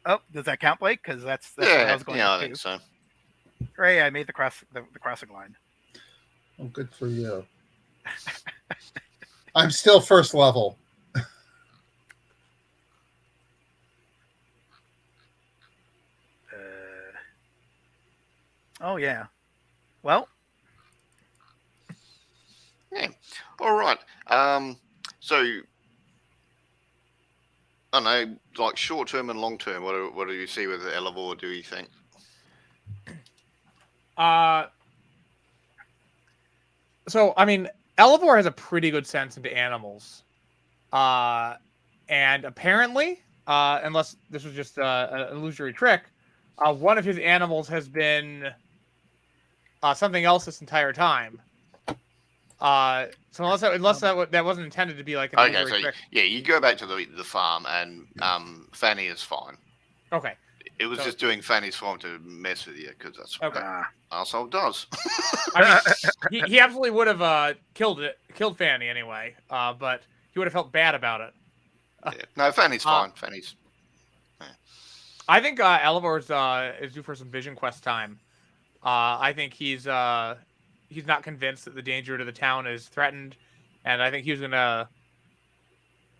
Oh, does that count, Blake? Because that's what I was going I to think so. Hooray, I made the crossing line. Oh, good for you. I'm still first level. Oh yeah. Well. Yeah. All right. So I don't know, like short term and long term. What do you see with the Elevor? Do you think? So I mean, Elevor has a pretty good sense into animals, and apparently, unless this was just an illusory trick, one of his animals has been something else this entire time. So unless that wasn't intended to be like an illusory trick. Yeah, you go back to the farm, and Fanny is fine. Okay. It was just doing Fanny's farm to mess with you because that's what Okay. arsehole does. I mean, he absolutely would have killed Fanny anyway, but he would have felt bad about it. Yeah. No, Fanny's fine. Fanny's. Yeah. I think Elevor's is due for some vision quest time. I think he's not convinced that the danger to the town is threatened, and I think he was gonna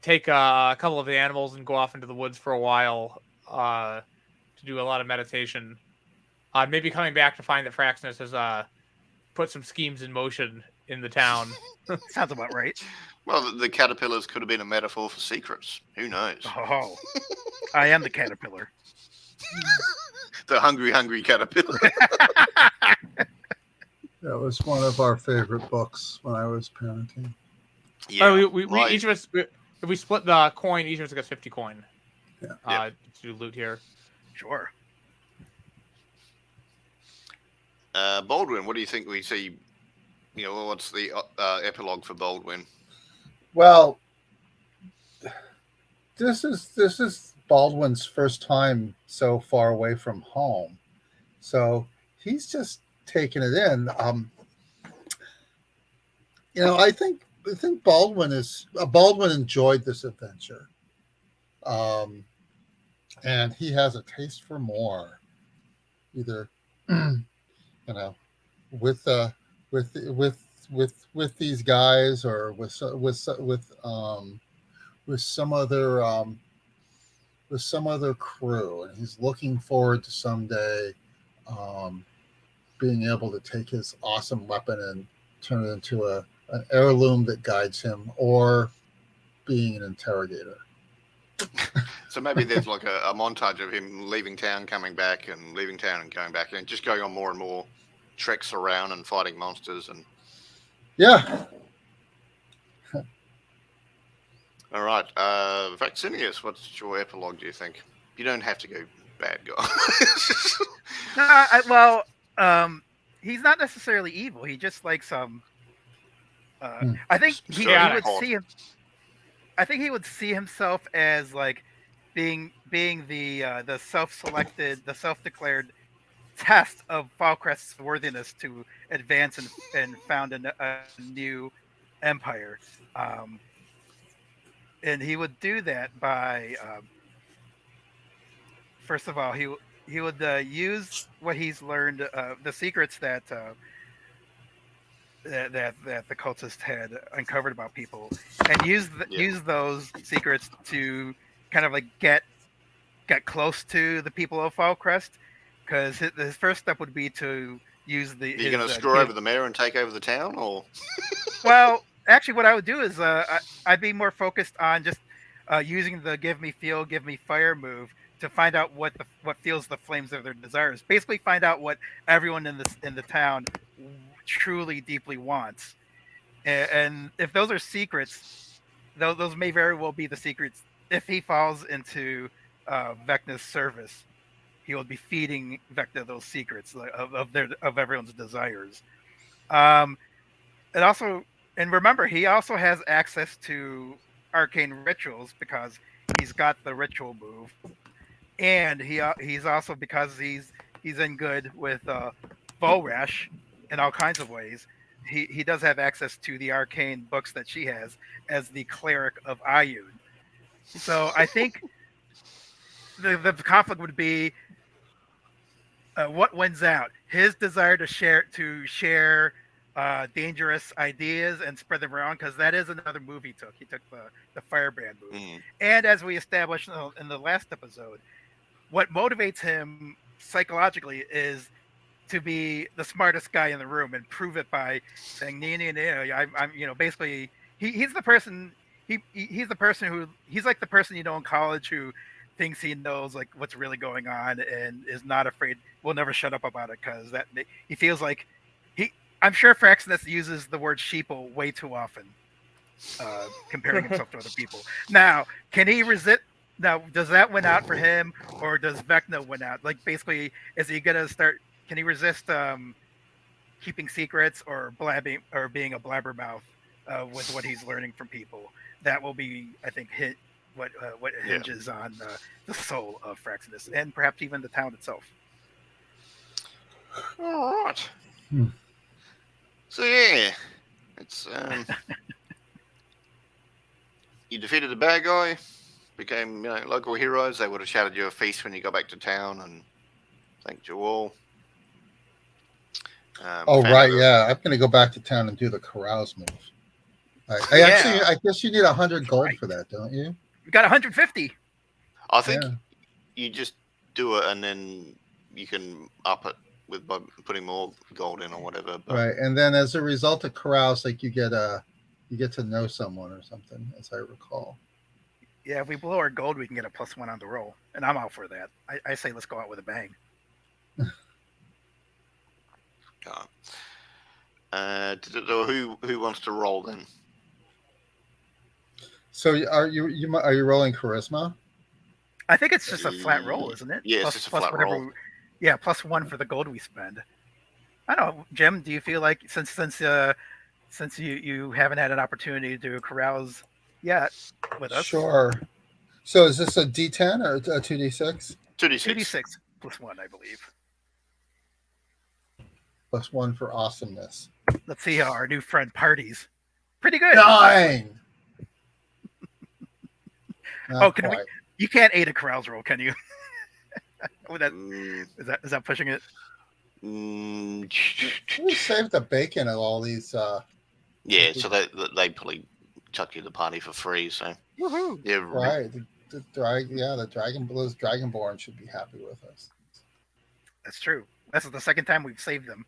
take a couple of the animals and go off into the woods for a while to do a lot of meditation. Maybe coming back to find that Fraxinus has put some schemes in motion in the town. Sounds about right. Well, the caterpillars could have been a metaphor for secrets. Who knows? Oh, I am the caterpillar. The hungry caterpillar. That was one of our favorite books when I was parenting. Yeah, we each of us, if we split the coin, each of us gets 50 coin. Yeah. To loot here. Sure. Baldwin, what do you think we see? What's the epilogue for Baldwin? Well, this is Baldwin's first time so far away from home, so he's just taking it in. I think Baldwin enjoyed this adventure, and he has a taste for more. Either with these guys or with some other crew, and he's looking forward to someday being able to take his awesome weapon and turn it into an heirloom that guides him, or being an interrogator. So maybe there's like a montage of him leaving town, coming back, and leaving town and going back, and just going on more and more treks around and fighting monsters. And yeah. All right, Vaccinius, what's your epilogue? Do you think? You don't have to go bad guy. He's not necessarily evil. He just likes I think he would see him. I think he would see himself as like being the self-selected, the self-declared test of Falcrest's worthiness to advance and found a new empire. And he would do that by, first of all, he would use what he's learned, the secrets that the cultist had uncovered about people, and use those secrets to kind of like get close to the people of Falcrest, because his first step would be to use You're going to screw over the mayor and take over the town, or? Well, actually, what I would do is I'd be more focused on just using the "give me fuel, give me fire" move to find out what fuels the flames of their desires. Basically, find out what everyone in the town truly deeply wants, and if those are secrets, those may very well be the secrets. If he falls into Vecna's service, he will be feeding Vecna those secrets of everyone's desires. It also, and remember, he also has access to arcane rituals because he's got the ritual move, and he's also, because he's in good with Volrash in all kinds of ways. He does have access to the arcane books that she has as the cleric of Ayun. So I think the conflict would be what wins out: his desire to share dangerous ideas and spread them around, because that is another move he took. He took the firebrand move. And as we established in the last episode, what motivates him psychologically is to be the smartest guy in the room and prove it by saying, I'm basically he's the person he's the person who he's like the person in college who thinks he knows like what's really going on and is not afraid, will never shut up about it, because that he feels like I'm sure Fraxinus uses the word sheeple way too often, comparing himself to other people. Now, can he resist? Now, does that win out for him, or does Vecna win out? Like, basically, is he gonna start? Can he resist keeping secrets or blabbing or being a blabbermouth with what he's learning from people? That will be, I think, what hinges on the soul of Fraxinus, and perhaps even the town itself. All right. So yeah, it's you defeated the bad guy, became local heroes. They would have shouted you a feast when you got back to town and thanked you all. Right, yeah. I'm going to go back to town and do the carouse move. I guess you need 100 gold for that, don't you? You got 150. I think you just do it and then you can up it by putting more gold in or whatever. But... Right, and then as a result of carouse, like you get to know someone or something, as I recall. Yeah, if we blow our gold, we can get a +1 on the roll, and I'm out for that. I say let's go out with a bang. Who wants to roll then? So are you rolling charisma? I think it's just a flat roll, isn't it? Yeah, it's just a flat roll. Yeah, +1 for the gold we spend. I don't know, Jim. Do you feel like since you haven't had an opportunity to carouse yet with us? Sure. So is this a D10 or a 2D6? 2D6 +1, I believe. +1 for awesomeness. Let's see how our new friend parties. Pretty good. 9. Can we? You can't aid a carouse roll, can you? Is that pushing it? We saved the bacon of all these. Yeah, so they probably chuck you the party for free. So woohoo! Yeah, right. The Dragonborn should be happy with us. That's true. That's the second time we've saved them.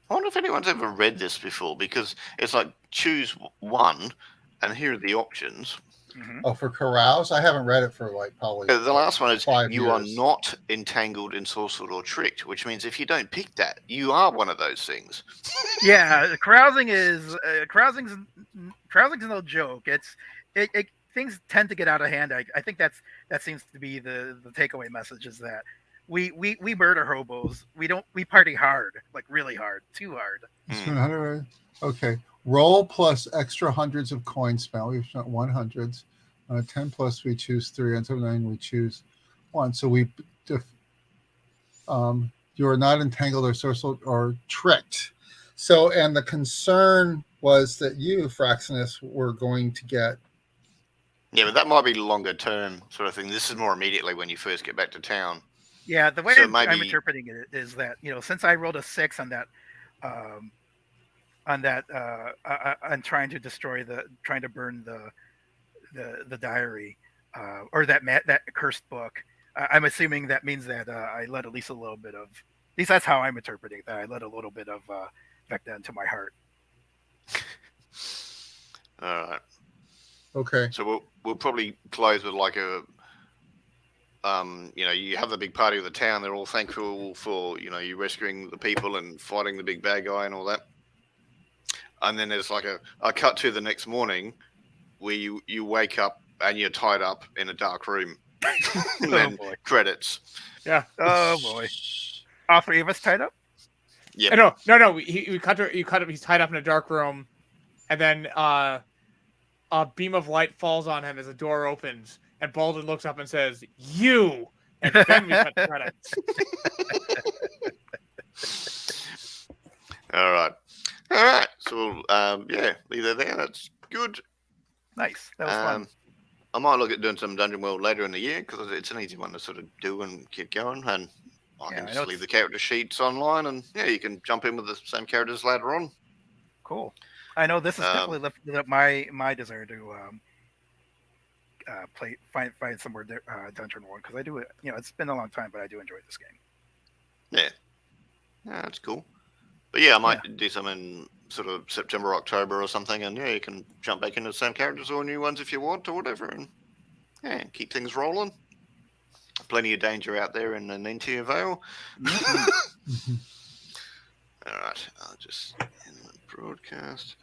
I wonder if anyone's ever read this before, because it's like choose one, and here are the options. Mm-hmm. Oh, for carouse? I haven't read it for probably. The last one is 5 you years. are not entangled, ensorcelled, or tricked, which means if you don't pick that, you are one of those things. Yeah, carousing's no joke. It things tend to get out of hand. I think that seems to be the takeaway message, is that we murder hobos. We party hard, like really hard, too hard. Okay. Roll plus extra hundreds of coins spent. We've spent 100s. 10 plus we choose 3. On 9 we choose one. So you are not entangled or sorcered or tricked. So, and the concern was that you, Fraxinus, were going to get. Yeah, but that might be longer term sort of thing. This is more immediately when you first get back to town. Yeah, the way So I'm maybe interpreting it is that since I rolled a 6 on that, on trying to trying to burn the diary, or that cursed book. I'm assuming that means that I let at least a little bit of. At least that's how I'm interpreting that. I let a little bit of Vecna into my heart. all right. Okay. So we'll probably close with like a you have the big party of the town. They're all thankful for you rescuing the people and fighting the big bad guy and all that. And then there's like a cut to the next morning where you wake up and you're tied up in a dark room. And then boy. Yeah. Credits. Oh boy. All three of us tied up? Yep. No. We cut her. You cut him. He's tied up in a dark room, and then a beam of light falls on him as the door opens, and Baldwin looks up and says, "You." And then we cut the credits. All right. So leave that there. That's good. Nice. That was fun. I might look at doing some Dungeon World later in the year because it's an easy one to sort of do and keep going. And I can just leave the character sheets online, and you can jump in with the same characters later on. Cool. I know this has definitely lifted up my desire to find somewhere Dungeon World, because I do it. It's been a long time, but I do enjoy this game. Yeah, that's cool. But I might do some in sort of September, October or something, and you can jump back into the same characters or new ones if you want or whatever, and keep things rolling. Plenty of danger out there in the Nentir Vale. All right, I'll just end the broadcast.